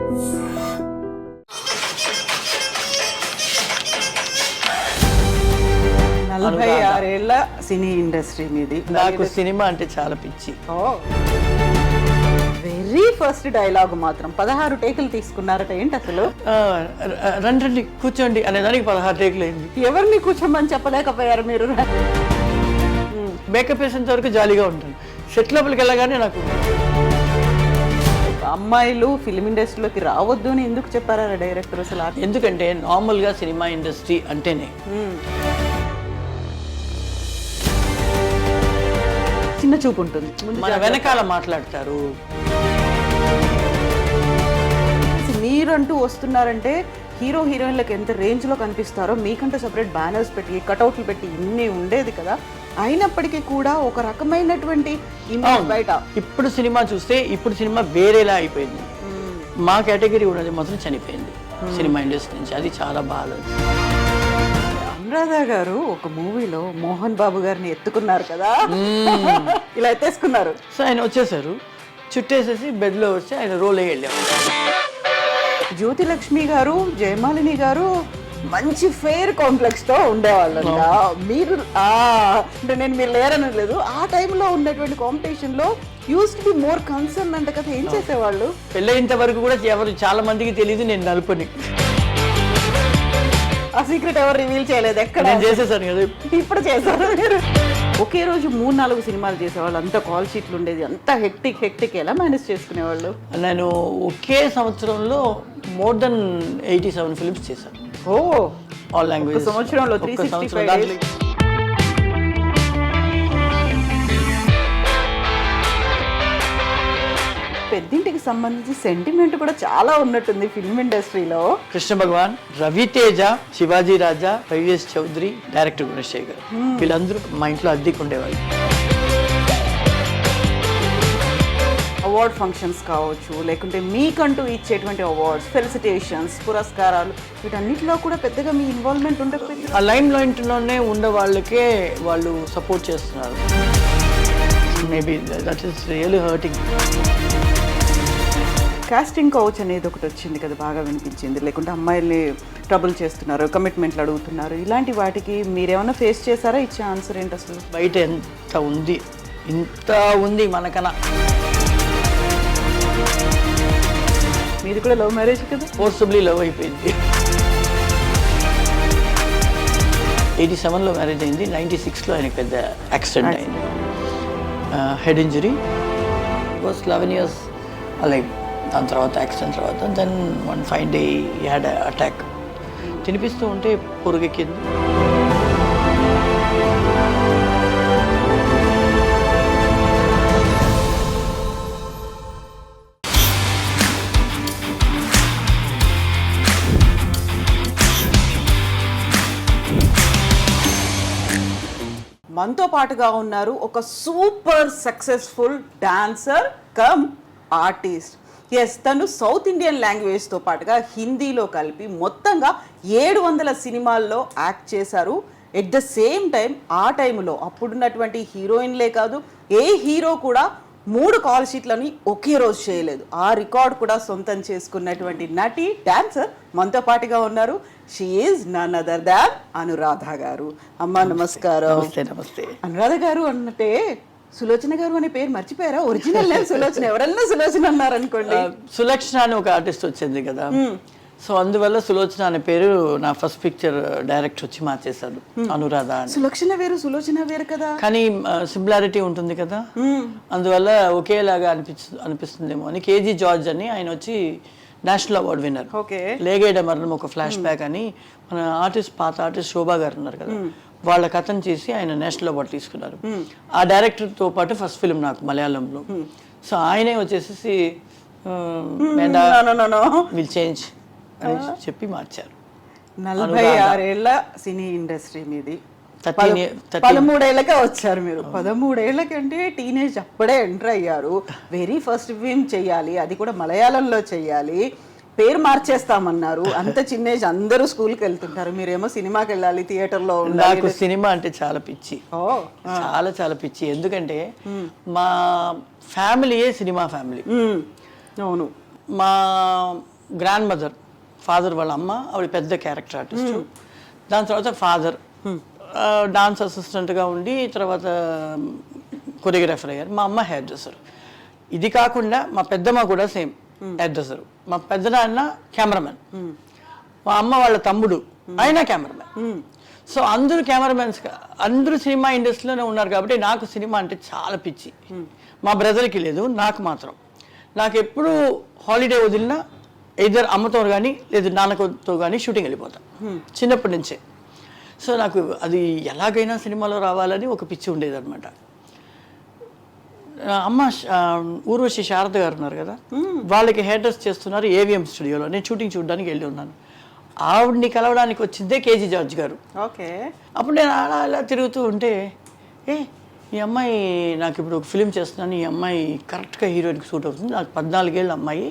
46 cine industry మీది. నాకు cinema అంటే చాలా పిచ్చి. వెరీ ఫస్ట్ డైలాగ్ మాత్రం 16 టేకులు తీసుకున్నారట. ఏంటి అసలు? రండి కూర్చోండి అనేదానికి 16 టేకులు అయింది. ఎవరిని కూర్చోమని చెప్పలేకపోయారు మీరు? మేకప్ వేసేంత వరకు జాలీగా ఉంటాను. సెట్ లోపలికి వెళ్ళగానే నాకు అమ్మాయిలు ఫిలిం ఇండస్ట్రీలోకి రావద్దు అని ఎందుకు చెప్పారా డైరెక్టర్ అసలు? ఎందుకంటే నార్మల్గా సినిమా ఇండస్ట్రీ అంటేనే చిన్న చూపు ఉంటుంది, మన వెనకాల మాట్లాడతారు. మీరంటూ వస్తున్నారంటే హీరో హీరోయిన్లకు ఎంత రేంజ్లో కనిపిస్తారో మీకంటూ సపరేట్ బ్యానర్స్ పెట్టి కటౌట్లు పెట్టి ఇన్ని ఉండేది కదా. అయినప్పటికీ కూడా ఒక రకమైనటువంటి ఇమేజ్ బయట. ఇప్పుడు సినిమా చూస్తే ఇప్పుడు సినిమా వేరేలా అయిపోయింది. మా కేటగిరీ ఉన్నది మాత్రం చనిపోయింది సినిమా ఇండస్ట్రీ నుంచి. అది చాలా బాగా. అనురాధ గారు ఒక మూవీలో మోహన్ బాబు గారిని ఎత్తుకున్నారు కదా, ఇలా ఎత్తేసుకున్నారు. సో ఆయన వచ్చేసారు, చుట్టేసేసి బెడ్లో వచ్చి ఆయన రోల్ అయ్యి వెళ్ళారు. జ్యోతి లక్ష్మి గారు, జయమాలిని గారు మంచి ఫెయిర్ కాంప్లెక్స్ తో ఉండేవాళ్ళు. మీరు అంటే నేను మీరు లేరని లేదు, ఆ టైంలో ఉన్నటువంటి కాంపిటీషన్ లో use to be more concern అంట కదా. ఏం చేసేవాళ్ళు? పెళ్ళైనంత వరకు కూడా ఎవరు చాలా మందికి తెలియదు నేను నలుపుని. ఆ సీక్రెట్ ఎవరు రివీల్ చేయలేదు ఎక్కడ? నేను చేసేసాను కదా. ఇప్పుడు చేశారు మీరు. ఒకే రోజు 3-4 సినిమాలు చేసేవాళ్ళు, అంత కాల్ షీట్లు ఉండేది, అంత హెక్టిక్ ఎలా మేనేజ్ చేసుకునేవాళ్ళు? నేను ఒకే సంవత్సరంలో మోర్ దెన్ 87 ఫిల్మ్స్ చేశాను. All language. సంవత్సరంలో 365 days. పెద్దింటికి సంబంధించి సెంటిమెంట్ కూడా చాలా ఉన్నట్టుంది ఫిల్మ్ ఇండస్ట్రీలో. కృష్ణ భగవాన్, రవితేజ, శివాజీ రాజా, వైవిఎస్ చౌదరి, డైరెక్టర్ గుణశేఖర్, వీళ్ళందరూ మా ఇంట్లో అద్దెకు ఉండేవాళ్ళు. అవార్డ్ ఫంక్షన్స్ కావచ్చు, లేకుంటే మీకంటూ ఇచ్చేటువంటి అవార్డ్స్, ఫెలిసిటేషన్స్, పురస్కారాలు, వీటన్నిటిలో కూడా పెద్దగా మీ ఇన్వాల్వ్మెంట్ ఉండకపోయింది. ఆ లైమ్ లైట్లోనే ఉండే వాళ్ళకే వాళ్ళు సపోర్ట్ చేస్తున్నారు. Maybe that is really hurting. Casting couch అనేది ఒకటి వచ్చింది కదా, బాగా వినిపించింది. లేకుంటే అమ్మాయిల్ని ట్రబుల్ చేస్తున్నారు, కమిట్మెంట్లు అడుగుతున్నారు, ఇలాంటి వాటికి మీరేమన్నా ఫేస్ చేశారా? ఇచ్చే ఆన్సర్ ఏంటి అసలు? బయట ఎంత ఉంది, ఇంత ఉంది మనకన్నా. మీది కూడా లవ్ మ్యారేజ్ కదా? ఫోర్సబుల్లీ లవ్ అయిపోయింది. 87లో మ్యారేజ్ అయింది. 96లో ఆయనకు పెద్ద యాక్సిడెంట్ అయింది, head injury. Was 11 years alive. దాని తర్వాత యాక్సిడెంట్ తర్వాత then one fine day he had attack. తినిపిస్తూ ఉంటే పొరుగెక్కింది. మనతో పాటుగా ఉన్నారు ఒక super successful dancer cum artist. Yes, తను సౌత్ ఇండియన్ లాంగ్వేజ్తో పాటుగా హిందీలో కలిపి మొత్తంగా 700 సినిమాల్లో యాక్ట్ చేశారు. ఎట్ ద సేమ్ టైం ఆ టైంలో అప్పుడున్నటువంటి హీరోయిన్లే కాదు, ఏ హీరో కూడా 3 కాల్ షీట్లని ఒకే రోజు చేయలేదు. ఆ రికార్డ్ కూడా సొంతం చేసుకున్నటువంటి నటి, డాన్సర్ మనతో పాటుగా ఉన్నారు. She is none other than Anuradha గారు. అమ్మా నమస్కారం. నమస్తే. నమస్తే. అనురాధ గారు అన్నట్టే సులోచన గారు అనే పేరు మర్చిపోయారా? Original name Sulochana. ఎవరన్నా సులోచన అన్నారు అనుకోండి. సులక్షణ అని ఒక ఆర్టిస్ట్ వచ్చింది కదా, సో అందువల్ల సులోచన అనే పేరు నా ఫస్ట్ పిక్చర్ డైరెక్ట్ వచ్చి మార్చేశాడు. అనురాధ అని. సులక్షణ వేరు, సులోచన వేరు కదా, కానీ సిమిలారిటీ ఉంటుంది కదా, అందువల్ల ఒకేలాగా అనిపిస్తుందేమో అని. కేజీ జార్జ్ అని ఆయన వచ్చి నేషనల్ అవార్డు విన్నర్. లేగేడ మరణం ఒక ఫ్లాష్ బ్యాక్ అని మన ఆర్టిస్ట్, పాత ఆర్టిస్ట్ శోభా గారు ఉన్నారు కదా, వాళ్ళ కథను చేసి ఆయన నేషనల్ అవార్డు తీసుకున్నారు. ఆ డైరెక్టర్తో పాటు ఫస్ట్ ఫిల్మ్ నాకు మలయాళంలో. సో ఆయనే వచ్చేసి విల్ చేంజ్ అని చెప్పి మార్చారు. 46 ఏళ్ల సినీ ఇండస్ట్రీ మీది. 13 ఏళ్ళకే వచ్చారు మీరు. 13 ఏళ్ళకంటే టీనేజ్ అప్పుడే ఎంటర్ అయ్యారు. వెరీ ఫస్ట్ ఫిల్మ్ చెయ్యాలి, అది కూడా మలయాళంలో చెయ్యాలి. పేరు మార్చేస్తామన్నారు. అంత చిన్న ఏజ్, అందరూ స్కూల్కి వెళ్తుంటారు, మీరేమో సినిమాకి వెళ్ళాలి, థియేటర్లో ఉండాలి. నాకు సినిమా అంటే చాలా పిచ్చి, చాలా చాలా పిచ్చి. ఎందుకంటే మా ఫ్యామిలీయే సినిమా ఫ్యామిలీ. అవును. మా గ్రాండ్ మదర్, ఫాదర్ వాళ్ళ అమ్మ, ఆవిడ పెద్ద క్యారెక్టర్ ఆర్టిస్ట్. దాని తర్వాత ఫాదర్ డాన్స్ అసిస్టెంట్గా ఉండి తర్వాత కొరియోగ్రాఫర్ అయ్యారు. మా అమ్మ హెయిర్ డ్రెస్సర్. ఇది కాకుండా మా పెద్దమ్మ కూడా సేమ్ హెయిర్ డ్రెస్సర్. మా పెద్దనాన్న కెమెరామెన్, మా అమ్మ వాళ్ళ తమ్ముడు ఆయన కెమెరామెన్. సో అందరూ కెమెరామెన్స్, అందరూ సినిమా ఇండస్ట్రీలోనే ఉన్నారు కాబట్టి నాకు సినిమా అంటే చాలా పిచ్చి. మా బ్రదర్కి లేదు, నాకు మాత్రం. నాకు ఎప్పుడు హాలిడే వదిలినా ఇద్దరు అమ్మతో కానీ లేదు నాన్నతో కానీ షూటింగ్ వెళ్ళిపోతా చిన్నప్పటి నుంచే. సో నాకు అది ఎలాగైనా సినిమాలో రావాలని ఒక పిచ్చి ఉండేది అనమాట. అమ్మ ఊర్వశి శారద గారు ఉన్నారు కదా, వాళ్ళకి హెయిర్ డ్రెస్ చేస్తున్నారు ఏవిఎం స్టూడియోలో. నేను షూటింగ్ చూడడానికి వెళ్ళి ఉన్నాను. ఆవిడ్ని కలవడానికి వచ్చిందే కేజీ జార్జ్ గారు. ఓకే. అప్పుడు నేను అలా అలా తిరుగుతూ ఉంటే ఈ అమ్మాయి నాకు ఇప్పుడు ఒక ఫిలిం చేస్తున్నాను, ఈ అమ్మాయి కరెక్ట్గా హీరోయిన్కి సూట్ అవుతుంది. నాకు 14 ఏళ్ళ అమ్మాయి,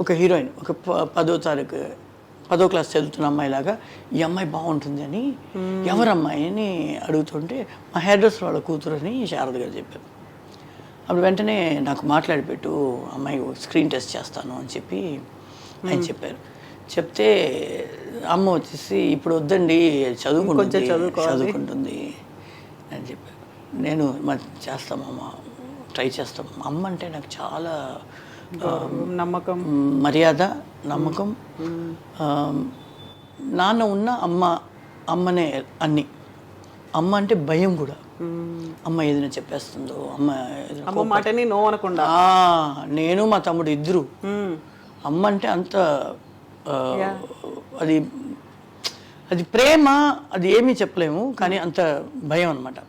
ఒక హీరోయిన్, ఒక 10వ క్లాస్ చదువుతున్న అమ్మాయిలాగా ఈ అమ్మాయి బాగుంటుంది అని ఎవరమ్మాయి అని అడుగుతుంటే మా హెయిర్ డ్రెస్ వాళ్ళ కూతురు అని శారద గారు చెప్పారు. అప్పుడు వెంటనే నాకు మాట్లాడి పెట్టు, అమ్మాయి స్క్రీన్ టెస్ట్ చేస్తాను అని చెప్పి ఆయన చెప్పారు. చెప్తే అమ్మ వచ్చేసి ఇప్పుడు వద్దండి చదువుకుంటుంది అని చెప్పారు. నేను చేస్తామమ్మ, ట్రై చేస్తాం. అమ్మ అంటే నాకు చాలా నమ్మకం, మర్యాద, నమ్మకం. నాన్న ఉన్న అమ్మనే అన్ని. అమ్మ అంటే భయం కూడా. అమ్మ ఏదైనా చెప్పేస్తుందో, అమ్మ మాటని నో అనకుండా. నేను మా తమ్ముడు ఇద్దరు అమ్మ అంటే అంత అది ప్రేమ, అది ఏమీ చెప్పలేము, కానీ అంత భయం అనమాట.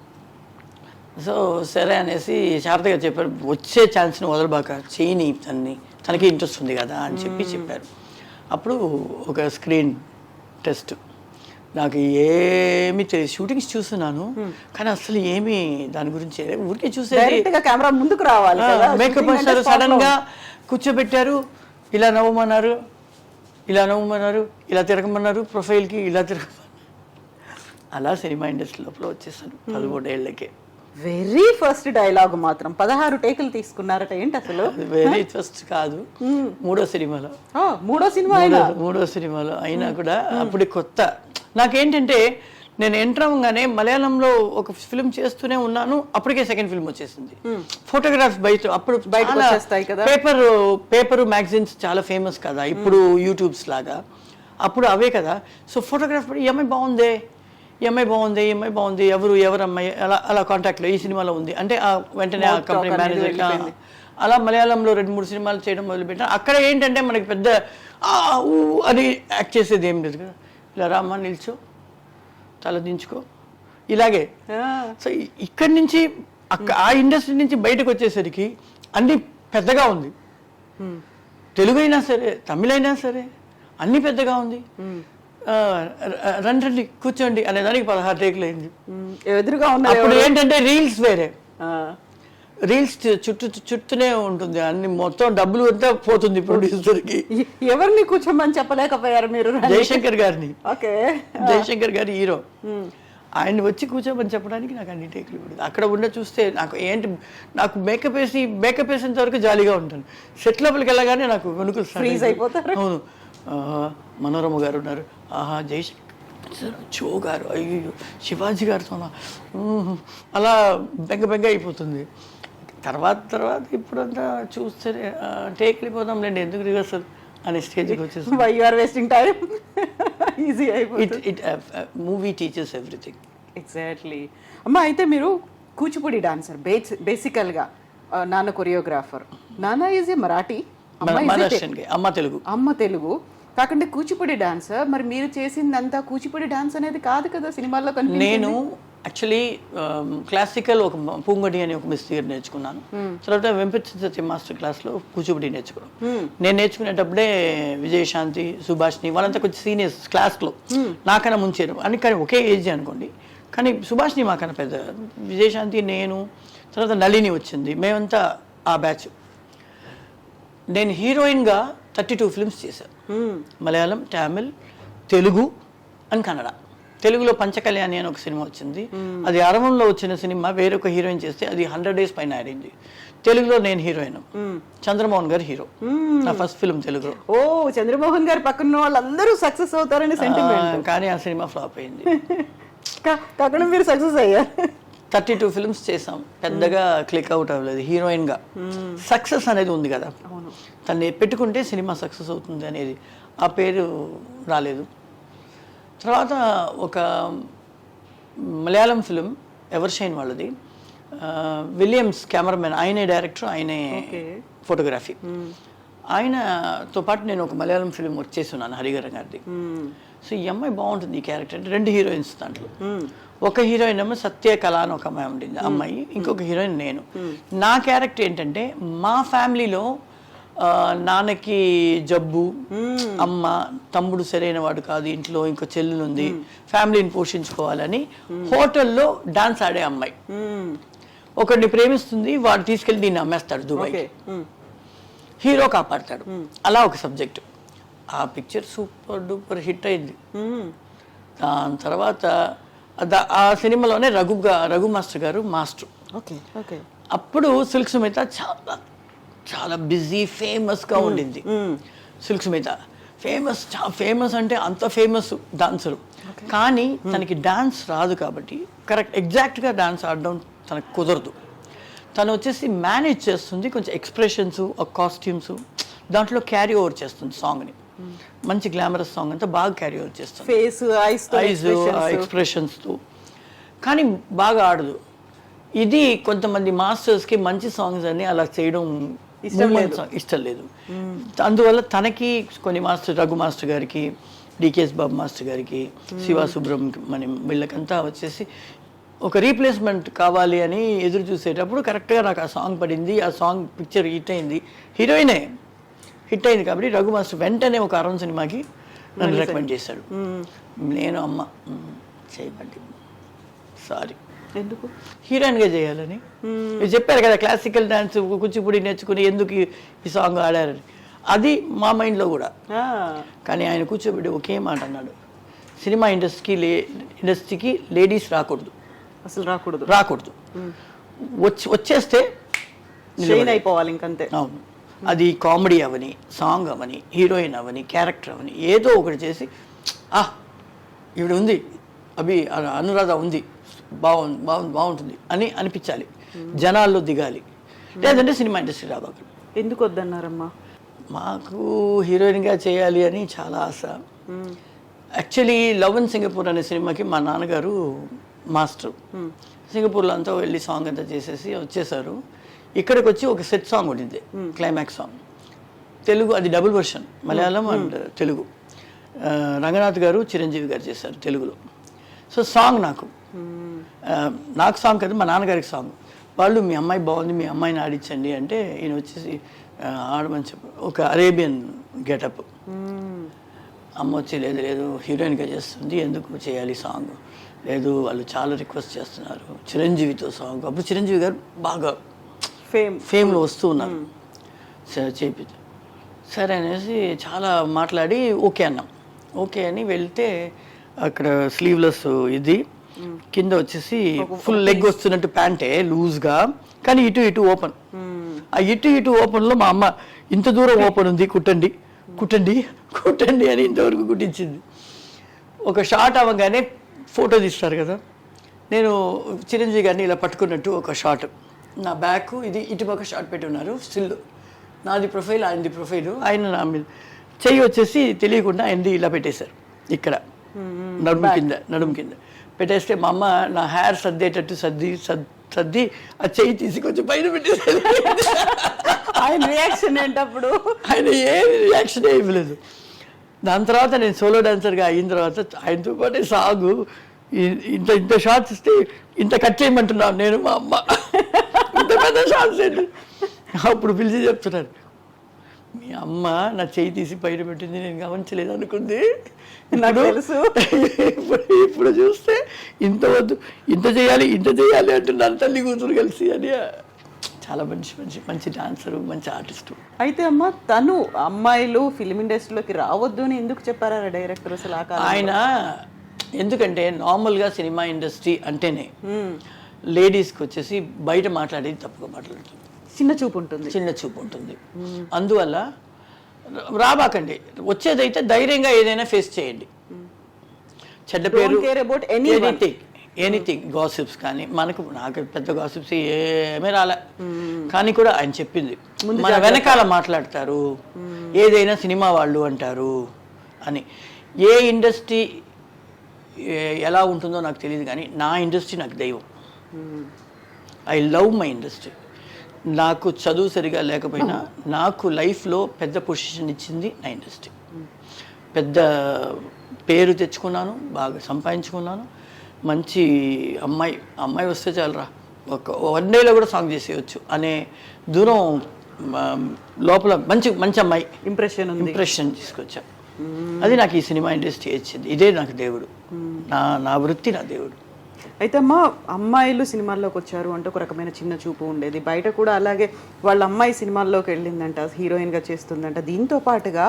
సో సరే అనేసి శారదగా చెప్పారు, వచ్చే ఛాన్స్ని వదలబాక, చేయని తనకి ఇంట్రెస్ట్ ఉంది కదా అని చెప్పారు. అప్పుడు ఒక స్క్రీన్ టెస్ట్. నాకు ఏమి తెలియదు, షూటింగ్స్ చూస్తున్నాను కానీ అసలు ఏమి దాని గురించి ఊరికే చూసేది. కెమెరా ముందుకు రావాలి, మేకప్ వేస్తారు, సడన్గా కూర్చోబెట్టారు, ఇలా నవ్వమన్నారు, ఇలా తిరగమన్నారు, ప్రొఫైల్కి ఇలా తిరగమన్నారు. అలా సినిమా ఇండస్ట్రీ లోపల వచ్చేసాను 13 ఏళ్ళకే. వెరీ ఫస్ట్ డైలాగ్ మాత్రం 16 టేకులు తీసుకున్నారట. ఏంటి అసలు? వెరీ ఫస్ట్ కాదు, మూడో సినిమాలో అయినా కూడా అప్పుడు కొత్త. నాకేంటంటే నేను ఎంటర్ అవ్వగానే మలయాళంలో ఒక ఫిల్మ్ చేస్తూనే ఉన్నాను, అప్పటికే సెకండ్ ఫిల్మ్ వచ్చేసింది. ఫోటోగ్రాఫ్ అప్పుడు పేపర్ మ్యాగజైన్స్ చాలా ఫేమస్ కదా ఇప్పుడు యూట్యూబ్స్ లాగా, అప్పుడు అవే కదా. సో ఫోటోగ్రాఫ్ ఈ అమ్మాయి బాగుంది, ఎవరు అమ్మాయి అలా కాంటాక్ట్లో ఈ సినిమాలో ఉంది అంటే వెంటనే ఆ కంపెనీ మేనేజర్. అలా మలయాళంలో 2-3 సినిమాలు చేయడం మొదలుపెట్టాను. అక్కడ ఏంటంటే మనకి పెద్ద అని యాక్ట్ చేసేది ఏం లేదు కదా. ఇలా రామ్మా, నిల్చో, తల దించుకో, ఇలాగే. సో ఇక్కడి నుంచి ఆ ఇండస్ట్రీ నుంచి బయటకు వచ్చేసరికి అన్ని పెద్దగా ఉంది. తెలుగు అయినా సరే, తమిళ అయినా సరే అన్ని పెద్దగా ఉంది. రండి కూర్చోండి అనేదానికి 16 టేకులు అయింది. ఎదురుగా అప్పుడు ఏంటంటే రీల్స్ వేరే, రీల్స్ చుట్టూనే ఉంటుంది, అన్ని మొత్తం డబ్బులు అంతా పోతుంది ప్రొడ్యూసర్కి. ఎవరిని కూర్చోమని చెప్పలేకపోయారు మీరు? జయశంకర్ గారిని. జయశంకర్ గారి హీరో, ఆయన వచ్చి కూర్చోమని చెప్పడానికి నాకు అన్ని టేకులు పడింది. అక్కడ చూస్తే నాకు మేకప్ వేసేంత వరకు జాలీగా ఉంటాను. సెట్ లోపలికి వెళ్ళగానే నాకు వెనుకలు ఫ్రీజ్ అయిపోతారు. అవును, మనోరమ గారు ఉన్నారు, ఆహా, జయశంకర్, చో గారు, అయ్యో, శివాజీ గారితో అలా బెంగ అయిపోతుంది. తర్వాత ఇప్పుడంతా చూస్తే టేక్ వెళ్ళిపోదాంలేండి, ఎందుకు రిహర్సల్ అనే స్టేజ్కి వచ్చేసి మూవీ టీచర్స్ ఎవ్రీథింగ్. ఎగ్జాక్ట్లీ. అమ్మ, అయితే మీరు కూచిపూడి డాన్సర్ బేసికల్గా, నాన్న కొరియోగ్రాఫర్. నాన్న ఈజ్ ఏ మరాఠీ, అమ్మ తెలుగు కాకుండా కూచిపూడి డాన్సర్. మరి మీరు చేసిందంతా కూచిపూడి డాన్స్ అనేది కాదు కదా సినిమాల్లో కనిపించింది. నేను యాక్చువల్లీ క్లాసికల్ ఒక పూంగడి అని ఒక మిస్ దగ్గర నేర్చుకున్నాను. తర్వాత వెంపతి మాస్టర్ క్లాస్లో కూచిపూడి నేర్చుకున్నాను. నేను నేర్చుకునేటప్పుడే విజయశాంతి, సుభాష్ని వాళ్ళంతా కొంచెం సీనియర్స్ క్లాస్లో నాకన్నా ముంచారు అని, కానీ ఒకే ఏజ్ అనుకోండి. కానీ సుభాష్ని మాకన్నా పెద్ద, విజయశాంతి, నేను, తర్వాత నళిని వచ్చింది, మేమంతా ఆ బ్యాచ్. నేను హీరోయిన్గా 32 ఫిల్మ్స్ చేశాను. మలయాళం, తమిళ్, తెలుగు అండ్ కన్నడ. తెలుగులో పంచకళ్యాణి అని ఒక సినిమా వచ్చింది, అది అరవంలో వచ్చిన సినిమా. వేరొక హీరోయిన్ చేస్తే అది 100 days పైన ఆడింది. తెలుగులో నేను హీరోయిన్, చంద్రమోహన్ గారు హీరో. నా ఫస్ట్ ఫిల్మ్ తెలుగులో. ఓ, చంద్రమోహన్ గారు పక్కన వాళ్ళందరూ సక్సెస్ అవుతారని సెంటిమెంట్. కానీ ఆ సినిమా ఫ్లాప్ అయింది. కాకుండా మీరు సక్సెస్ అయ్యారు. 32 ఫిల్మ్స్ చేసాం, పెద్దగా క్లిక్ అవుట్ అవ్వలేదు. హీరోయిన్గా సక్సెస్ అనేది ఉంది కదా, తను పెట్టుకుంటే సినిమా సక్సెస్ అవుతుంది అనేది ఆ పేరు రాలేదు. తర్వాత ఒక మలయాళం ఫిలిం ఎవర్షైన్ వాళ్ళది, విలియమ్స్ కెమెరామెన్, ఆయనే డైరెక్టర్, ఆయనే ఫోటోగ్రఫీ. ఆయనతో పాటు నేను ఒక మలయాళం ఫిలిం వర్క్ చేస్తున్నాను, హరిహరన్ గారిది. సో ఈ అమ్మాయి బాగుంటుంది ఈ క్యారెక్టర్ అంటే. 2 హీరోయిన్స్ దాంట్లో. ఒక హీరోయిన్ ఏమో సత్య కళ అని ఒక అమ్మాయి ఉండింది, అమ్మాయి. ఇంకొక హీరోయిన్ నేను. నా క్యారెక్టర్ ఏంటంటే, మా ఫ్యామిలీలో నాన్నకి జబ్బు, అమ్మ, తమ్ముడు సరైన వాడు కాదు, ఇంట్లో ఇంకో చెల్లెలు ఉంది, ఫ్యామిలీని పోషించుకోవాలని హోటల్లో డాన్స్ ఆడే అమ్మాయి. ఒకడిని ప్రేమిస్తుంది, వాడు తీసుకెళ్ళి దీన్ని అమ్మేస్తాడు దుబాయ్, హీరో కాపాడతాడు. అలా ఒక సబ్జెక్టు. ఆ పిక్చర్ సూపర్ డూపర్ హిట్ అయింది. దాని తర్వాత ఆ సినిమాలోనే రఘు మాస్టర్ గారు మాస్టర్. అప్పుడు సిల్క్ సుమిత చాలా చాలా బిజీ ఫేమస్గా ఉండింది. సిల్క్ సుమిత ఫేమస్ అంటే అంత ఫేమస్ డాన్సరు, కానీ తనకి డాన్స్ రాదు కాబట్టి ఎగ్జాక్ట్గా డాన్స్ ఆడడం తనకు కుదరదు. తను వచ్చేసి మేనేజ్ చేస్తుంది, కొంచెం ఎక్స్ప్రెషన్స్, కాస్ట్యూమ్స్ దాంట్లో క్యారీ ఓవర్ చేస్తుంది సాంగ్ని. మంచి గ్లామరస్ సాంగ్ అంతా బాగా క్యారీ ఓవర్ చేస్తుంది, ఫేస్, ఐస్, ఎక్స్ప్రెషన్స్తో. కానీ బాగా ఆడదు. ఇది కొంతమంది మాస్టర్స్కి మంచి సాంగ్స్ అని అలా చేయడం ఇష్టం లేదు. అందువల్ల తనకి కొన్ని మాస్టర్, రఘు మాస్టర్ గారికి, డికేఎస్ బాబు మాస్టర్ గారికి, శివ సుబ్రహ్మణ్యం, వీళ్ళకంతా వచ్చేసి ఒక రీప్లేస్మెంట్ కావాలి అని ఎదురు చూసేటప్పుడు కరెక్ట్గా నాకు ఆ సాంగ్ పడింది. ఆ సాంగ్ పిక్చర్ హిట్ అయింది, హీరోయినే హిట్ అయింది. కాబట్టి రఘు మాస్టర్ వెంటనే ఒక అరుణ్ సినిమాకి నన్ను రికమెండ్ చేశాడు. నేను అమ్మ చేయబట్టి సారీ, ఎందుకు హీరోయిన్గా చేయాలని. మీరు చెప్పారు కదా క్లాసికల్ డాన్స్ కూచిపూడి నేర్చుకుని ఎందుకు ఈ సాంగ్ ఆడారని, అది మా మైండ్లో కూడా. కానీ ఆయన కూర్చోబెట్టి ఒకే మాట అన్నాడు, సినిమా ఇండస్ట్రీకి లేడీస్ రాకూడదు, అసలు రాకూడదు. వచ్చేస్తే అయిపోవాలి ఇంకంతే. అవును, అది కామెడీ అవని, సాంగ్ అవని, హీరోయిన్ అవని, క్యారెక్టర్ అవని, ఏదో ఒకటి చేసి ఈవిడ ఉంది, అనురాధ ఉంది, బాగుంటుంది అని అనిపించాలి, జనాల్లో దిగాలి. లేదంటే సినిమా ఇండస్ట్రీ రాబాక. ఎందుకు వద్దన్నారమ్మా? మాకు హీరోయిన్గా చేయాలి అని చాలా ఆశ. యాక్చువల్లీ లవ్ ఇన్ సింగపూర్ అనే సినిమాకి మా నాన్నగారు మాస్టర్. సింగపూర్లో అంతా వెళ్ళి సాంగ్ అంతా చేసేసి వచ్చేసారు. ఇక్కడికి వచ్చి ఒక సెట్ సాంగ్ ఉండింది, క్లైమాక్స్ సాంగ్. తెలుగు, అది double version, Malayalam and Telugu. Ranganath గారు, చిరంజీవి గారు చేశారు తెలుగులో. సో సాంగ్ నాకు సాంగ్ కదా, మా నాన్నగారికి సాంగ్. వాళ్ళు మీ అమ్మాయి బాగుంది, మీ అమ్మాయిని ఆడించండి అంటే ఈయన వచ్చేసి ఆడమని చెప్పారు. ఒక అరేబియన్ గెటప్. అమ్మ వచ్చి లేదు హీరోయిన్గా చేస్తుంది, ఎందుకు చేయాలి సాంగ్, లేదు వాళ్ళు చాలా రిక్వెస్ట్ చేస్తున్నారు, చిరంజీవితో సాంగ్. అప్పుడు చిరంజీవి గారు బాగా ఫేమ్లో వస్తూ ఉన్నారు. చేపి సరే అనేసి చాలా మాట్లాడి ఓకే అన్నాం. ఓకే అని వెళ్తే అక్కడ స్లీవ్లెస్ ఇది, కింద వచ్చేసి ఫుల్ లెగ్ వస్తున్నట్టు ప్యాంటే లూజ్గా, కానీ ఇటు ఓపెన్. ఆ ఇటు ఓపెన్లో మా అమ్మ ఇంత దూరం ఓపెన్ ఉంది, కుట్టండి అని ఇంతవరకు కుట్టించింది. ఒక షార్ట్ అవ్వగానే ఫోటో తీస్తారు కదా, నేను చిరంజీవి గారిని ఇలా పట్టుకున్నట్టు ఒక షాట్, నా బ్యాక్ ఇది ఇటుపక్క షాట్ పెట్టి ఉన్నారు, స్టిల్ నాది ప్రొఫైల్, ఆయనది ప్రొఫైల్. ఆయన నా మీద చెయ్యి వచ్చేసి తెలియకుండా ఆయనది ఇలా పెట్టేశారు, ఇక్కడ నడుము కింద పెట్టేస్తే మా అమ్మ నా హెయిర్ సర్దేటట్టు సర్ది ఆ చెయ్యి తీసి కొంచెం పైన పెట్టేసారు. ఆయన రియాక్షన్ ఏంటప్పుడు? ఆయన ఏ రియాక్షన్ ఇవ్వలేదు. దాని తర్వాత నేను సోలో డాన్సర్గా అయిన తర్వాత ఆయనతో పాటే సాగు ఇంత షార్ట్స్ ఇస్తే ఇంత కట్ చేయమంటున్నాను నేను, మా అమ్మ ఇంత పెద్ద షార్ట్స్ ఏంటి. అప్పుడు పిలిచి చెప్తున్నాను, మీ అమ్మ నా చెయ్యి తీసి పైన పెట్టింది, నేను గమనించలేదు అనుకుంది, నాకు తెలుసు. ఇప్పుడు చూస్తే ఇంత చేయాలి అంటున్నాను తల్లి కూతురు కలిసి అని. చాలా మంచి డాన్సరు, మంచి ఆర్టిస్టు. అయితే అమ్మ, తను అమ్మాయిలు ఫిలిం ఇండస్ట్రీలోకి రావద్దు అని ఎందుకు చెప్పారా డైరెక్టర్ అసలు? ఆయన ఎందుకంటే నార్మల్గా సినిమా ఇండస్ట్రీ అంటేనే లేడీస్కి వచ్చేసి బయట మాట్లాడేది తప్పుగా మాట్లాడుతుంది. చిన్న చూపు ఉంటుంది. చిన్న చూపు ఉంటుంది. అందువల్ల రాబాకండి, వచ్చేదైతే ధైర్యంగా ఏదైనా ఫేస్ చేయండి. చెడ్డ పేరు ఎనీథింగ్ గాసిప్స్ కానీ నాకు పెద్ద గాసిప్స్ ఏమీ రాలే, కానీ కూడా ఆయన చెప్పింది మన వెనకాల మాట్లాడతారు, ఏదైనా సినిమా వాళ్ళు అంటారు అని. ఏ ఇండస్ట్రీ ఎలా ఉంటుందో నాకు తెలియదు, కానీ నా ఇండస్ట్రీ నాకు దైవం. I love my industry. నాకు చదువు సరిగా లేకపోయినా నాకు లైఫ్లో పెద్ద పొజిషన్ ఇచ్చింది నా ఇండస్ట్రీ. పెద్ద పేరు తెచ్చుకున్నాను, బాగా సంపాదించుకున్నాను. మంచి అమ్మాయి వస్తే చాలరా, ఒక 1 డేలో కూడా సాంగ్ చేసేయచ్చు అనే దూరం లోపల మంచి అమ్మాయి ఇంప్రెషన్ తీసుకొచ్చా. అది నాకు ఈ సినిమా ఇండస్ట్రీ ఇచ్చింది. ఇదే నాకు దేవుడు, నా వృత్తి నా దేవుడు. అయితే అమ్మాయిలు సినిమాల్లోకి వచ్చారు అంటే ఒక రకమైన చిన్న చూపు ఉండేది. బయట కూడా అలాగే వాళ్ళ అమ్మాయి సినిమాల్లోకి వెళ్ళిందంట, హీరోయిన్గా చేస్తుందంట. దీంతో పాటుగా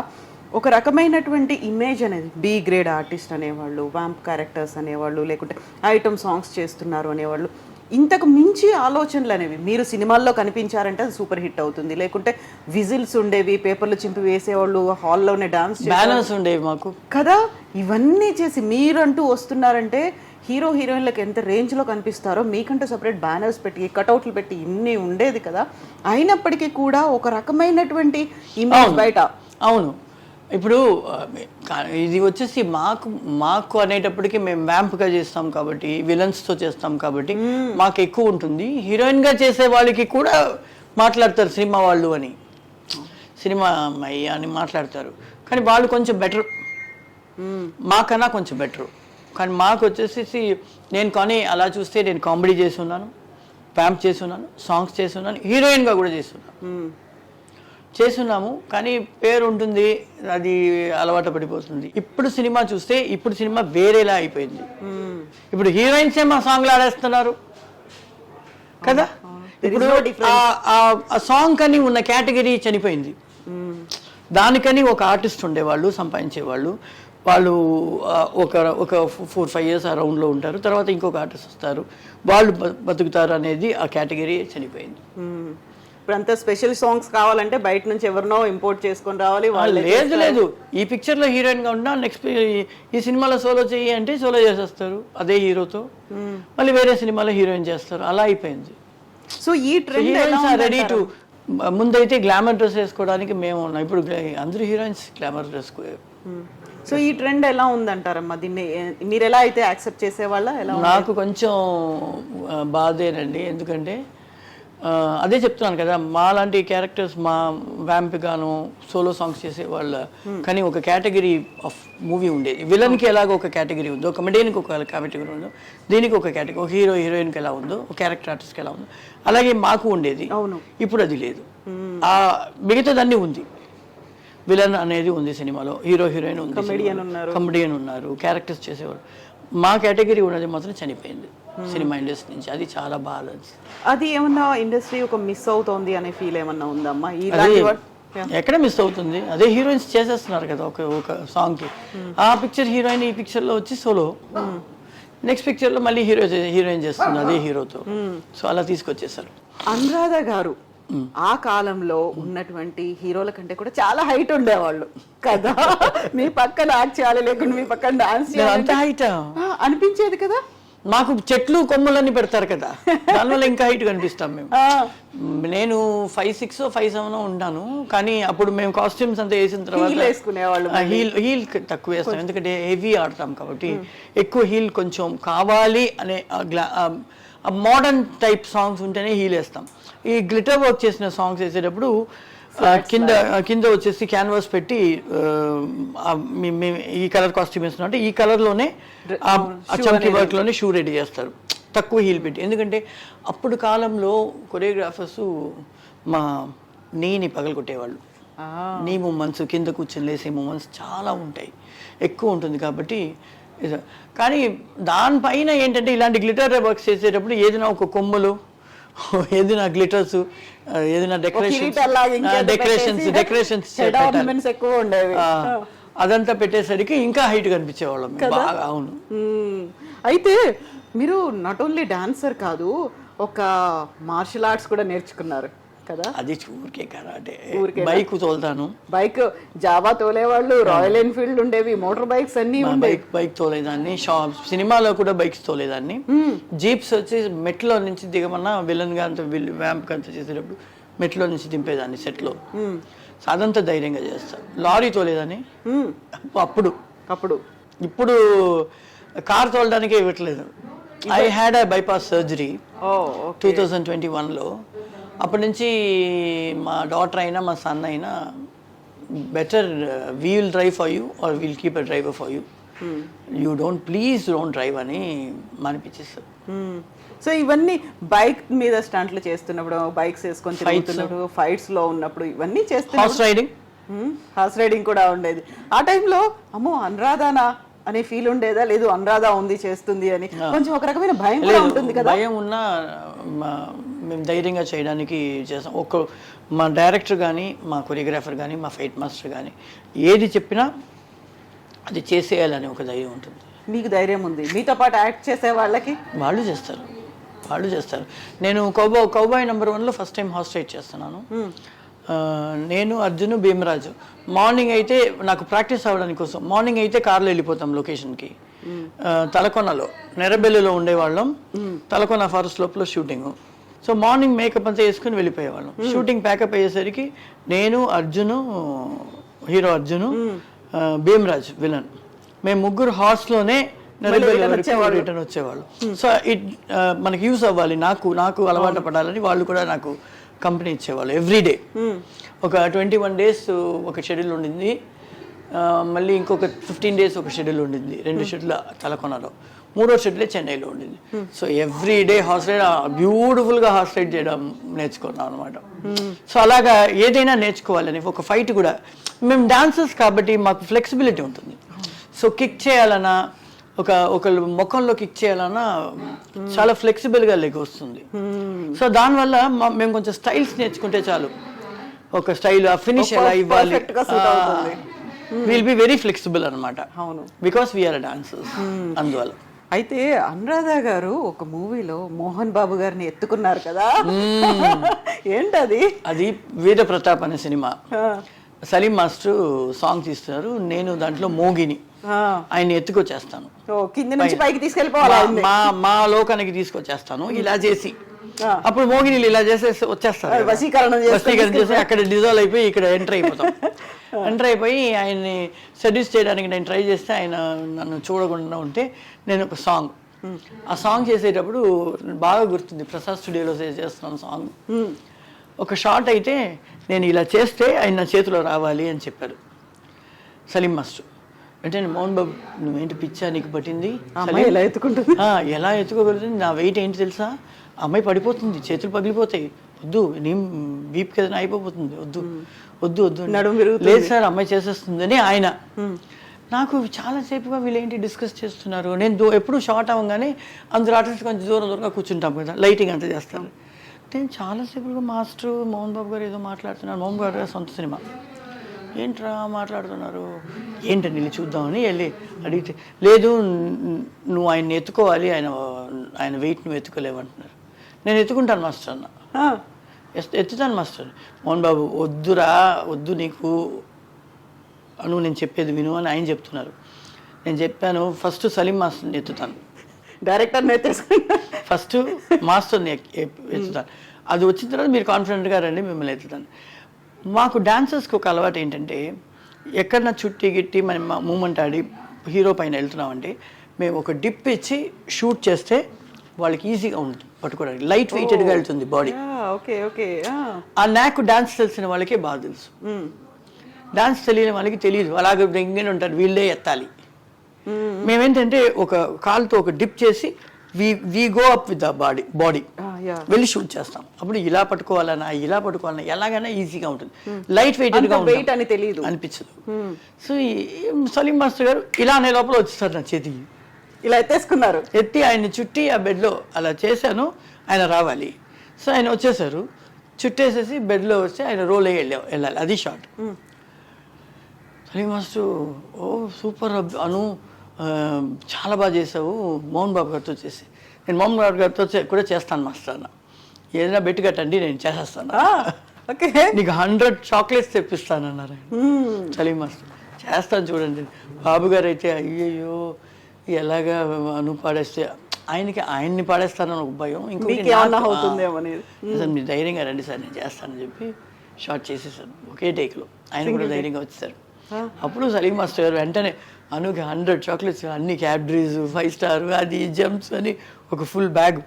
ఒక రకమైనటువంటి ఇమేజ్ అనేది బి గ్రేడ్ ఆర్టిస్ట్ అనేవాళ్ళు, వ్యాంప్ క్యారెక్టర్స్ అనేవాళ్ళు, లేకుంటే ఐటమ్ సాంగ్స్ చేస్తున్నారు అనేవాళ్ళు. ఇంతకు మించి ఆలోచనలు అనేవి, మీరు సినిమాల్లో kaniపించారంటే అది సూపర్ హిట్ అవుతుంది, లేకుంటే విజిల్స్ ఉండేవి, పేపర్లు చింపి వేసేవాళ్ళు, హాల్లోనే డాన్స్ ఉండేవి మాకు కదా. ఇవన్నీ చేసి మీరంటూ వస్తున్నారంటే హీరో హీరోయిన్లకు ఎంత రేంజ్లో కనిపిస్తారో, మీకంటూ సపరేట్ బ్యానర్స్ పెట్టి కటౌట్లు పెట్టి ఇన్ని ఉండేది కదా. అయినప్పటికీ కూడా ఒక రకమైనటువంటి ఇమేజ్ బయట. అవును, ఇప్పుడు ఇది వచ్చేసి మాకు అనేటప్పటికీ మేము వ్యాంప్గా చేస్తాం కాబట్టి, విలన్స్తో చేస్తాం కాబట్టి మాకు ఎక్కువ ఉంటుంది. హీరోయిన్గా చేసే వాళ్ళకి కూడా మాట్లాడతారు సినిమా వాళ్ళు అని, సినిమా అమ్మాయి అని మాట్లాడతారు. కానీ వాళ్ళు కొంచెం బెటర్, మాకన్నా కొంచెం బెటరు. కానీ మాకు వచ్చేసి నేను అలా చూస్తే నేను కామెడీ చేసి ఉన్నాను, వ్యాంప్ చేసి ఉన్నాను, సాంగ్స్ చేసి ఉన్నాను, హీరోయిన్గా కూడా చేస్తున్నాము. కానీ పేరు ఉంటుంది, అది అలవాటు పడిపోతుంది. ఇప్పుడు సినిమా చూస్తే ఇప్పుడు సినిమా వేరేలా అయిపోయింది. ఇప్పుడు హీరోయిన్సే మా సాంగ్లు ఆడేస్తున్నారు కదా. ఇప్పుడు ఆ సాంగ్ కని ఉన్న కేటగిరీ చనిపోయింది. దానికని ఒక ఆర్టిస్ట్ ఉండేవాళ్ళు, సంపాదించేవాళ్ళు. వాళ్ళు ఒక 4-5 years ఆ రౌండ్లో ఉంటారు, తర్వాత ఇంకొక ఆర్టిస్ట్ వస్తారు, వాళ్ళు బతుకుతారు అనేది ఆ కేటగిరీ చనిపోయింది. ఇప్పుడు అంతా స్పెషల్ సాంగ్స్ కావాలంటే బయట నుంచి ఎవరినో ఇంపోర్ట్ చేసుకొని రావాలి. లేదు, ఈ పిక్చర్లో హీరోయిన్గా ఉన్నా నెక్స్ట్ ఈ సినిమాలో సోలో చెయ్యి అంటే సోలో చేసేస్తారు అదే హీరోతో, మళ్ళీ వేరే సినిమాలో హీరోయిన్ చేస్తారు. అలా అయిపోయింది. సో ఈ ట్రెండ్ రెడీ టు, ముందైతే గ్లామర్ డ్రెస్ వేసుకోవడానికి మేము ఉన్నాం, ఇప్పుడు అందరూ హీరోయిన్స్ గ్లామర్ డ్రెస్. సో ఈ ట్రెండ్ ఎలా ఉందంటారమ్మా? దీన్ని మీరు ఎలా అయితే యాక్సెప్ట్ చేసేవాళ్ళ? ఎలా? నాకు కొంచెం బాధేనండి, ఎందుకంటే అదే చెప్తున్నాను కదా, మా లాంటి క్యారెక్టర్స్ మా వ్యాంప్ గాను సోలో సాంగ్స్ చేసేవాళ్ళ కానీ ఒక కేటగిరీ ఆఫ్ మూవీ ఉండేది. విలన్కి ఎలాగో ఒక కేటగిరీ ఉందో, కమెడీకి ఒక కేటగిరీ ఉందో, దీనికి ఒక కేటగిరీ, ఒక హీరో హీరోయిన్కి ఎలా ఉందో, ఒక క్యారెక్టర్ ఆర్టిస్ట్కి ఎలా ఉందో, అలాగే మాకు ఉండేది. ఇప్పుడు అది లేదు. మిగతాదన్నీ ఉంది. విలన్ అనేది ఉంది సినిమాలో, హీరో హీరోయిన్ ఉంది, కమెడియన్ ఉన్నారు, క్యారెక్టర్స్ చేసేవాళ్ళు. మా కేటగిరీ ఉన్నది మాత్రం చనిపోయింది సినిమా ఇండస్ట్రీ నుంచి. అది చాలా బాగా. అది ఏమన్నా ఇండస్ట్రీ ఒక మిస్ అవుతోంది అనే ఫీల్ ఏమన్నా ఉందమ్మా? ఎక్కడ మిస్ అవుతుంది? అదే హీరోయిన్స్ చేసేస్తున్నారు కదా ఒక సాంగ్కి. ఆ పిక్చర్ హీరోయిన్ ఈ పిక్చర్లో వచ్చి సోలో, నెక్స్ట్ పిక్చర్లో మళ్ళీ హీరోయిన్ చేస్తుంది అదే హీరోతో. సో అలా తీసుకొచ్చేసారు. అనురాధ గారు ఆ కాలంలో ఉన్నటువంటి హీరోల కంటే కూడా చాలా హైట్ ఉండేవాళ్ళు కదా. మీ పక్కన యాక్ట్ చేయాలి, లేకుంటే మీ పక్కన డాన్స్ అంత హైట్ అనిపించేది కదా. మాకు చెట్లు కొమ్మలన్నీ పెడతారు కదా, దానివల్ల ఇంకా హైట్ కనిపిస్తాం మేము. నేను 5'6" 5'7" ఉంటాను, కానీ అప్పుడు మేము కాస్ట్యూమ్స్ అంతా వేసిన తర్వాత హీల్ తక్కువ వేస్తాం, ఎందుకంటే హెవీ ఆడతాం కాబట్టి. ఎక్కువ హీల్ కొంచెం కావాలి అనే మోడర్న్ టైప్ సాంగ్స్ ఉంటేనే హీల్ వేస్తాం. ఈ గ్లిటర్ వర్క్ చేసిన సాంగ్స్ వేసేటప్పుడు కింద వచ్చేసి క్యాన్వాస్ పెట్టి ఈ కలర్ కాస్ట్యూమ్ వేస్తున్నాం అంటే ఈ కలర్లోనే చమ్కీ వర్క్లోనే షూ రెడీ చేస్తారు, తక్కువ హీల్ పెట్టి. ఎందుకంటే అప్పుడు కాలంలో కొరియోగ్రాఫర్స్ మా నీని పగలగొట్టేవాళ్ళు. నీ మూమెంట్స్, కింద కూర్చొని లేసే మూమెంట్స్ చాలా ఉంటాయి, ఎక్కువ ఉంటుంది కాబట్టి. కానీ దానిపైన ఏంటంటే ఇలాంటి గ్లిటర్ వర్క్స్ చేసేటప్పుడు ఏదైనా ఒక కొమ్మలు, ఏదైనా గ్లిటర్స్, ఏదైనా డెకరేషన్స్ ఎక్కువ ఉండేవి, అదంతా పెట్టేసరికి ఇంకా హైట్ కనిపించేవాళ్ళం బాగా. అవును. అయితే మీరు నాట్ ఓన్లీ డాన్సర్ కాదు, ఒక మార్షల్ ఆర్ట్స్ కూడా నేర్చుకున్నారు కదా. అది ఊరికే కరాటే. బైక్ తోలుతాను. బైక్ జావా తోలేవాళ్ళు, రాయల్ ఎన్ఫీల్డ్ ఉండేవి, మోటార్ బైక్స్ అన్ని ఉండేవి. బైక్ తోలేదాన్ని, సినిమాలో కూడా బైక్స్ తోలేదాన్ని. జీప్స్ వచ్చి మెట్లో నుంచి దిగమన్నా విలన్ గా అంత వ్యాంప్ అంతా చేసేటప్పుడు మెట్లో నుంచి దింపేదాన్ని సెట్లో. అదంతా ధైర్యంగా చేస్తాను. లారీ తోలేదాన్ని అప్పుడు. ఇప్పుడు కార్ తోలడానికే ఇవ్వట్లేదు. I had a bypass surgery 2021లో. అప్పటి నుంచి మా డాటర్ అయినా మా సన్ అయినా better we will drive for you or will keep a driver for you, you please don't drive అని అనిపించేస్తారు. సో ఇవన్నీ బైక్ మీద స్టంట్లు చేస్తున్నప్పుడు, బైక్స్ వేసుకొని తిరుగుతున్నప్పుడు, ఫైట్స్ లో ఉన్నప్పుడు ఇవన్నీ చేస్తున్నప్పుడు హార్స్ రైడింగ్ కూడా ఉండేది. ఆ టైంలో అమ్మో అనురాధానా అనే ఫీల్ ఉండేదా? లేదు అనురాధ ఉంది చేస్తుంది అని కొంచెం ఒక రకమైన భయం కూడా ఉంటుంది కదా. భయం ఉన్నా మేము ధైర్యంగా చేయడానికి చేస్తాం. మా డైరెక్టర్ కానీ, మా కొరియోగ్రాఫర్ కానీ, మా ఫైట్ మాస్టర్ కానీ ఏది చెప్పినా అది చేసేయాలని ఒక ధైర్యం ఉంటుంది. మీకు ధైర్యం ఉంది, మీతో పాటు యాక్ట్ చేసే వాళ్ళకి వాళ్ళు చేస్తారు. నేను కౌబాయ్ నెంబర్ 1లో ఫస్ట్ టైం హార్స్ రైడ్ చేస్తున్నాను. నేను, అర్జున్, భీమరాజు. మార్నింగ్ అయితే నాకు ప్రాక్టీస్ అవ్వడానికి కోసం మార్నింగ్ అయితే కార్లో వెళ్ళిపోతాం లొకేషన్కి. తలకొనలో నెరబెల్లిలో ఉండేవాళ్ళం. తలకొన ఫారెస్ట్ లోపల షూటింగ్. సో మార్నింగ్ మేకప్ అంతా వేసుకుని వెళ్ళిపోయేవాళ్ళం. షూటింగ్ ప్యాకప్ అయ్యేసరికి నేను, హీరో అర్జును, భీమరాజ్ విలన్, మేము ముగ్గురు హార్స్లోనే నెరబెల్లి రిటర్న్ వచ్చేవాళ్ళు. సో మనకి యూస్ అవ్వాలి, నాకు అలవాటు పడాలని వాళ్ళు కూడా నాకు కంపెనీ ఇచ్చేవాళ్ళు ఎవ్రీడే. ఒక 21 days ఒక షెడ్యూల్ ఉండింది, మళ్ళీ ఇంకొక 15 days ఒక షెడ్యూల్ ఉండింది. 2 షెడ్యూల్ తలకొనలో, 3వ షెడ్యూలే చెన్నైలో ఉండింది. సో ఎవ్రీడే హార్స్ రైడ్, బ్యూటిఫుల్గా హార్స్ రైడ్ చేయడం నేర్చుకున్నాం అనమాట. సో అలాగా ఏదైనా నేర్చుకోవాలని ఒక ఫైట్ కూడా. మేము డాన్సర్స్ కాబట్టి మాకు ఫ్లెక్సిబిలిటీ ఉంటుంది. సో కిక్ చేయాలన్నా, ఒకళ్ళు ముఖంలో కిక్ చేయాలన్నా చాలా ఫ్లెక్సిబుల్గా లెగ్ వస్తుంది. సో దానివల్ల మేము కొంచెం స్టైల్స్ నేర్చుకుంటే చాలు. ఒక స్టైల్ ఫినిష్ ఎలా ఇవ్వాలి, విల్ బి వెరీ ఫ్లెక్సిబుల్ అనమాట. అవును, బికాస్ వీఆర్ డాన్సర్స్. అందువల్ల. అయితే అనురాధ గారు ఒక మూవీలో మోహన్ బాబు గారిని ఎత్తుకున్నారు కదా, ఏంటది? అది వీర ప్రతాప్ అనే సినిమా. సలీం మాస్టర్ సాంగ్ తీస్తున్నారు, నేను దాంట్లో మోగిని ఆయన ఎత్తుకొచ్చేస్తాను, కింద నుంచి పైకి తీసుకెళ్ళిపోవాలి, మా లోకానికి తీసుకొచ్చేస్తాను ఇలా చేసి. అప్పుడు మోగినీళ్ళు ఇలా చేసేసి వచ్చేస్తారు, వశీకరణ చేసి అక్కడ డిజాల్వ్ అయిపోయి ఇక్కడ ఎంటర్ అయిపోతాం. ఎంటర్ అయిపోయి ఆయన్ని సెడ్యూస్ చేయడానికి నేను ట్రై చేస్తే ఆయన నన్ను చూడకుండా ఉంటే నేను ఒక సాంగ్, ఆ సాంగ్ చేసేటప్పుడు బాగా గుర్తుంది, ప్రసాద్ స్టూడియోలో చేస్తున్నాను సాంగ్. ఒక షార్ట్ అయితే నేను ఇలా చేస్తే ఆయన నా చేతిలో రావాలి అని చెప్పారు సలీం మాస్టర్. అంటే మోహన్ బాబు నువ్వేంటి పిచ్చా నీకు పట్టింది, ఎలా ఎత్తుకుంటుంది, ఎలా ఎత్తుకోగలుగుతుంది, నా వెయిట్ ఏంటి తెలుసా, అమ్మాయి పడిపోతుంది, చేతులు పగిలిపోతాయి, వద్దు నీ వీపుకి ఏదైనా అయిపోతుంది, వద్దు వద్దు వద్దు, లేదు సార్ అమ్మాయి చేసేస్తుంది అని ఆయన. నాకు చాలాసేపుగా వీళ్ళేంటి డిస్కస్ చేస్తున్నారు. నేను ఎప్పుడు షార్ట్ అవ్వగానే అందరూ ఆర్టిస్ట్ కొంచెం దూరంగా కూర్చుంటాం కదా, లైటింగ్ అంతా చేస్తాను. నేను చాలాసేపుగా మాస్టర్ మోహన్ బాబు గారు ఏదో మాట్లాడుతున్నారు, మోహన్ బాబు గారు సొంత సినిమా, ఏంట్రా మాట్లాడుతున్నారు, ఏంటని వెళ్ళి చూద్దామని వెళ్ళి అడిగితే, లేదు నువ్వు ఆయన్ని ఎత్తుకోవాలి, ఆయన వెయిట్ నువ్వు ఎత్తుకోలేవంటున్నారు. నేను ఎత్తుకుంటాను మాస్టర్ అన్న, ఎత్తుతాను మాస్టర్. మోహన్ బాబు వద్దురా, వద్దు నీకు అను, నేను చెప్పేది విను అని ఆయన చెప్తున్నారు. నేను చెప్పాను ఫస్ట్ సలీం మాస్టర్ని ఎత్తుతాను, డైరెక్టర్ని ఫస్ట్ మాస్టర్ని ఎత్తుతాను, అది వచ్చిన తర్వాత మీరు కాన్ఫిడెంట్గా రండి మిమ్మల్ని ఎత్తుతాను. మాకు డాన్సర్స్కి ఒక అలవాటు ఏంటంటే, ఎక్కడన్నా చుట్టి గిట్టి మనం మూమెంట్ ఆడి హీరో పైన వెళ్తున్నామంటే మేము ఒక డిప్ ఇచ్చి షూట్ చేస్తే వాళ్ళకి ఈజీగా ఉంటుంది పట్టుకోవడానికి, లైట్ వెయిటెడ్గా వెళ్తుంది బాడీ. ఆ నాకు డాన్స్ తెలిసిన వాళ్ళకే బాగా తెలుసు, డాన్స్ తెలియని వాళ్ళకి తెలియదు, అలాగే దెంగనే ఉంటారు, వీళ్ళే ఎత్తాలి. మేమేంటంటే ఒక కాలుతో ఒక డిప్ చేసి we go up with the body వెళ్ళి షూట్ చేస్తాం. అప్పుడు ఇలా పట్టుకోవాలన్నా ఇలా పట్టుకోవాలన్నా ఎలాగైనా ఈజీగా ఉంటుంది, లైట్ వెయిటెడ్గా అని తెలియదు అనిపించదు. సో సలీం మాస్టర్ గారు ఇలా అనే లోపల వచ్చేస్తారు నా చేతికి, ఇలా ఎత్తేసుకున్నారు, ఎత్తి ఆయన్ని చుట్టి ఆ బెడ్లో అలా చేశాను, ఆయన రావాలి. సో ఆయన వచ్చేసారు, చుట్టేసేసి బెడ్లో వచ్చి ఆయన రోల్ అయ్యి వెళ్ళాలి, అది షార్ట్. సలీం మాస్టర్ ఓ సూపర్ అను, చాలా బాగా చేసావు మోహన్ బాబు గారితో చేసి. నేను మోహన్ బాబు గారితో కూడా చేస్తాను మాస్టర్ అన్న, ఏదైనా బెట్టు కట్టండి నేను చేసేస్తాను, ఓకే నీకు 100 చాక్లెట్స్ తెప్పిస్తానన్నారు చలి మాస్టర్. చేస్తాను చూడండి. బాబు గారు అయితే అయ్యయ్యో ఎలాగా నువ్వు పాడేస్తే ఆయన్ని పాడేస్తానని ఒక భయం, ఇంకొకటి అసలు మీరు ధైర్యంగా రండి సార్ నేను చేస్తానని చెప్పి షార్ట్ చేసేసాను ఒకే టేక్లో. ఆయన కూడా ధైర్యంగా వచ్చేసారు. అప్పుడు సలీం మాస్టర్ గారు వెంటనే అనుకి 100 చాక్లెట్స్, అన్ని క్యాడ్బరీస్, 5 స్టార్, అది జంప్స్ అని ఒక full bag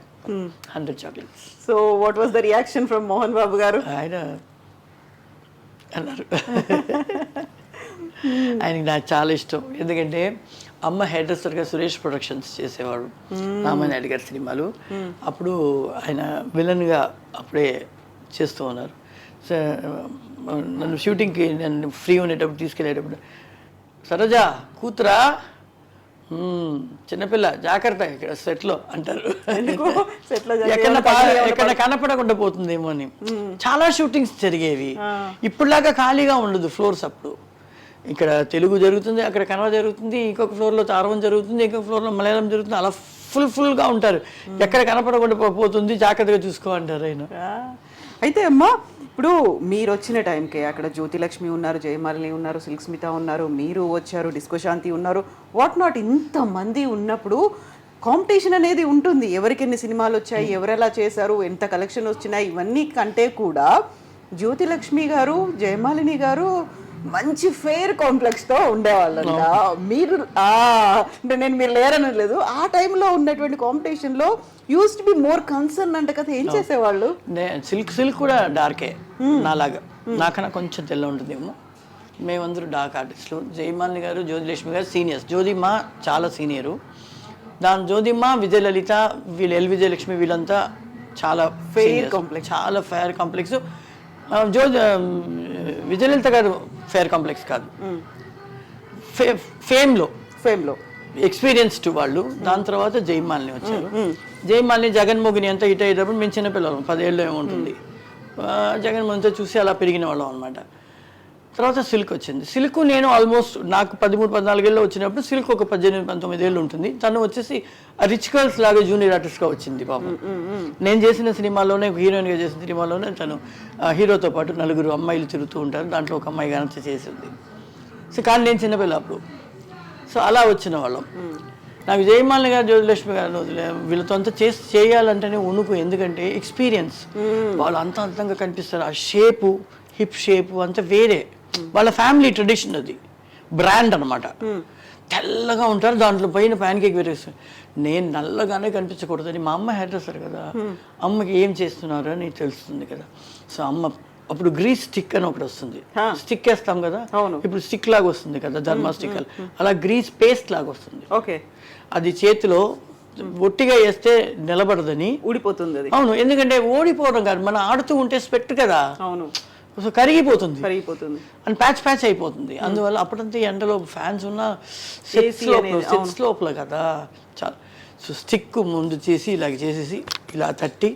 100 chocolates. So what was the reaction from Mohan Babu గారు? ఆయన అన్నారు ఆయనకి నాకు చాలా ఇష్టం, ఎందుకంటే అమ్మ హెయిర్ డ్రెస్సర్గా సురేష్ ప్రొడక్షన్స్ చేసేవాడు రామానాయుడు గారి సినిమాలు. అప్పుడు ఆయన విలన్గా అప్పుడే చేస్తూ ఉన్నారు. సో నన్ను షూటింగ్కి నన్ను ఫ్రీ ఉండేటప్పుడు తీసుకెళ్ళేటప్పుడు సరోజా కూతురా చిన్నపిల్ల జాగ్రత్త ఇక్కడ సెట్లో అంటారు, ఎక్కడ కనపడకుండా పోతుందేమో అని. చాలా షూటింగ్స్ జరిగేవి, ఇప్పుడులాగా ఖాళీగా ఉండదు ఫ్లోర్స్. అప్పుడు ఇక్కడ తెలుగు జరుగుతుంది, అక్కడ కన్నడ జరుగుతుంది, ఇంకొక ఫ్లోర్లో తారవం జరుగుతుంది, ఇంకొక ఫ్లోర్లో మలయాళం జరుగుతుంది, అలా ఫుల్గా ఉంటారు. ఎక్కడ కనపడకుండా పోతుంది జాగ్రత్తగా చూసుకో అంటారు ఆయన. అయితే అమ్మా ఇప్పుడు మీరు వచ్చిన టైంకే అక్కడ జ్యోతిలక్ష్మి ఉన్నారు, జయమాలిని ఉన్నారు, సిల్క్ స్మిత ఉన్నారు, మీరు వచ్చారు, డిస్కో శాంతి ఉన్నారు, వాట్ నాట్, ఇంతమంది ఉన్నప్పుడు కాంపిటీషన్ అనేది ఉంటుంది. ఎవరికి ఎన్ని సినిమాలు వచ్చాయి, ఎవరెలా చేశారు, ఎంత కలెక్షన్ వచ్చినాయి, ఇవన్నీ కంటే కూడా జ్యోతిలక్ష్మి గారు, జయమాలిని గారు మంచి ఫెయిర్ కాంప్లెక్స్తో ఉండేవాళ్ళంట. మీరు అంటే నేను మీరు లేరని లేదు, ఆ టైంలో ఉన్నటువంటి కాంపిటీషన్లో use to be more concern అంట కదా, ఏం చేసేవాళ్ళు? సిల్క్ కూడా డార్కే నాలాగా, నాకన్నా కొంచెం తెల్ల ఉంటుందేమో. మేమందరూ డార్క్ ఆర్టిస్టులు. జయమాలిని గారు, జ్యోతిలక్ష్మి గారు సీనియర్స్, జ్యోతిమ్మ చాలా సీనియరు. జ్యోతిమ్మ, విజయలలిత, వీళ్ళు విజయలక్ష్మి వీళ్ళంతా చాలా ఫెయిర్ కాంప్లెక్స్, చాలా ఫెయిర్ కాంప్లెక్స్. విజయలలిత గారు ఫెయిర్ కాంప్లెక్స్ కాదు, ఫేమ్లో ఎక్స్పీరియన్స్డ్ వాళ్ళు. దాని తర్వాత జయమాలిని వచ్చారు. జయమాలిని, జగన్మోహిని అంతా హిట్ అయ్యేటప్పుడు మేము చిన్నపిల్లలు 10 ఏళ్ళు ఏముంటుంది, జగన్మోహన్తో చూసి అలా పెరిగిన వాళ్ళం అనమాట. తర్వాత సిల్క్ వచ్చింది. సిల్క్ నేను ఆల్మోస్ట్ నాకు 13-14 ఏళ్ళు వచ్చినప్పుడు సిల్క్ ఒక 18-19 ఏళ్ళు ఉంటుంది. తను వచ్చేసి రిచ్ గర్ల్స్ లాగా జూనియర్ ఆర్టిస్ట్గా వచ్చింది పాపం. నేను చేసిన సినిమాలోనే, హీరోయిన్గా చేసిన సినిమాలోనే తను హీరోతో పాటు 4 అమ్మాయిలు తిరుగుతూ ఉంటారు, దాంట్లో ఒక అమ్మాయి గనంత చేసింది. సో కానీ నేను చిన్నపిల్ల అప్పుడు. సో అలా వచ్చిన వాళ్ళం. నాకు జయమాలిని గారు, జ్యోతిలక్ష్మి గారు వీళ్ళతో అంతా చేయాలంటేనే వణుకు, ఎందుకంటే ఎక్స్పీరియన్స్. వాళ్ళు అంత అంతంగా కనిపిస్తారు, ఆ షేపు, హిప్ షేపు అంతా వేరే, వాళ్ళ ఫ్యామిలీ ట్రెడిషన్, అది బ్రాండ్ అనమాట. తెల్లగా ఉంటారు, దాంట్లో పైన ప్యాన్ కేక్ వేరేస్తారు. నేను నల్లగానే కనిపించకూడదని మా అమ్మ హెయిర్ డ్రెస్సర్ కదా, అమ్మకి ఏం చేస్తున్నారు అని తెలుస్తుంది కదా. సో అమ్మ అప్పుడు గ్రీస్ స్టిక్ అని ఒకటి వస్తుంది, స్టిక్ వేస్తాం కదా, ఇప్పుడు స్టిక్ లాగా వస్తుంది కదా ధర్మా స్టిక్, అలా గ్రీస్ పేస్ట్ లాగా వస్తుంది. ఓకే, అది చేతిలో ఒట్టిగా వేస్తే నిలబడదని ఊడిపోతుంది అది. అవును, ఎందుకంటే ఓడిపోవడం కాదు, మనం ఆడుతూ ఉంటే స్పెక్ట్ కదా, అవును, సో కరిగిపోతుంది అండ్ ప్యాచ్ అయిపోతుంది. అందువల్ల అప్పుడంతా ఎండలో ఫ్యాన్స్ ఉన్న సెట్స్ లోపల కదా చాలా. సో స్టిక్ ముందు చేసి ఇలాగ చేసేసి ఇలా తట్టి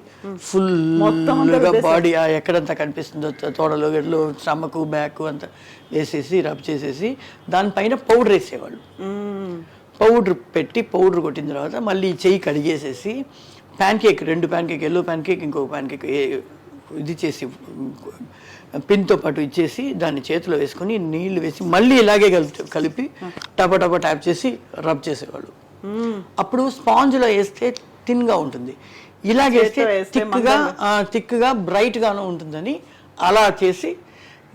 ఫుల్గా బాడీ ఎక్కడంతా కనిపిస్తుందో తోడలో గడ్లు స్టమక్ బ్యాక్ అంతా వేసేసి రబ్ చేసేసి దానిపైన పౌడర్ వేసేవాళ్ళు. పౌడర్ పెట్టి పౌడర్ కొట్టిన తర్వాత మళ్ళీ చెయ్యి కడిగేసేసి pancake, 2 pancake, yellow pancake, ఇంకొక ప్యాన్ కేక్ ఇది చేసి పిన్తో పాటు ఇచ్చేసి దాన్ని చేతిలో వేసుకొని నీళ్లు వేసి మళ్ళీ ఇలాగే కలిపి టపా ట్యాప్ చేసి రబ్ చేసేవాళ్ళు. అప్పుడు స్పాంజ్లో వేస్తే థిన్గా ఉంటుంది, ఇలాగేస్తే థిక్గా బ్రైట్గాను ఉంటుందని అలా చేసి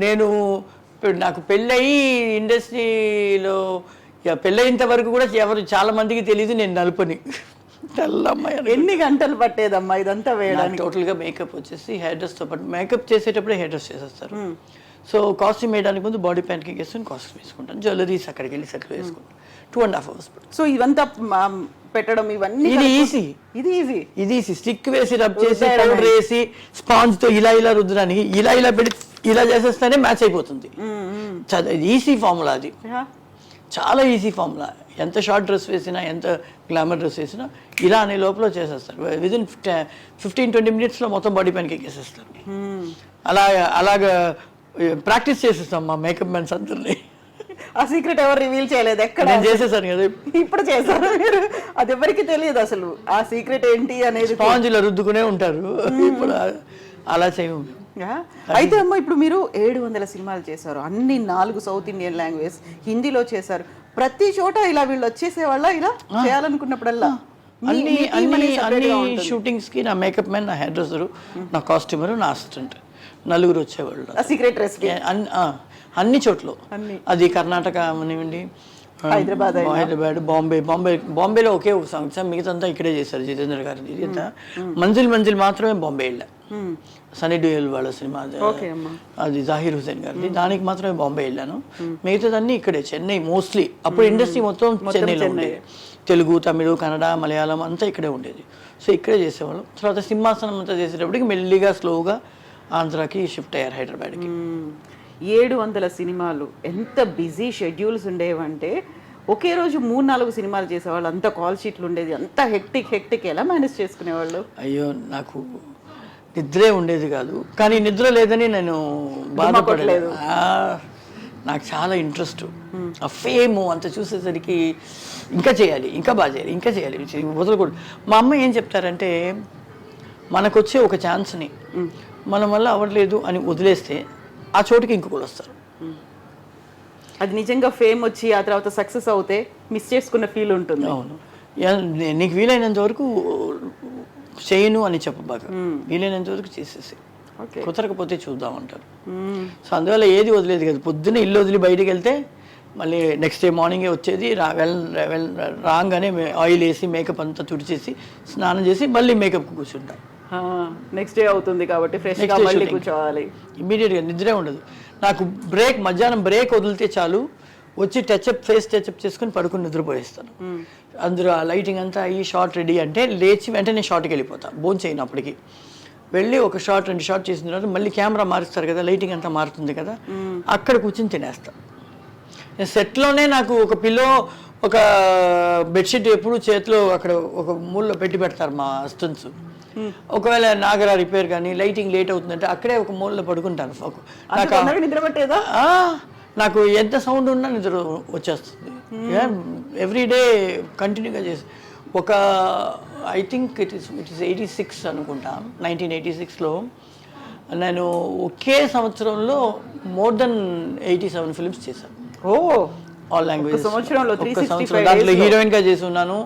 నేను నాకు పెళ్ళయి ఇండస్ట్రీలో పెళ్ళయినంత వరకు కూడా చాలా మందికి తెలియదు నేను నలుపని. తెల్లమ్మాయి. ఎన్ని గంటలు పట్టేదమ్మా ఇదంతా వేయడానికి? టోటల్గా మేకప్ వచ్చేసి హెయిర్ డ్రెస్తో పాటు మేకప్ చేసేటప్పుడే హెయిర్ డ్రెస్ చేసేస్తారు. సో కాస్ట్యూమ్ వేయడానికి ముందు బాడీ ప్యాన్ కేక్ వేసుకుని కాస్ట్యూమ్ వేసుకుంటాను, జ్యువెలరీస్ అక్కడికి వెళ్ళి సెటిల్ వేసుకుంటాను. 2.5 hours. సో ఇవంతా పెట్టడం ఇవన్నీ ఇది ఈజీ. స్టిక్ వేసి రబ్ చేసి పౌడర్ వేసి స్పాంజ్తో ఇలా రుద్దడానికి ఇలా పెట్టి ఇలా చేసేస్తేనే మ్యాచ్ అయిపోతుంది. ఈజీ ఫార్ములా అది, చాలా ఈజీ ఫార్ములా. ఎంత షార్ట్ డ్రెస్ వేసినా, ఎంత గ్లామర్ డ్రెస్ వేసినా ఇలా అనే లోపల చేసేస్తారు. విదిన్ 15-20 minutesలో మొత్తం బాడీ పైన ఎక్కేసేస్తారు. అలాగా ప్రాక్టీస్ చేసేస్తాం మా మేకప్ మెన్స్ అందరినీ. ఆ సీక్రెట్ ఎవరు రివీల్ చేయలేదు ఎక్కడ. నేను చేసేసాను కదా, ఇప్పుడు చేశారు మీరు, అది ఎవరికి తెలియదు అసలు ఆ సీక్రెట్ ఏంటి అనేది. స్పాంజ్లో రుద్దుకునే ఉంటారు, ఇప్పుడు అలా చేయము. అయితే అమ్మ ఇప్పుడు మీరు 700 సినిమాలు చేశారు, అన్ని 4 సౌత్ ఇండియన్ లాంగ్వేజ్, హిందీలో చేశారు. ప్రతి చోట ఇలా వీళ్ళు వచ్చేసే వాళ్ళ ఇలా చేయాలనుకున్నప్పుడల్లా అన్ని షూటింగ్స్ కి నా మేకప్ మ్యాన్, నా హెయిర్ డ్రెస్సరు, నా కాస్ట్యూమర్, నా అసిస్టెంట్, నలుగురు వచ్చేవాళ్ళు. సీక్రెట్ రెసిపీ అన్ని చోట్ల, అది కర్ణాటక అనివ్వండి, హైదరాబాద్, బాంబేలో ఒకే ఒక సాంగ్, మిగతా ఇక్కడే చేశారు జితేంద్ర గారు. ఇదంతా మంజిల్ మాత్రమే బాంబే వెళ్ళా, సనీ డియోల్ వాళ్ళ సినిమా అది జాహిర్ హుసేన్ గారిది, దానికి మాత్రమే బాంబే వెళ్ళాను. మిగతాదన్నీ ఇక్కడే చెన్నై మోస్ట్లీ. అప్పుడు ఇండస్ట్రీ మొత్తం చెన్నైలో ఉండేది, తెలుగు, తమిళ, కన్నడ, మలయాళం అంతా ఇక్కడే ఉండేది. సో ఇక్కడే చేసేవాళ్ళం. తర్వాత సింహాసనం అంతా చేసేటప్పటికి మెల్లిగా స్లోగా ఆంధ్రాకి షిఫ్ట్ అయ్యారు, హైదరాబాద్కి. 700 సినిమాలు, ఎంత బిజీ షెడ్యూల్స్ ఉండేవంటే ఒకే రోజు 3-4 సినిమాలు చేసేవాళ్ళు, అంత కాల్ షీట్లు ఉండేది, అంత హెక్టిక్ ఎలా మేనేజ్ చేసుకునేవాళ్ళు? అయ్యో, నాకు నిద్రే ఉండేది కాదు, కానీ నిద్ర లేదని నేను బాధపడలేదు. నాకు చాలా ఇంట్రెస్ట్, ఆ ఫేమ్ అంత చూసేసరికి ఇంకా చేయాలి, ఇంకా బాగా చేయాలి, ఇంకా చేయాలి, వదలకూడదు. మా అమ్మ ఏం చెప్తారంటే, మనకు వచ్చే ఒక ఛాన్స్ని మన వల్ల అవ్వట్లేదు అని వదిలేస్తే ఆ చోటుకి ఇంకొకరు వస్తారు. అది నిజంగా ఫేమ్ వచ్చి ఆ తర్వాత సక్సెస్ అవుతే మిస్ చేసుకున్న ఫీల్ ఉంటుంది. అవును, నీకు వీలైనంత వరకు చేయను అని చెప్పబాక, వీలైనంత వరకు చేసేసి కుదరకపోతే చూద్దాం అంటారు. సో అందువల్ల ఏది వదిలేదు కదా. పొద్దున్న ఇల్లు వదిలి బయటికి వెళ్తే మళ్ళీ నెక్స్ట్ డే మార్నింగే వచ్చేది, రాగానే ఆయిల్ వేసి మేకప్ అంతా తుడిచేసి స్నానం చేసి మళ్ళీ మేకప్కి కూర్చుంటాం. నెక్స్ట్ డే అవుతుంది కాబట్టి ఫ్రెష్గా మళ్ళీ కూర్చోవాలి. ఇమీడియట్గా నిద్రే ఉండదు నాకు. మధ్యాహ్నం బ్రేక్ వదిలితే చాలు, వచ్చి ఫేస్ టచ్అప్ చేసుకుని పడుకుని నిద్రపోయేస్తాను. అందులో ఆ లైటింగ్ అంతా అయ్యి షార్ట్ రెడీ అంటే లేచి వెంటనే షార్ట్కి వెళ్ళిపోతాను, భోజనం చేయనప్పటికీ. వెళ్ళి ఒక షార్ట్ 2 షార్ట్ చేసిన తర్వాత మళ్ళీ కెమెరా మారుస్తారు కదా, లైటింగ్ అంతా మారుతుంది కదా, అక్కడ కూర్చొని తినేస్తాను. సెట్లోనే నాకు ఒక పిల్లో, ఒక బెడ్షీట్ ఎప్పుడు చేతిలో అక్కడ ఒక మూలలో పెడతారు మా అసిస్టెంట్స్. ఒకవేళ నాగరా రిపేర్ కానీ లైటింగ్ లేట్ అవుతుందంటే అక్కడే ఒక మూలలో పడుకుంటాను. నాకు ఎంత సౌండ్ ఉన్నా నిద్ర వచ్చేస్తుంది. ఎవ్రీడే కంటిన్యూగా చేసి ఒక ఐ థింక్ ఇట్ ఈస్ 86 అనుకుంటా, 1986లో నేను ఒకే సంవత్సరంలో మోర్ దెన్ 87 ఫిల్మ్స్ చేశాను. All language. దాంట్లో హీరోయిన్ గా చేస్తున్నాను,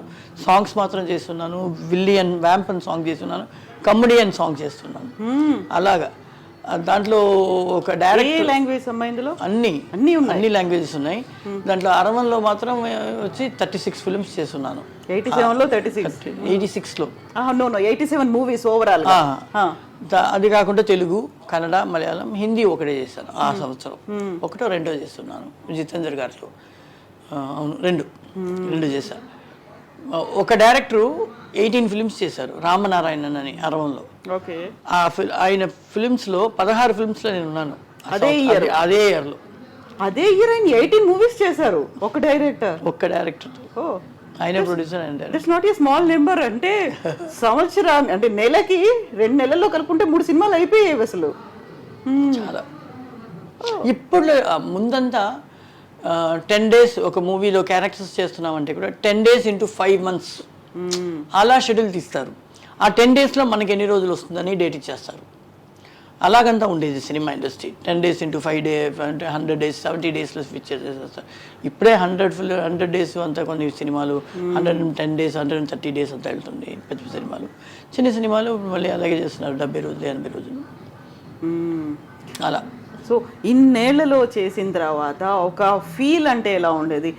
సాంగ్స్ మాత్రం చేస్తున్నాను, విల్లియన్ వ్యాంపన్ సాంగ్ చేస్తున్నాను, కమెడియన్ సాంగ్ చేస్తున్నాను. అలాగా దాంట్లో ఒక డైరెక్ట్ లాంగ్వేజ్ అన్ని లాంగ్వేజెస్ ఉన్నాయి. దాంట్లో అరవన్లో మాత్రం వచ్చి 36 ఫిల్మ్స్ చేస్తున్నాను. 86లో 87 మూవీస్ ఓవరాల్. అది కాకుండా తెలుగు, కన్నడ, మలయాళం, హిందీ ఒకటే చేశాను ఆ సంవత్సరం. ఒకటో రెండో చేస్తున్నాను జితేంద్ర గారితో. అవును, రెండు చేశాను. ఒక డైరెక్టరు 18 ఫిల్మ్స్ చేశారు, రామనారాయణన్ అని, అరవంలో. ఆయన ఫిల్మ్స్లో 16 ఫిల్మ్స్లో నేను ఉన్నాను అదే ఇయర్లో. అదే ఇయర్ ఆయన 18 మూవీస్ చేశారు ఒక్క డైరెక్టర్. ఆయన producer and it's not a small number. అంటే సంవత్సరాన్ని, అంటే నెలకి 2 నెలల్లో కలుపుకుంటే 3 సినిమాలు అయిపోయాయి అసలు. చాలా. ఇప్పుడు ముందంతా 10 days ఒక మూవీలో క్యారెక్టర్స్ చేస్తున్నామంటే కూడా 10 days into 5 months అలా షెడ్యూల్ తీస్తారు. ఆ 10 daysలో మనకి ఎన్ని రోజులు వస్తుందని డేట్ ఇచ్చేస్తారు. అలాగంతా ఉండేది cinema industry. 10 days into 5 days, 100 days, 70 daysలో స్విచ్ చేసేస్తారు. ఇప్పుడే 100 days అంతా కొన్ని సినిమాలు 110 days, 130 days అంతా వెళ్తుంది. పెద్ద సినిమాలు, చిన్న సినిమాలు మళ్ళీ అలాగే చేస్తున్నారు, 70 రోజులు, 80 రోజులు అలా. సో ఇన్నేళ్లలో చేసిన తర్వాత ఒక ఫీల్ అంటే ఎలా ఉండేది?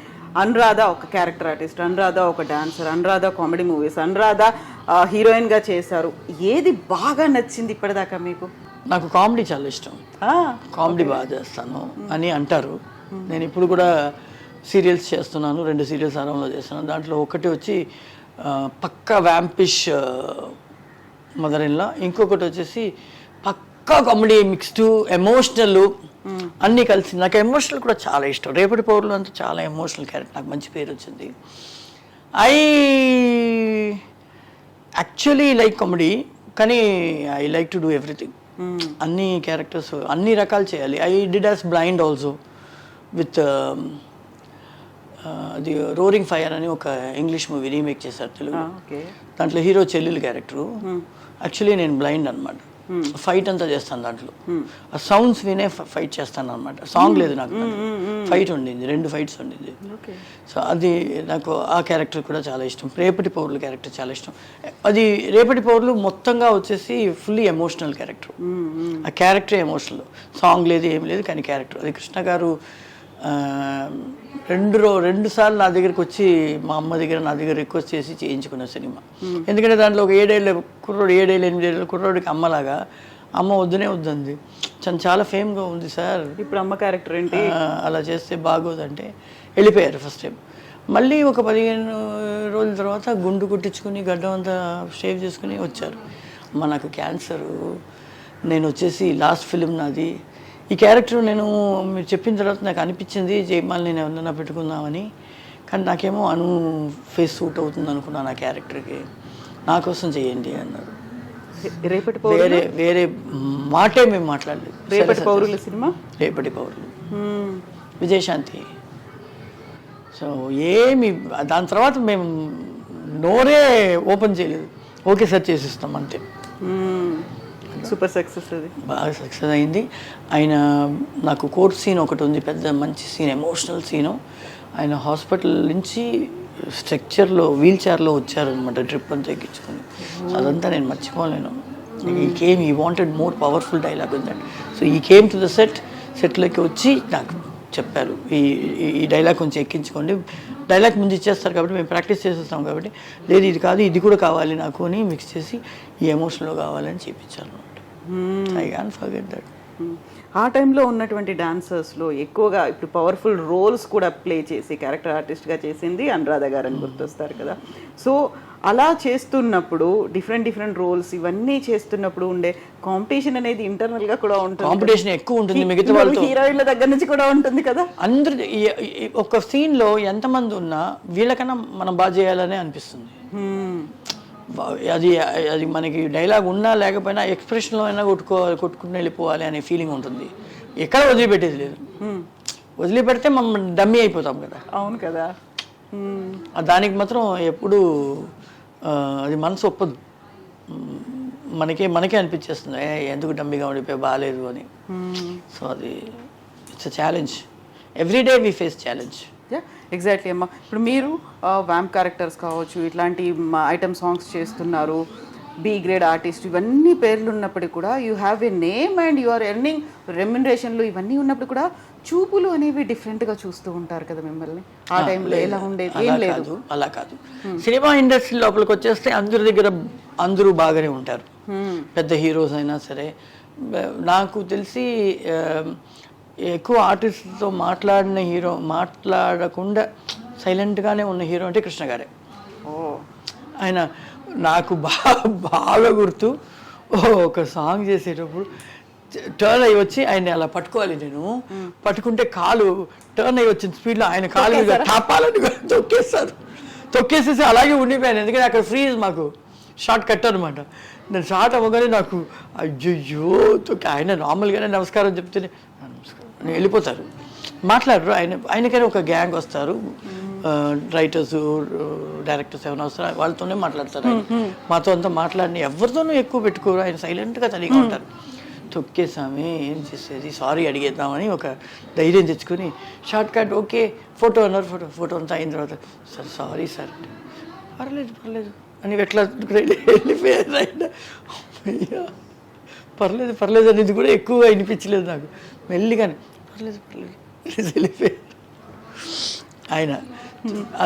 అనురాధ ఒక క్యారెక్టర్ ఆర్టిస్ట్, అనురాధ ఒక dancer, Anuradha comedy movies, Anuradha హీరోయిన్గా చేశారు. ఏది బాగా నచ్చింది ఇప్పటిదాకా మీకు? నాకు కామెడీ చాలా ఇష్టం, కామెడీ బాగా చేస్తాను అని అంటారు. నేను ఇప్పుడు కూడా సీరియల్స్ చేస్తున్నాను, 2 సీరియల్స్ ఆరంభంలో చేస్తున్నాను. దాంట్లో ఒకటి వచ్చి పక్కా వ్యాంపిష్ మదర్ ఇన్ లా, ఇంకొకటి వచ్చేసి పక్కా కామెడీ మిక్స్డ్ ఎమోషనల్ అన్నీ కలిసి. నాకు ఎమోషనల్ కూడా చాలా ఇష్టం. రేపటి పౌరులు అంతా చాలా ఎమోషనల్ క్యారెక్టర్, నాకు మంచి పేరు వచ్చింది. ఐ యాక్చువల్లీ లైక్ కామెడీ, కానీ I like to do everything. అన్ని క్యారెక్టర్స్ అన్ని రకాలు చేయాలి. I did as blind also. With అది రోరింగ్ ఫైర్ అని ఒక ఇంగ్లీష్ మూవీ రీమేక్ చేశారు తెలుగు. దాంట్లో హీరో చెల్లెలు క్యారెక్టరు. యాక్చువల్లీ నేను బ్లైండ్ అనమాట. ఫైట్ అంతా చేస్తాను దాంట్లో. ఆ సౌండ్స్ వినే ఫైట్ చేస్తాను అనమాట. సాంగ్ లేదు నాకు, ఫైట్ ఉండింది, 2 ఫైట్స్ ఉండింది. సో అది నాకు ఆ క్యారెక్టర్ కూడా చాలా ఇష్టం. రేపటి పౌరులు క్యారెక్టర్ చాలా ఇష్టం. అది రేపటి పౌరులు మొత్తంగా వచ్చేసి ఫుల్లీ ఎమోషనల్ క్యారెక్టర్. ఆ క్యారెక్టర్ ఎమోషనల్, సాంగ్ లేదు ఏం లేదు, కానీ క్యారెక్టర్. అది కృష్ణ గారు 2 సార్లు నా దగ్గరికి వచ్చి మా అమ్మ దగ్గర నా దగ్గర రిక్వెస్ట్ చేసి చేయించుకున్న సినిమా. ఎందుకంటే దాంట్లో ఒక 7 ఏళ్ళ కుర్రోడు, 7 ఏళ్ళు 8 ఏళ్ళ కుర్రోడికి అమ్మలాగా, అమ్మ వద్దునే వద్దంది, చాలా ఫేమ్గా ఉంది సార్, ఇప్పుడు అమ్మ క్యారెక్టర్ ఏంటి అలా చేస్తే బాగోదంటే వెళ్ళిపోయారు ఫస్ట్ టైం. మళ్ళీ ఒక 15 రోజుల తర్వాత గుండు కుట్టించుకుని గడ్డం అంతా షేవ్ చేసుకుని వచ్చారు. అమ్మ నాకు క్యాన్సరు, నేను వచ్చేసి లాస్ట్ ఫిలిం నాది, ఈ క్యారెక్టర్ నేను మీరు చెప్పిన తర్వాత నాకు అనిపించింది జయమాల్ నేను ఎవరన్నా పెట్టుకుందామని, కానీ నాకేమో ఫేస్ సూట్ అవుతుంది అనుకున్నాను ఆ క్యారెక్టర్కి, నా కోసం చేయండి అన్నారు. వేరే వేరే మాటే మేము మాట్లాడలేదు. రేపటి పౌరులు సినిమా, రేపటి పౌరులు, విజయశాంతి. సో ఏమి దాని తర్వాత మేము నోరే ఓపెన్ చేయలేదు, ఓకే సార్ చేసిస్తాం అంతే. సూపర్ సక్సెస్, అది బాగా సక్సెస్ అయింది. ఆయన నాకు కోర్ట్ సీన్ ఒకటి ఉంది, పెద్ద మంచి సీన్, ఎమోషనల్ సీను. ఆయన హాస్పిటల్ నుంచి స్ట్రక్చర్లో వీల్ చైర్లో వచ్చారనమాట, డ్రిప్ అంతా ఎక్కించుకొని. అదంతా నేను మర్చిపోలేను. ఈ వాంటెడ్ మోర్ పవర్ఫుల్ డైలాగ్ ఉందండి. సో ఈ కేమ్ టు ద సెట్లోకి వచ్చి నాకు చెప్పారు, ఈ డైలాగ్ కొంచెం ఎక్కించుకోండి, డైలాగ్ ముందు ఇచ్చేస్తారు కాబట్టి మేము ప్రాక్టీస్ చేసేస్తాం కాబట్టి, లేదు ఇది కాదు ఇది కూడా కావాలి నాకు అని మిక్స్ చేసి ఈ ఎమోషన్లో కావాలని చూపించాను అనమాట. I can forget that. ఆ టైంలో ఉన్నటువంటి డాన్సర్స్లో ఎక్కువగా ఇప్పుడు పవర్ఫుల్ రోల్స్ కూడా ప్లే చేసి క్యారెక్టర్ ఆర్టిస్ట్గా చేసింది అనురాధ గారు అని గుర్తొస్తారు కదా. సో అలా చేస్తున్నప్పుడు డిఫరెంట్ రోల్స్ ఇవన్నీ చేస్తున్నప్పుడు ఉండే కాంపిటీషన్ అనేది ఇంటర్నల్ గా కూడా ఉంటుంది, కాంపిటీషన్ ఎక్కువ ఉంటుంది మిగతా వాళ్ళతో, హీరోయిన్ల దగ్గర నుంచి కూడా ఉంటుంది కదా. అందరు ఒక సీన్ లో ఎంతమంది ఉన్నా వీళ్ళకన్నా మనం బాగా చేయాలనే అనిపిస్తుంది. అది అది మనకి డైలాగ్ ఉన్నా లేకపోయినా ఎక్స్ప్రెషన్లో అయినా కొట్టుకుని వెళ్ళిపోవాలి అనే ఫీలింగ్ ఉంటుంది. ఎక్కడ వదిలిపెట్టేది లేదు, వదిలిపెడితే మనం డమ్మీ అయిపోతాం కదా. అవును కదా. దానికి మాత్రం ఎప్పుడు అది మనసు ఒప్పదు, మనకే అనిపించేస్తుంది ఎందుకు డమ్మీగా ఉండిపోయి బాగాలేదు అని. సో అది it's a challenge, everyday we face challenge. Exactly అమ్మా. ఇప్పుడు మీరు వ్యాంప్ క్యారెక్టర్స్ కావచ్చు, ఇట్లాంటి ఐటమ్ సాంగ్స్ చేస్తున్నారు, బి గ్రేడ్ ఆర్టిస్ట్, ఇవన్నీ పేర్లు ఉన్నప్పటికీ కూడా you have a name and you are earning రెమ్యునరేషన్లు ఇవన్నీ ఉన్నప్పుడు కూడా చూపులు అనేవి డిఫరెంట్గా చూస్తూ ఉంటారు కదా మిమ్మల్ని. ఆ టైంలో ఎలా ఉండేది? ఏం లేదు, అలా కాదు. సినిమా ఇండస్ట్రీ లోపలికి వచ్చేస్తే అందరి దగ్గర అందరూ బాగానే ఉంటారు, పెద్ద హీరోస్ అయినా సరే. నాకు తెలిసి ఎక్కువ ఆర్టిస్ట్తో మాట్లాడకుండా సైలెంట్గానే ఉన్న హీరో అంటే కృష్ణ గారే. ఆయన నాకు బాగా గుర్తు, ఒక సాంగ్ చేసేటప్పుడు టర్న్ అయ్యి వచ్చి ఆయన అలా పట్టుకోవాలి, నేను పట్టుకుంటే కాలు టర్న్ అయ్యి వచ్చిన స్పీడ్లో ఆయన కాలు మీద టాపాలని తొక్కేసేసి అలాగే ఉండిపోయాను. ఎందుకంటే అక్కడ ఫ్రీజ్ మాకు షార్ట్ కట్ అనమాట. నేను షార్ట్ అవ్వగానే నాకు అయ్యో ఆయన నార్మల్గానే నమస్కారం చెప్తేనే నమస్కారం అని వెళ్ళిపోతారు, మాట్లాడరు. ఆయనకైనా ఒక గ్యాంగ్ వస్తారు, రైటర్స్ డైరెక్టర్స్ ఏమైనా వస్తారు, వాళ్ళతోనే మాట్లాడతారు. మాతో అంతా మాట్లాడిని ఎవరితోనూ ఎక్కువ పెట్టుకోరు, ఆయన సైలెంట్గా తనిగా ఉంటారు. తొక్కేసామే ఏం చేసేది, సారీ అడిగేద్దామని ఒక ధైర్యం తెచ్చుకొని షార్ట్ కట్ ఓకే ఫోటో అన్నారు. ఫోటో అంతా అయిన తర్వాత సార్ సారీ సార్ పర్లేదు అని ఎట్లా వెళ్ళిపోయారు. ఆయన పర్లేదు అనేది కూడా ఎక్కువగా వినిపించలేదు నాకు, మెల్లిగానే పర్లేదు వెళ్ళిపోయారు. ఆయన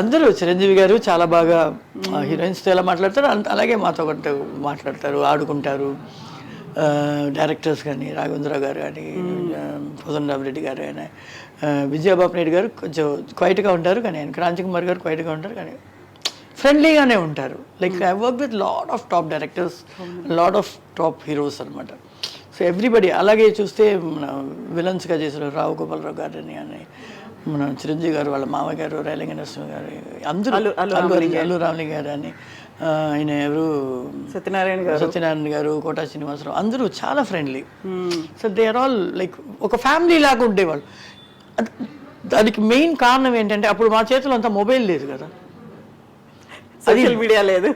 అందరూ చిరంజీవి గారు చాలా బాగా హీరోయిన్స్తో ఎలా మాట్లాడతారు అలాగే మాతో మాట్లాడతారు, ఆడుకుంటారు. డైరెక్టర్స్ కానీ రాఘవేంద్ర గారు కానీ కోదండరామిరెడ్డి గారు కానీ విజయబాబు నాయుడు గారు కొంచెం క్వైట్గా ఉంటారు, కానీ ఆయన క్రాంతి కుమార్ గారు క్వైట్గా ఉంటారు, కానీ ఫ్రెండ్లీగానే ఉంటారు. Like I work with lot of top directors, lot of top heroes అనమాట. So everybody. అలాగే చూస్తే మన విలన్స్గా చేశారు రావు గోపాలరావు గారిని అని, మన చిరంజీవి గారు వాళ్ళ మామగారు రైలింగ నరసింహ గారు, అందరూ అల్లు రామలింగ గారు అని, ఆయన ఎవరు సత్యనారాయణ గారు, కోటా శ్రీనివాసరావు, అందరూ చాలా friendly. So they are all like ఒక ఫ్యామిలీ లాగా ఉండేవాళ్ళు. దానికి మెయిన్ కారణం ఏంటంటే అప్పుడు మా చేతిలో అంత మొబైల్ లేదు కదా, సోషల్ మీడియా లేదు,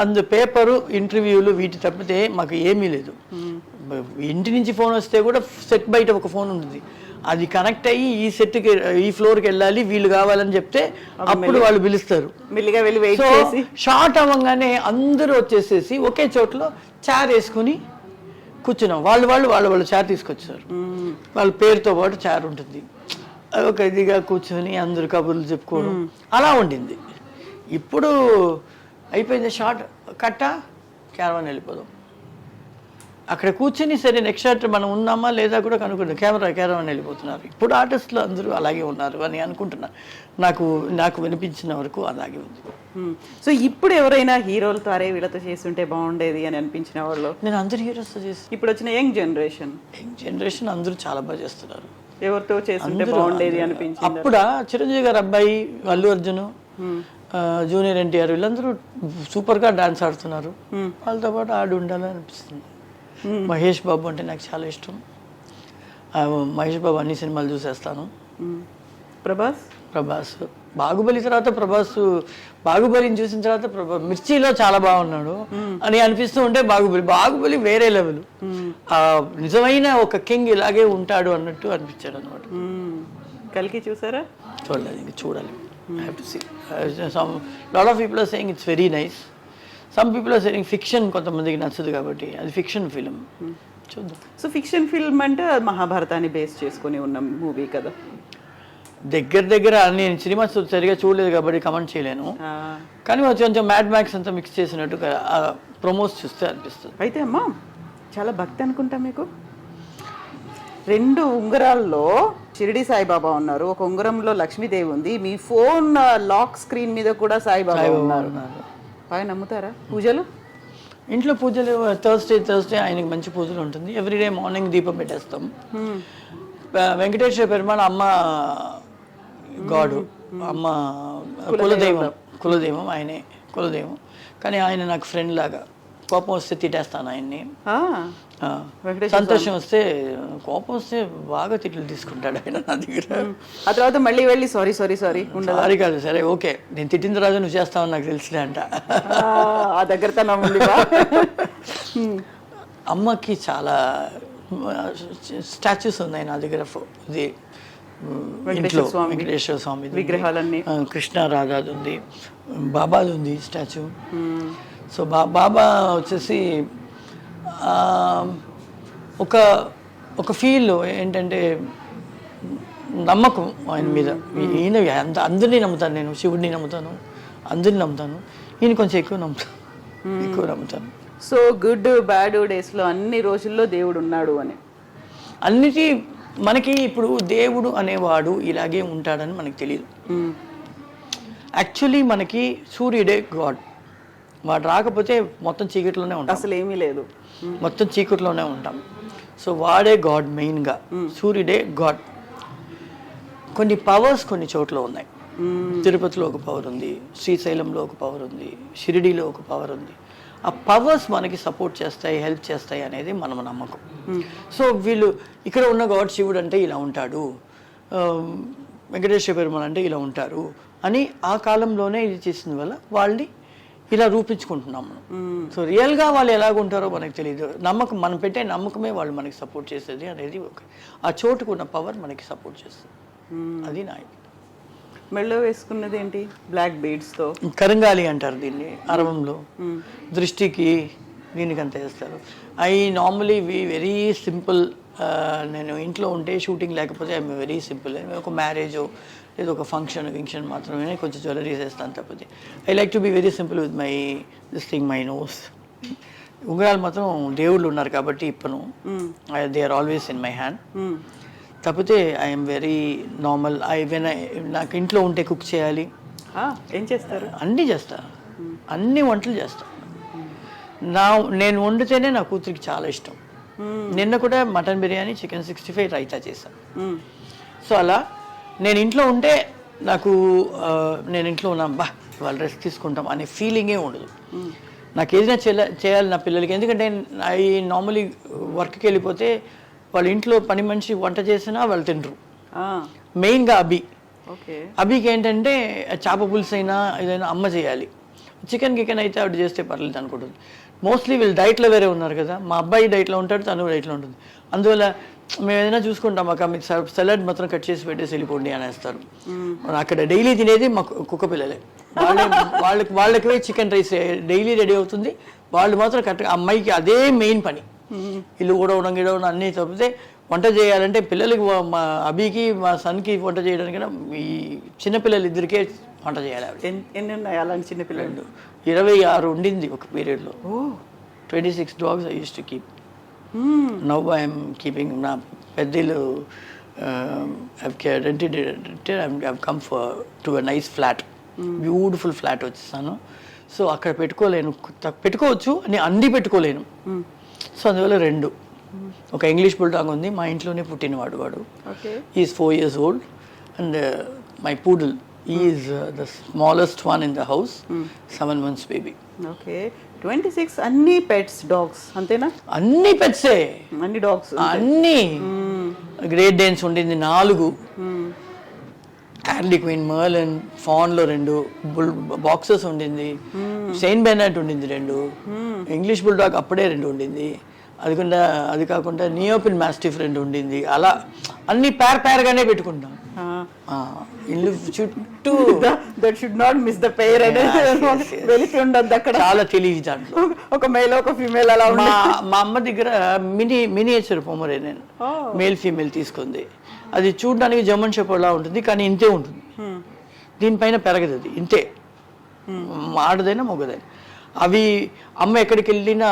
అందు పేపరు ఇంటర్వ్యూలు వీటి తప్పితే మాకు ఏమీ లేదు. ఇంటి నుంచి ఫోన్ వస్తే కూడా సెట్ బయట ఒక ఫోన్ ఉంటుంది, అది కనెక్ట్ అయ్యి ఈ సెట్కి ఈ ఫ్లోర్కి వెళ్ళాలి వీళ్ళు కావాలని చెప్తే అప్పుడు వాళ్ళు పిలుస్తారు. మెల్లిగా వెళ్ళి వెయిట్ చేసి షార్ట్ అవ్వగానే అందరూ వచ్చేసేసి ఒకే చోట్లో చైర్ వేసుకుని కూర్చున్నాం. వాళ్ళు చైర్ తీసుకొచ్చారు, వాళ్ళ పేరుతో పాటు చైర్ ఉంటుంది, ఒక ఇదిగా కూర్చొని అందరు కబుర్లు చెప్పుకోవడం అలా ఉండింది. ఇప్పుడు అయిపోయింది, షార్ట్ కట్ట క్యారవాన్ వెళ్ళిపోదాం, అక్కడ కూర్చొని సరే నెక్స్ట్ షాట్ మనం ఉన్నామా లేదా కూడా కనుక్కుంటాం, క్యారవాన్ వెళ్ళిపోతున్నారు. ఇప్పుడు ఆర్టిస్టులు అందరూ అలాగే ఉన్నారు అని అనుకుంటున్నాను, నాకు వినిపించిన వరకు అలాగే ఉంది. సో ఇప్పుడు ఎవరైనా హీరోలతో అరే వీళ్ళతో చేస్తుంటే బాగుండేది అని అనిపించిన వాళ్ళు? నేను అందరు హీరోస్తో చేసి ఇప్పుడు వచ్చిన యంగ్ జనరేషన్ అందరూ చాలా బాగా చేస్తున్నారు. ఎవరితో చేస్తుంటే బాగుండేది అనిపించింది? అప్పుడు చిరంజీవి గారు అబ్బాయి, అల్లు అర్జున్, జూనియర్ ఎన్టీఆర్ వీళ్ళందరూ సూపర్గా డాన్స్ ఆడుతున్నారు, వాళ్ళతో పాటు ఆడి ఉండాలని అనిపిస్తుంది. మహేష్ బాబు అంటే నాకు చాలా ఇష్టం, మహేష్ బాబు అన్ని సినిమాలు చూసేస్తాను. ప్రభాస్ బాహుబలి తర్వాత బాహుబలిని చూసిన తర్వాత మిర్చిలో చాలా బాగున్నాడు అని అనిపిస్తూ ఉంటే బాహుబలి వేరే లెవెల్, నిజమైన ఒక కింగ్ ఇలాగే ఉంటాడు అన్నట్టు అనిపించాడు అనమాట. కలికి చూసారా? చూడలేదు, ఇంకా చూడాలి. I have to see. Lot of people are saying it's very nice. Some people are saying fiction కొంతమందికి నచ్చదు కాబట్టి అది ఫిక్షన్ ఫిల్మ్, చూద్దాం. సో ఫిక్షన్ ఫిల్మ్ అంటే మహాభారతాన్ని బేస్ చేసుకుని ఉన్న మూవీ కదా. దగ్గర నేను సినిమా సరిగా చూడలేదు కాబట్టి కమెంట్ చేయలేను, కానీ కొంచెం మ్యాడ్ మ్యాక్స్ అంతా మిక్స్ చేసినట్టు ప్రమోస్ చూస్తే అనిపిస్తుంది. అయితే అమ్మా చాలా భక్తి అనుకుంటా మీకు. 2 ఉంగరాల్లో షిరిడి సాయిబాబా ఉన్నారు, ఒక ఉంగరంలో లక్ష్మీదేవి ఉంది, మీ ఫోన్ లాక్ స్క్రీన్ మీద కూడా సాయిబాబా ఉన్నారు. బాగా నమ్ముతారా? పూజలు ఇంట్లో పూజలు థర్స్డే ఆయనకి మంచి పూజలు ఉంటుంది. ఎవ్రీడే మార్నింగ్ దీపం పెట్టేస్తాం. వెంకటేశ్వర పెరుమాళ అమ్మ గాడు, అమ్మ కులదైవం ఆయనే కులదైవం, కానీ ఆయన నాకు ఫ్రెండ్ లాగా. కోపం వస్తే తిట్టేస్తాను ఆయన్ని, సంతోషం వస్తే కోపం వస్తే బాగా తిట్లు తీసుకుంటాడు ఆయన నా దగ్గర. ఆ తర్వాత మళ్ళీ వెళ్ళి సారీ సారీ కాదు, సరే ఓకే నేను తిట్టిన తర్వాత నువ్వు చేస్తావని నాకు తెలిసిలే అంట. ఆ దగ్గరతనం ఉంది. అమ్మకి చాలా స్టాచ్యూస్ ఉన్నాయి నా దగ్గర, ఇది వెంకటేశ్వర స్వామి విగ్రహాలన్నీ, కృష్ణ రాధాది ఉంది, బాబాది ఉంది స్టాచ్యూ. సో బాబా వచ్చేసి ఒక ఫీల్ ఏంటంటే నమ్మకం ఆయన మీద. ఈయన అందరినీ నమ్ముతాను, నేను శివుడిని నమ్ముతాను, అందరిని నమ్ముతాను, ఈయన కొంచెం ఎక్కువ నమ్ముతాను. సో గుడ్ బ్యాడ్ డేస్లో అన్ని రోజుల్లో దేవుడు ఉన్నాడు అని అన్నిటి మనకి ఇప్పుడు దేవుడు అనేవాడు ఇలాగే ఉంటాడని మనకు తెలియదు. యాక్చువల్లీ మనకి సూర్యుడే గాడ్, వాడు రాకపోతే మొత్తం చీకట్లోనే ఉంటాం, అసలు ఏమీ లేదు, మొత్తం చీకట్లోనే ఉంటాం. సో వాడే గాడ్ మెయిన్గా, సూర్యుడే గాడ్. కొన్ని పవర్స్ కొన్ని చోట్ల ఉన్నాయి. తిరుపతిలో ఒక పవర్ ఉంది, శ్రీశైలంలో ఒక పవర్ ఉంది, షిరిడీలో ఒక పవర్ ఉంది. ఆ పవర్స్ మనకి సపోర్ట్ చేస్తాయి, హెల్ప్ చేస్తాయి అనేది మన నమ్మకం. సో వీళ్ళు ఇక్కడ ఉన్న గాడ్ శివుడు అంటే ఇలా ఉంటాడు, వెంకటేశ్వర పెరుమాళ్ అంటే ఇలా ఉంటారు అని ఆ కాలంలోనే ఇది చేసిన వల్ల వాళ్ళని ఇలా రూపించుకుంటున్నాం మనం. సో రియల్గా వాళ్ళు ఎలాగుంటారో మనకు తెలియదు. నమ్మకం, మనం పెట్టే నమ్మకమే వాళ్ళు మనకి సపోర్ట్ చేసేది అనేది ఆ చోటుకు ఉన్న పవర్ మనకి సపోర్ట్ చేస్తుంది. అది నా మెళ్ళో వేసుకున్నది ఏంటి? బ్లాక్ బీడ్స్తో కరంగాలి అంటారు దీన్ని అరవంలో. దృష్టికి దీనికి అంత వేస్తారు. I normally very simple. నేను ఇంట్లో ఉంటే షూటింగ్ లేకపోతే ఐ వెరీ సింపుల్. ఒక మ్యారేజ్ లేదా ఒక ఫంక్షన్ మాత్రమే కొంచెం జ్యువెలరీస్ వేస్తాను తప్పితే I like to be very simple with my nose. ఉంగరాలు మాత్రం దేవుళ్ళు ఉన్నారు కాబట్టి ఇప్పను, they are always in my hand. తప్పితే ఐఎమ్ వెరీ నార్మల్. నాకు ఇంట్లో ఉంటే కుక్ చేయాలి. ఏం చేస్తారు? అన్నీ చేస్తా, అన్ని వంటలు చేస్తా. నేను వండితేనే నా కూతురికి చాలా ఇష్టం. నిన్న కూడా మటన్ బిర్యానీ, చికెన్ 65, రైతా చేశాను. సో అలా నేను ఇంట్లో ఉంటే నాకు నేను ఇంట్లో ఉన్నాం వాళ్ళు రెస్ట్ తీసుకుంటాం అనే ఫీలింగే ఉండదు. నాకు ఏదైనా చేయాలి నా పిల్లలకి. ఎందుకంటే నార్మలీ వర్క్కి వెళ్ళిపోతే వాళ్ళ ఇంట్లో పని మనిషి వంట చేసినా వాళ్ళు తినరు. మెయిన్గా అభి. ఓకే. అభికి ఏంటంటే చేప పులుసు అయినా ఏదైనా అమ్మ చేయాలి, చికెన్ గికెన్ అయితే ఆవిడ చేస్తే పర్లేదు అనుకుంటుంది. మోస్ట్లీ వీళ్ళు డైట్లో వేరే ఉన్నారు కదా, మా అబ్బాయి డైట్లో ఉంటాడు, తను డైట్లో ఉంటుంది. అందువల్ల మేము ఏదైనా చూసుకుంటాం, అక్క మీకు సలాడ్ మాత్రం కట్ చేసి పెట్టేసి వెళ్ళిపోండి అనేస్తారు. అక్కడ డైలీ తినేది మా కుక్క పిల్లలే, వాళ్ళకి చికెన్ రైస్ డైలీ రెడీ అవుతుంది, వాళ్ళు మాత్రం కరెక్ట్గా. అమ్మాయికి అదే మెయిన్ పని, ఇల్లు కూడా గిడవడం అన్నీ తప్పితే వంట చేయాలంటే పిల్లలకి, మా అభికి మా సన్కి వంట చేయడానికైనా ఈ చిన్నపిల్లలు ఇద్దరికే వంట చేయాలి. ఎన్ని ఉన్నాయి అలాంటి చిన్నపిల్లలు? 26 ఉండింది ఒక పీరియడ్లో. 26 dogs I used to keep. Now I am keeping నా పెద్దలు. I've come to a nice flat, beautiful flat వచ్చేసాను. సో అక్కడ పెట్టుకోవచ్చు అని అన్నీ పెట్టుకోలేను. సో అందువల్ల 2. ఒక ఇంగ్లీష్ బుల్డాగ్ ఉంది, మా ఇంట్లోనే పుట్టినవాడు వాడు. Is 4 years old. And my poodle is the smallest one in the house, 7 months baby. Okay. 26 అన్ని పెట్స్, డాగ్స్ అంతేనా? అన్ని పెట్సే, అన్ని డాగ్స్, అన్ని. గ్రేట్ డేన్స్ ఉండింది 4, హ్యార్లీ క్వీన్, మర్లిన్, ఫాన్లో 2, బాక్సెస్ ఉండింది, సెయింట్ బెర్నార్డ్ ఉండింది 2, ఇంగ్లీష్ బుల్డాగ్ అప్పుడే 2 ఉండింది, అది కాకుండా నియోపిన్ మాస్టిఫ్ 2 ఉండింది. అలా అన్ని పేర్గానే పెట్టుకుంటాం ఇల్లు చుట్టూ. That should not miss the పేర్ అనేది వెలికి ఉండద్దు అక్కడ. చాలా తెలియదు దాంట్లో, ఒక మేల్ ఒక ఫీమేల్ అలా. మా అమ్మ దగ్గర మినియేచర్ పొమరేనియన్ మేల్ ఫీమేల్ తీసుకుంది. అది చూడడానికి జర్మన్ షెపర్డ్ లా ఉంటుంది, కానీ ఇంతే ఉంటుంది, దీనిపైన పెరగదు, అది ఇంతే, ఆడదైనా మొగదైనా. అవి అమ్మ ఎక్కడికి వెళ్ళినా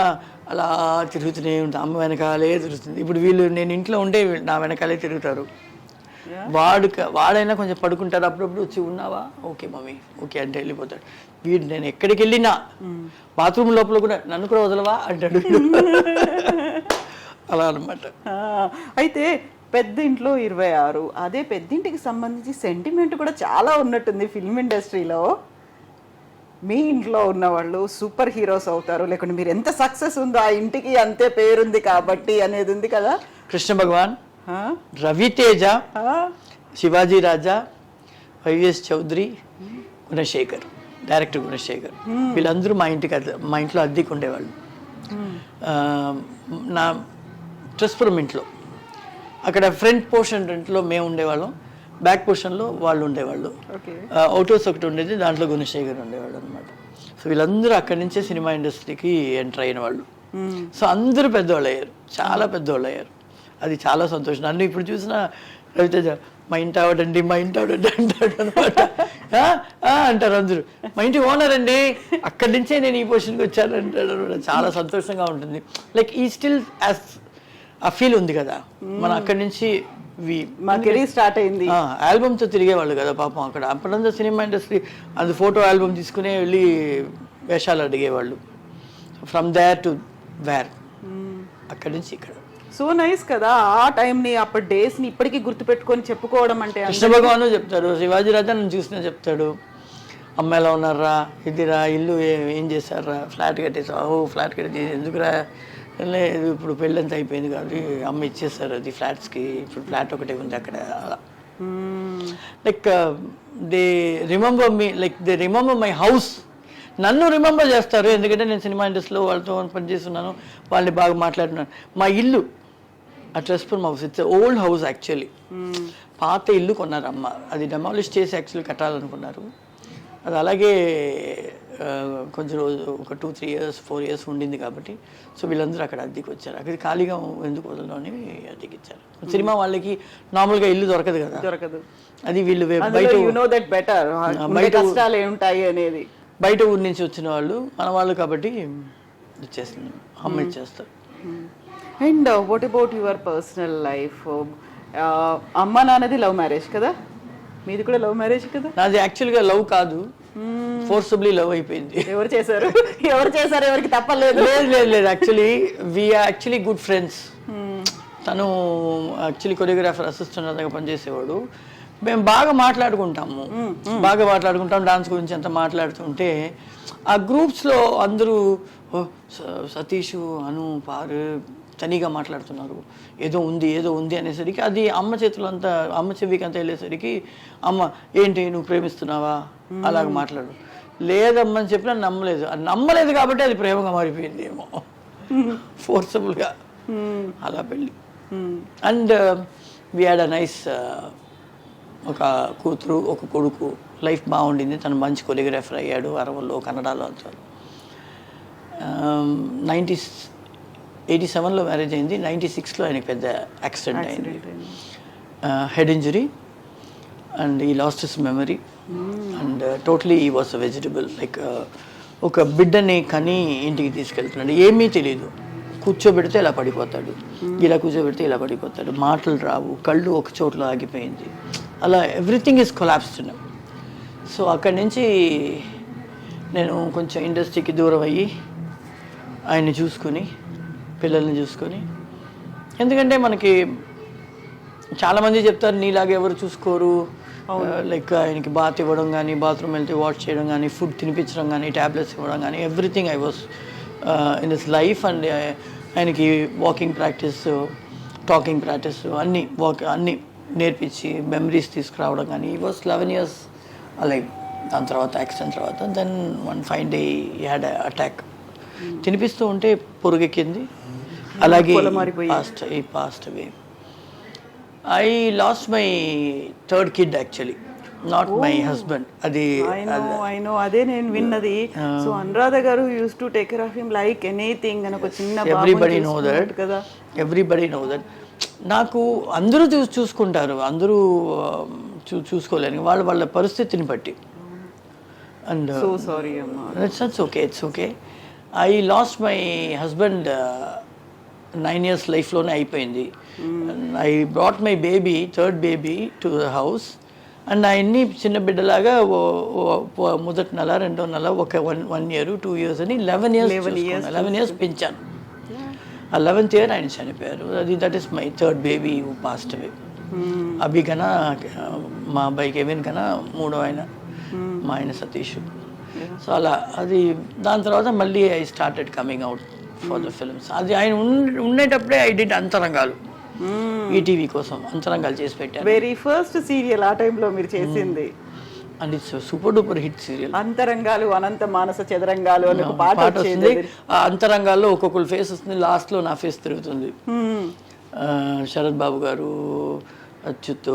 అలా తిరుగుతూనే ఉంటుంది, అమ్మ వెనకాలే తిరుగుతుంది. ఇప్పుడు నేను ఇంట్లో ఉంటే నా వెనకాలే తిరుగుతారు. వాడైనా కొంచెం పడుకుంటారు, అప్పుడప్పుడు వచ్చి ఉన్నావా, ఓకే మమ్మీ ఓకే అంటే వెళ్ళిపోతాడు. నేను ఎక్కడికి వెళ్ళినా బాత్రూమ్ లోపల కూడా నన్ను కూడా వదలవా అంటాడు. అలా అనమాట. అయితే పెద్ద ఇంట్లో 26, అదే పెద్దింటికి సంబంధించి సెంటిమెంట్ కూడా చాలా ఉన్నట్టుంది ఫిల్మ్ ఇండస్ట్రీలో. మీ ఇంట్లో ఉన్న వాళ్ళు సూపర్ హీరోస్ అవుతారు, లేకుంటే మీరు ఎంత సక్సెస్ ఉందో ఆ ఇంటికి అంతే పేరుంది కాబట్టి అనేది ఉంది కదా. కృష్ణ భగవాన్, రవితేజ, శివాజీ రాజా, వైవిఎస్ చౌదరి, గుణశేఖర్, డైరెక్టర్ గుణశేఖర్, వీళ్ళందరూ మా ఇంట్లో అద్దెకు ఉండేవాళ్ళు. నా ట్రస్పురం ఇంట్లో, అక్కడ ఫ్రంట్ పోర్షన్ రెంట్లో మేము ఉండేవాళ్ళం, బ్యాక్ పోర్షన్లో వాళ్ళు ఉండేవాళ్ళు. అవుటోస్ ఒకటి ఉండేది, దాంట్లో గుణశేఖర్ ఉండేవాళ్ళు అనమాట. సో వీళ్ళందరూ అక్కడి నుంచే సినిమా ఇండస్ట్రీకి ఎంటర్ అయిన వాళ్ళు. సో అందరూ పెద్దవాళ్ళు అయ్యారు, చాలా పెద్దవాళ్ళు అయ్యారు. అది చాలా సంతోషం. నన్ను ఇప్పుడు చూసిన రవితేజ మా ఇంటి ఆవిడండి, మా ఇంటి ఆవిడండి అంటాడు అనమాట. అంటారు అందరూ, మా ఇంటి ఓనర్ అండి, అక్కడి నుంచే నేను ఈ పొజిషన్కి వచ్చాను అంటాడు అనమాట. చాలా సంతోషంగా ఉంటుంది. లైక్ ఈ స్టిల్ యాజ్ ఆ ఫీల్ ఉంది కదా, మనం అక్కడి నుంచి మా కెరీర్ స్టార్ట్ అయింది. ఆల్బమ్తో తిరిగేవాళ్ళు కదా పాపం అక్కడ. అప్పుడంతా సినిమా ఇండస్ట్రీ అది ఫోటో ఆల్బమ్ తీసుకునే వెళ్ళి వేషాలు అడిగేవాళ్ళు. ఫ్రమ్ దేర్ టు వేర్, అక్కడి నుంచి ఇక్కడ. సో నైస్ కదా ఆ టైంని, అప్పటి డేస్ని ఇప్పటికీ గుర్తుపెట్టుకొని చెప్పుకోవడం అంటే. కృష్ణ భగవాను చెప్తాడు, శివాజీ రాజా నన్ను చూసినా చెప్తాడు, అమ్మ ఎలా ఉన్నారా, ఇదిరా ఇల్లు ఏం చేశారా, ఫ్లాట్ కట్టేసా, ఫ్లాట్ కట్టేసి ఎందుకురా, లేదు ఇప్పుడు పెళ్ళంతా అయిపోయింది కాబట్టి అమ్మ ఇచ్చేస్తారు అది ఫ్లాట్స్కి, ఇప్పుడు ఫ్లాట్ ఒకటే ఉంది అక్కడ. అలా like they remember me, like they remember my house. నన్ను రిమెంబర్ చేస్తారు, ఎందుకంటే నేను సినిమా ఇండస్ట్రీలో వాళ్ళతో పనిచేస్తున్నాను, వాళ్ళని బాగా మాట్లాడుతున్నాను. మా ఇల్లు ఆ ట్రస్పురం house, it's old house actually. పాత ఇల్లు కొన్నారు అమ్మ, అది డెమాలిష్ చేసి యాక్చువల్లీ కట్టాలనుకున్నారు. అది అలాగే కొంచెం రోజు ఒక 2-3 years 4 years ఉండింది కాబట్టి, సో వీళ్ళందరూ అక్కడ అద్దెకి వచ్చారు. అక్కడ ఖాళీగా ఎందుకు వదలడం అని అద్దెకి ఇచ్చారు. సినిమా వాళ్ళకి నార్మల్గా ఇల్లు దొరకదు కదా, దొరకదు. అది వీళ్ళు బయట ఊరి నుంచి వచ్చిన వాళ్ళు, మన వాళ్ళు కాబట్టి ఇచ్చేస్తుంది, అమ్మ ఇచ్చేస్తారు. And what about your personal life? అమ్మ నాన్నది లవ్ మ్యారేజ్ కదా, మీది కూడా లవ్ మ్యారేజ్ కదా? నాది యాక్చువల్గా లవ్ కాదు, ఫోర్సబుల్లీ లవ్ అయిపోయింది. ఎవరు చేశారు ఎవరికి తప్పలేదు? లేదు actually we're actually good friends. తను యాక్చువల్లీ కొరియోగ్రాఫర్ అసిస్టెంట్ దగ్గర పనిచేసేవాడు. మేము బాగా మాట్లాడుకుంటాం డాన్స్ గురించి అంతా మాట్లాడుతుంటే, ఆ గ్రూప్స్లో అందరూ సతీష్, అను, పారు తనిగా మాట్లాడుతున్నారు, ఏదో ఉంది అనేసరికి అది అమ్మ చేతులు అంతా అమ్మ చెవికి అంతా వెళ్ళేసరికి అమ్మ ఏంటి నువ్వు ప్రేమిస్తున్నావా అలాగ మాట్లాడు, లేదమ్మని చెప్పినా నమ్మలేదు కాబట్టి అది ప్రేమగా మారిపోయింది ఏమో ఫోర్సబుల్గా అలా పెళ్ళి. And we had a nice ఒక కూతురు ఒక కొడుకు, లైఫ్ బాగుండింది. తను మంచి కొరియోగ్రాఫర్ అయ్యాడు అరవల్లో కన్నడలో అంతా. 87లో మ్యారేజ్ అయింది. 96లో ఆయనకి పెద్ద యాక్సిడెంట్ అయింది, హెడ్ ఇంజరీ, అండ్ ఈ lost his memory and totally ఈ వాస్ అ వెజిటబుల్. లైక్ ఒక బిడ్డని కని ఇంటికి తీసుకెళ్తున్నాడు, ఏమీ తెలియదు. కూర్చోబెడితే ఇలా పడిపోతాడు, ఇలా కూర్చోబెడితే ఇలా పడిపోతాడు, మాటలు రావు, కళ్ళు ఒక చోట్ల ఆగిపోయింది, అలా ఎవ్రీథింగ్ ఈజ్ కొలాప్స్డ్. సో అక్కడి నుంచి నేను కొంచెం ఇండస్ట్రీకి దూరం అయ్యి ఆయన్ని చూసుకొని పిల్లల్ని చూసుకొని, ఎందుకంటే మనకి చాలామంది చెప్తారు నీలాగా ఎవరు చూసుకోరు, లైక్ ఆయనకి బాత్ ఇవ్వడం కానీ, బాత్రూమ్ వెళ్తే వాష్ చేయడం కానీ, ఫుడ్ తినిపించడం కానీ, ట్యాబ్లెట్స్ ఇవ్వడం కానీ, everything I was in this life. And ఆయనకి వాకింగ్ ప్రాక్టీస్, టాకింగ్ ప్రాక్టీస్ అన్నీ నేర్పించి మెమరీస్ తీసుకురావడం కానీ. ఈ వాస్ 11 years లైక్. దాని తర్వాత యాక్సిడెంట్ తర్వాత దెన్ వన్ ఫైన్ డే ఈ హ్యాడ్ అటాక్. తినిపిస్తూ ఉంటే పొరుగెక్కింది, అలాగే passed away. I lost my third kid actually, not my husband. అది అదే నేను విన్నది. సో అనురాధ గారు use to take care of him like anything అని ఒక చిన్న ఎవ్రీబడి నో దట్ కదా, ఎవ్రీబడి నో దట్. నాకు అందరూ చూసుకుంటారు, అందరూ చూసుకోలేరు వాళ్ళ పరిస్థితిని బట్టి. అండ్ సో సారీ అమ్మా, it's okay. I lost my husband 9 years లైఫ్లోనే అయిపోయింది. I brought my baby, third baby to the house. And ఆయన్ని చిన్న బిడ్డలాగా మొదటి నెల రెండో నెల ఒక 1 year 2 years అని 11 years పెంచాను. ఆ 11th year ఆయన చనిపోయారు. That is my third baby who passed away. Abhi కన్నా మా అబ్బాయి కెవిన్ కన్నా మూడో ఆయన మా ఆయన సతీష్. సో అలా అది దాని తర్వాత మళ్ళీ I started coming out for the films. అది ఆయన ఉండేటప్పుడే ఐ డిడ్ అంతరంగాలు, ఈటీవీ కోసం అంతరంగాలు చేసి పెట్టాను. వెరీ ఫస్ట్ సీరియల్ ఆ టైంలో మీరు చేసింది. And it's super duper hit serial. అంతరంగాలు, అనంత మానస చదరంగాలు అని ఒక పాట వస్తుంది. ఆ అంతరంగాల్లో ఒక్కొక్కరు ఫేస్ వస్తుంది, లాస్ట్లో నా ఫేస్ తిరుగుతుంది. శరత్ బాబు గారు, అచ్యుత్,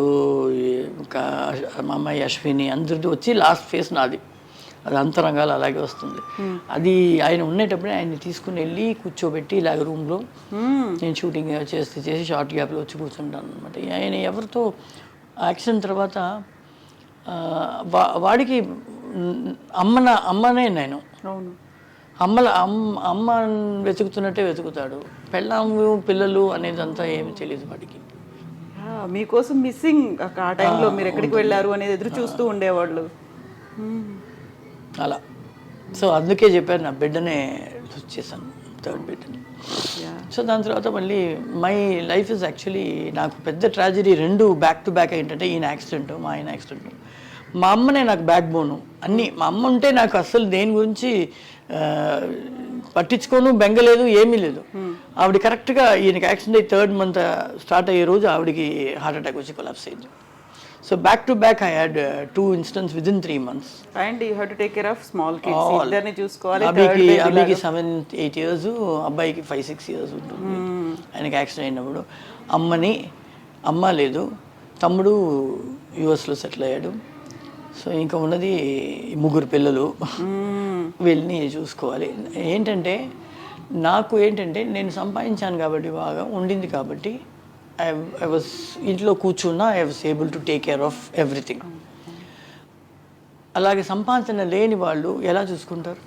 మా అమ్మాయి అశ్విని అందరిది వచ్చి లాస్ట్ ఫేస్ నాది. అది అంతరంగాలు అలాగే వస్తుంది. అది ఆయన ఉండేటప్పుడే ఆయన్ని తీసుకుని వెళ్ళి కూర్చోబెట్టి ఇలాగ రూమ్లో నేను షూటింగ్ చేసి షార్ట్ గ్యాప్లో వచ్చి కూర్చుంటాను అనమాట. ఆయన ఎవరితో యాక్సిడెంట్ తర్వాత వాడికి అమ్మనే నేను అమ్మ వెతుకుతున్నట్టే వెతుకుతాడు. పెళ్ళాము పిల్లలు అనేదంతా ఏమి తెలియదు వాడికి. మీకోసం మిస్సింగ్ ఆ టైంలో మీరు ఎక్కడికి వెళ్ళారు అనేది ఎదురు చూస్తూ ఉండేవాళ్ళు అలా. సో అందుకే చెప్పారు నా బిడ్డనే లూజ్ చేశాను, థర్డ్ బిడ్డని. సో దాని తర్వాత మళ్ళీ మై లైఫ్ ఇస్ యాక్చువల్లీ నాకు పెద్ద ట్రాజడీ రెండు బ్యాక్ టు బ్యాక్ ఏంటంటే ఈయన యాక్సిడెంట్, మా ఆయన యాక్సిడెంట్. మా అమ్మనే నాకు బ్యాక్ బోను అన్నీ. మా అమ్మ ఉంటే నాకు అస్సలు దేని గురించి పట్టించుకోను, బెంగలేదు, ఏమీ లేదు. ఆవిడ కరెక్ట్గా ఈయనకి యాక్సిడెంట్ అయ్యి 3rd month స్టార్ట్ అయ్యే రోజు ఆవిడకి హార్ట్ అటాక్ వచ్చి కొలాప్స్ అయింది. So back to back I had 2 incidents within 3 months. And you have to take care of small kids. ఇద్దరిని చూసుకోవాలి. అబ్బాయికి 7-8 years, అబ్బాయికి 5-6 years ఉంటుంది. ఆయనకి యాక్సిడెంట్ అయినప్పుడు అమ్మ లేదు, తమ్ముడు యుఎస్లో సెటిల్ అయ్యాడు. సో ఇంకా ఉన్నది 3 పిల్లలు, వీళ్ళని చూసుకోవాలి. నాకు ఏంటంటే నేను సంపాదించాను కాబట్టి, బాగా ఉండింది కాబట్టి I was ఇంట్లో కూర్చున్నా I was able to take care of everything. అలాగే సంపాదన లేని వాళ్ళు ఎలా చూసుకుంటారు?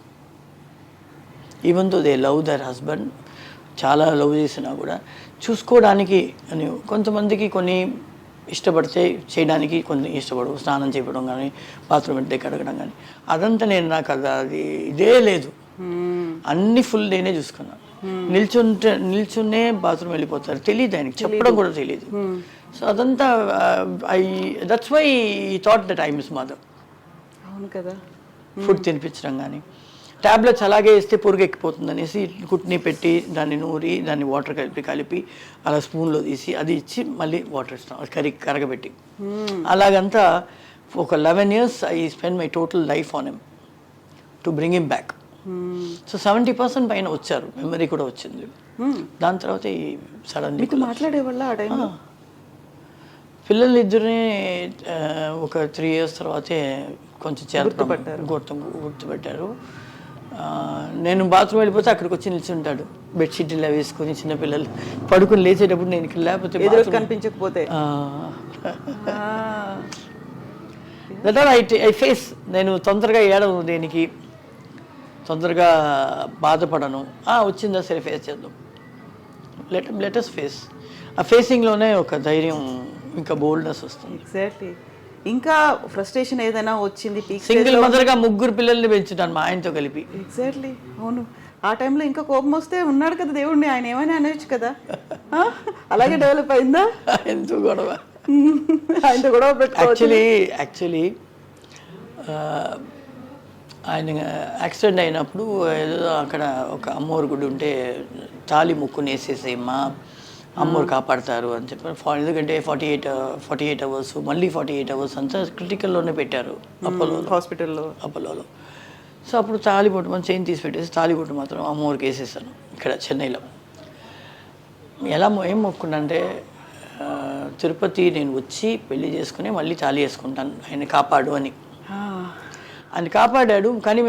Even though they love their husband, చాలా లవ్ చేసినా కూడా చూసుకోవడానికి అని కొంతమందికి కొన్ని ఇష్టపడితే చేయడానికి, కొన్ని ఇష్టపడవు. స్నానం చేయడం కానీ, బాత్రూమ్ వెంటనే కడగడం కానీ, అదంతా నాకు అది ఇదే లేదు. అన్ని ఫుల్ నేనే చూసుకున్నాను. నిల్చున్నే బాత్రూమ్ వెళ్ళిపోతారు, తెలియదు ఆయనకి, చెప్పడం కూడా తెలియదు. సో అదంతా దట్స్ వై ఈ thought that I miss mother. అవును కదా. ఫుడ్ తినిపించడం కానీ, ట్యాబ్లెట్స్ అలాగే ఇస్తే పురుగు ఎక్కిపోతుంది అనేసి కుట్ని పెట్టి దాన్ని నూరి దాన్ని వాటర్ కలిపి అలా స్పూన్లో తీసి అది ఇచ్చి మళ్ళీ వాటర్ ఇస్తాం కరగబెట్టి అలాగంతా ఒక 11 years I spend my total life on him to bring him back. So 70% పైన వచ్చారు, మెమరీ కూడా వచ్చింది. దాని తర్వాత ఈ సడన్లీ మాట్లాడే వల్ల ఆ టైంలో పిల్లలు ఇద్దరిని ఒక 3 years తర్వాతే కొంచెం గుర్తుపెట్టారు. నేను బాత్రూమ్ వెళ్ళిపోతే అక్కడికి వచ్చి నిల్చుంటాడు, బెడ్షీట్ ఇలా వేసుకొని, చిన్నపిల్లలు పడుకుని లేచేటప్పుడు నేను ఇక్కడ లేకపోతే కనిపించకపోతే దట్ ఆర్ ఐ ఫేస్. నేను తొందరగా ఏడవను, దేనికి తొందరగా బాధపడను. వచ్చిందా సరే ఫేస్ చేద్దాం, లెటస్ ఫేస్. ఆ ఫేసింగ్లోనే ఒక ధైర్యం ఇంకా బోల్డ్నెస్ వస్తుంది. ఎగ్జాక్ట్లీ. ఇంకా ఫ్రస్ట్రేషన్ ఏదైనా వచ్చింది, సింగిల్ మదర్గా 3 పిల్లల్ని పెంచుతాను మా ఆయనతో కలిపి. ఎగ్జాక్ట్లీ, అవును. ఆ టైంలో ఇంకా కోపం వస్తే ఉన్నాడు కదా దేవుడిని, ఆయన ఏమైనా అనొచ్చు కదా. అలాగే డెవలప్ అయిందా? ఎంతో గొడవ, ఆయనతో గొడవ పెట్టుకోవచ్చు. యాక్చువల్లీ ఆయన యాక్సిడెంట్ అయినప్పుడు ఏదో అక్కడ ఒక అమ్మోరు గుడి ఉంటే తాలి ముక్కుని వేసేసేమ్మా, అమ్మోరు కాపాడతారు అని చెప్పారు. ఎందుకంటే 48 hours మళ్ళీ 48 hours అంతా క్రిటికల్లోనే పెట్టారు అపోలోలో. సో అప్పుడు తాలిబొట్టు మనం చైన్ తీసి పెట్టేసి తాలిబొట్టు మాత్రం అమ్మోరికి వేసేసాను ఇక్కడ చెన్నైలో. ఏం మొక్కునంటే తిరుపతి నేను వచ్చి పెళ్లి చేసుకుని మళ్ళీ తాళి వేసుకుంటాను, ఆయన కాపాడు అని. ఆయన కాపాడాడు. కానీ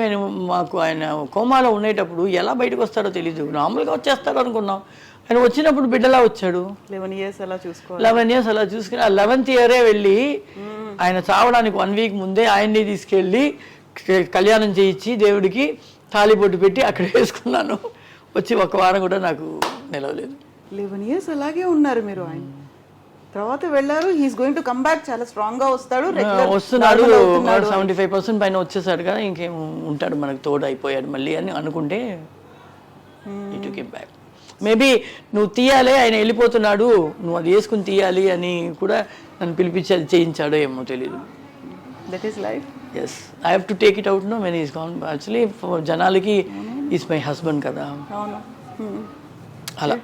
మాకు ఆయన కోమాలో ఉండేటప్పుడు ఎలా బయటకు వస్తాడో తెలీదు, నార్మల్గా వచ్చేస్తాడు అనుకున్నాం. ఆయన వచ్చినప్పుడు బిడ్డలా వచ్చాడు. 11 years అలా చూసుకుని ఆ 11th year వెళ్ళి ఆయన చావడానికి 1 week ముందే ఆయన్ని తీసుకెళ్ళి కళ్యాణం చేయించి దేవుడికి తాళిబొట్టు పెట్టి అక్కడ వేసుకున్నాను. వచ్చి 1 వారం కూడా నాకు నిలవలేదు. 11 years అలాగే ఉన్నారు మీరు. ఆయన తర్వాత వెళ్ళారు, he's going to come back, చాలా స్ట్రాంగ్ గా వస్తున్నాడు. 75% పైన వచ్చేసాడు కదా, ఇంకేం ఉంటాడు మనకు తోడు అయిపోయాడు మళ్ళీ అని అనుకుంటే ఇటు కెమ్ బ్యాక్. మేబీ నువ్వు తీయాలి, ఆయన వెళ్ళిపోతున్నాడు, నువ్వు అది వేసుకుని తీయాలి అని కూడా నన్ను పిలిపించి అది చేయించాడో ఏమో తెలీదు. That is life. Yes, I have to take it out no when is gone. Actually జనాలకి ఈజ్ మై హస్బెండ్ కదా, అలా.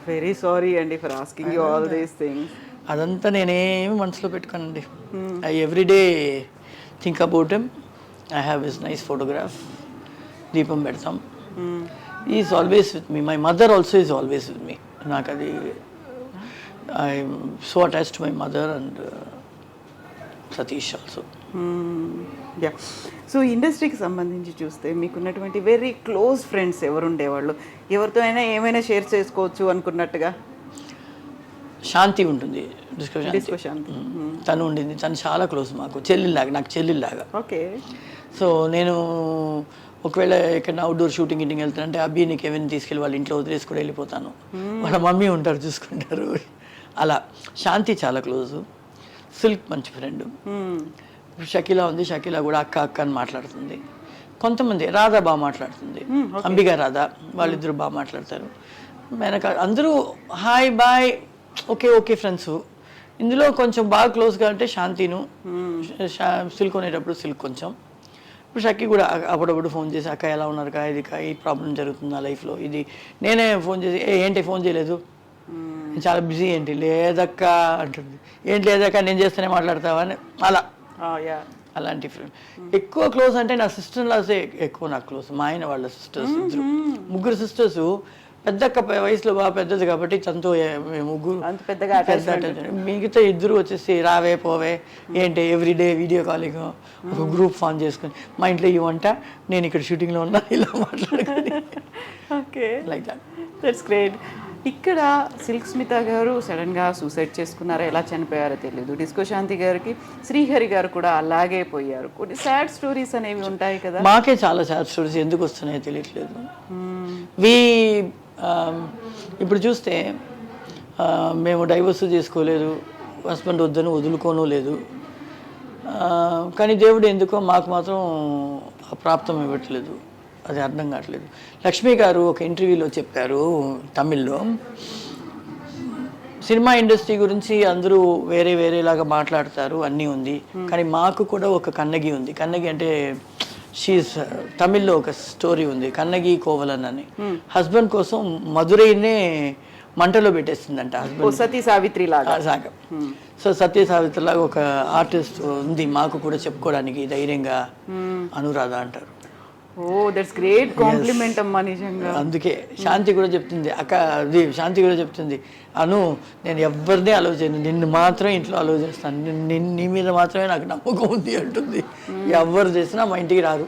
వెరీ సారీ అండి for asking you all these things. అదంతా నేనేమి మనసులో పెట్టుకోనండి. I everyday think about him. I have his nice photograph, దీపం పెడతాం. Is always with me. My mother also is always with me. నాకు అది I'm so attached to my mother and Satish also. Yeah. So ఇండస్ట్రీకి సంబంధించి చూస్తే మీకున్నటువంటి very close friends ఎవరు ఉండేవాళ్ళు? ఎవరితో అయినా ఏమైనా షేర్ చేసుకోవచ్చు అనుకున్నట్టుగా? శాంతి ఉంటుంది, డిస్కో శాంతి. తను ఉండింది, తను చాలా క్లోజ్ మాకు, చెల్లిలాగా, నాకు చెల్లిలాగా. ఓకే. సో నేను ఒకవేళ ఎక్కడైనా అవుట్డోర్ షూటింగ్ ఇంటికి వెళ్తానంటే అబ్బి నీకు ఏమైనా తీసుకెళ్ళి వాళ్ళ ఇంట్లో వదిలేసి కూడా వెళ్ళిపోతాను, వాళ్ళ మమ్మీ ఉంటారు చూసుకుంటారు. అలా శాంతి చాలా క్లోజు. సిల్క్ మంచి ఫ్రెండ్. షకీలా ఉంది, షకీలా కూడా అక్క అక్క అని మాట్లాడుతుంది. కొంతమంది రాధా బాగా మాట్లాడుతుంది, అంబిగా రాధా, వాళ్ళిద్దరు బాగా మాట్లాడతారు. వెనక అందరూ హాయ్ బాయ్ ఓకే ఫ్రెండ్స్. ఇందులో కొంచెం బాగా క్లోజ్గా అంటే శాంతిను, సిల్క్ కొనేటప్పుడు సిల్క్ కొంచెం. ఇప్పుడు షక్కి కూడా అప్పుడప్పుడు ఫోన్ చేసి అక్క ఎలా ఉన్నారు కా, ఇది కా, ఈ ప్రాబ్లం జరుగుతుంది నా లైఫ్లో, ఇది. నేనే ఫోన్ చేసి ఏంటి ఫోన్ చేయలేదు, చాలా బిజీ, ఏంటి లేదక్క అంటుంది. ఏంటి లేదక్క నేను చేస్తేనే మాట్లాడతావా అని. అలా అలాంటి ఫ్రెండ్. ఎక్కువ క్లోజ్ అంటే నా సిస్టర్ లాసే ఎక్కువ నాకు క్లోజ్. మా ఆయన వాళ్ళ సిస్టర్స్ ఇద్దరు, 3 sisters. పెద్దక్క వయసులో బాగా పెద్దది కాబట్టి తనతో 3 మిగతా 2 వచ్చేసి రావే పోవే ఏంటి ఎవ్రీడే వీడియో కాలింగ్, ఒక గ్రూప్ ఫామ్ చేసుకుని మా ఇంట్లో ఈ వంట, నేను ఇక్కడ షూటింగ్లో ఉన్నా, ఇలా మాట్లాడుకుని. Okay, like that. That's great. ఇక్కడ సిల్క్ స్మిత గారు సడన్గా సూసైడ్ చేసుకున్నారో, ఎలా చనిపోయారో తెలియదు. డిస్కో శాంతి గారికి శ్రీహరి గారు కూడా అలాగే పోయారు. కొన్ని సాడ్ స్టోరీస్ అనేవి ఉంటాయి కదా. మాకే చాలా సాడ్ స్టోరీస్ ఎందుకు వస్తున్నాయో తెలియట్లేదు. ఇప్పుడు చూస్తే మేము డైవర్స్ చేసుకోలేదు, హస్బెండ్ వద్దని వదులుకోను లేదు. కానీ దేవుడు ఎందుకో మాకు మాత్రం ప్రాప్తం ఇవ్వట్లేదు, అది అర్థం కావట్లేదు. లక్ష్మి గారు ఒక ఇంటర్వ్యూలో చెప్పారు తమిళ్లో, సినిమా ఇండస్ట్రీ గురించి అందరూ వేరేలాగా మాట్లాడతారు, అన్నీ ఉంది, కానీ మాకు కూడా ఒక కన్నగి ఉంది. కన్నగి అంటే షీఈస్ తమిళ్లో ఒక స్టోరీ ఉంది, కన్నగి కోవలన్ అని. హస్బెండ్ కోసం మధురైనే మంటలో పెట్టేస్తుందంట హస్బెండ్. సతీ సావిత్రి లాగా. సో సతీ సావిత్రి లాగా ఒక ఆర్టిస్ట్ ఉంది మాకు కూడా చెప్పుకోవడానికి ధైర్యంగా, అనురాధ అంటారు. ఓ దట్స్ గ్రేట్ కాంప్లిమెంట్ అమ్మా నిజంగా. అందుకే శాంతి కూడా చెప్తుంది, అక్క అది శాంతి కూడా చెప్తుంది, అను నేను ఎవరినే అలౌ చేయను, నిన్ను మాత్రమే ఇంట్లో అలౌ చేస్తాను, నీ మీద మాత్రమే నాకు నమ్మకం ఉంది అంటుంది. ఎవరు చేసినా మా ఇంటికి రారు,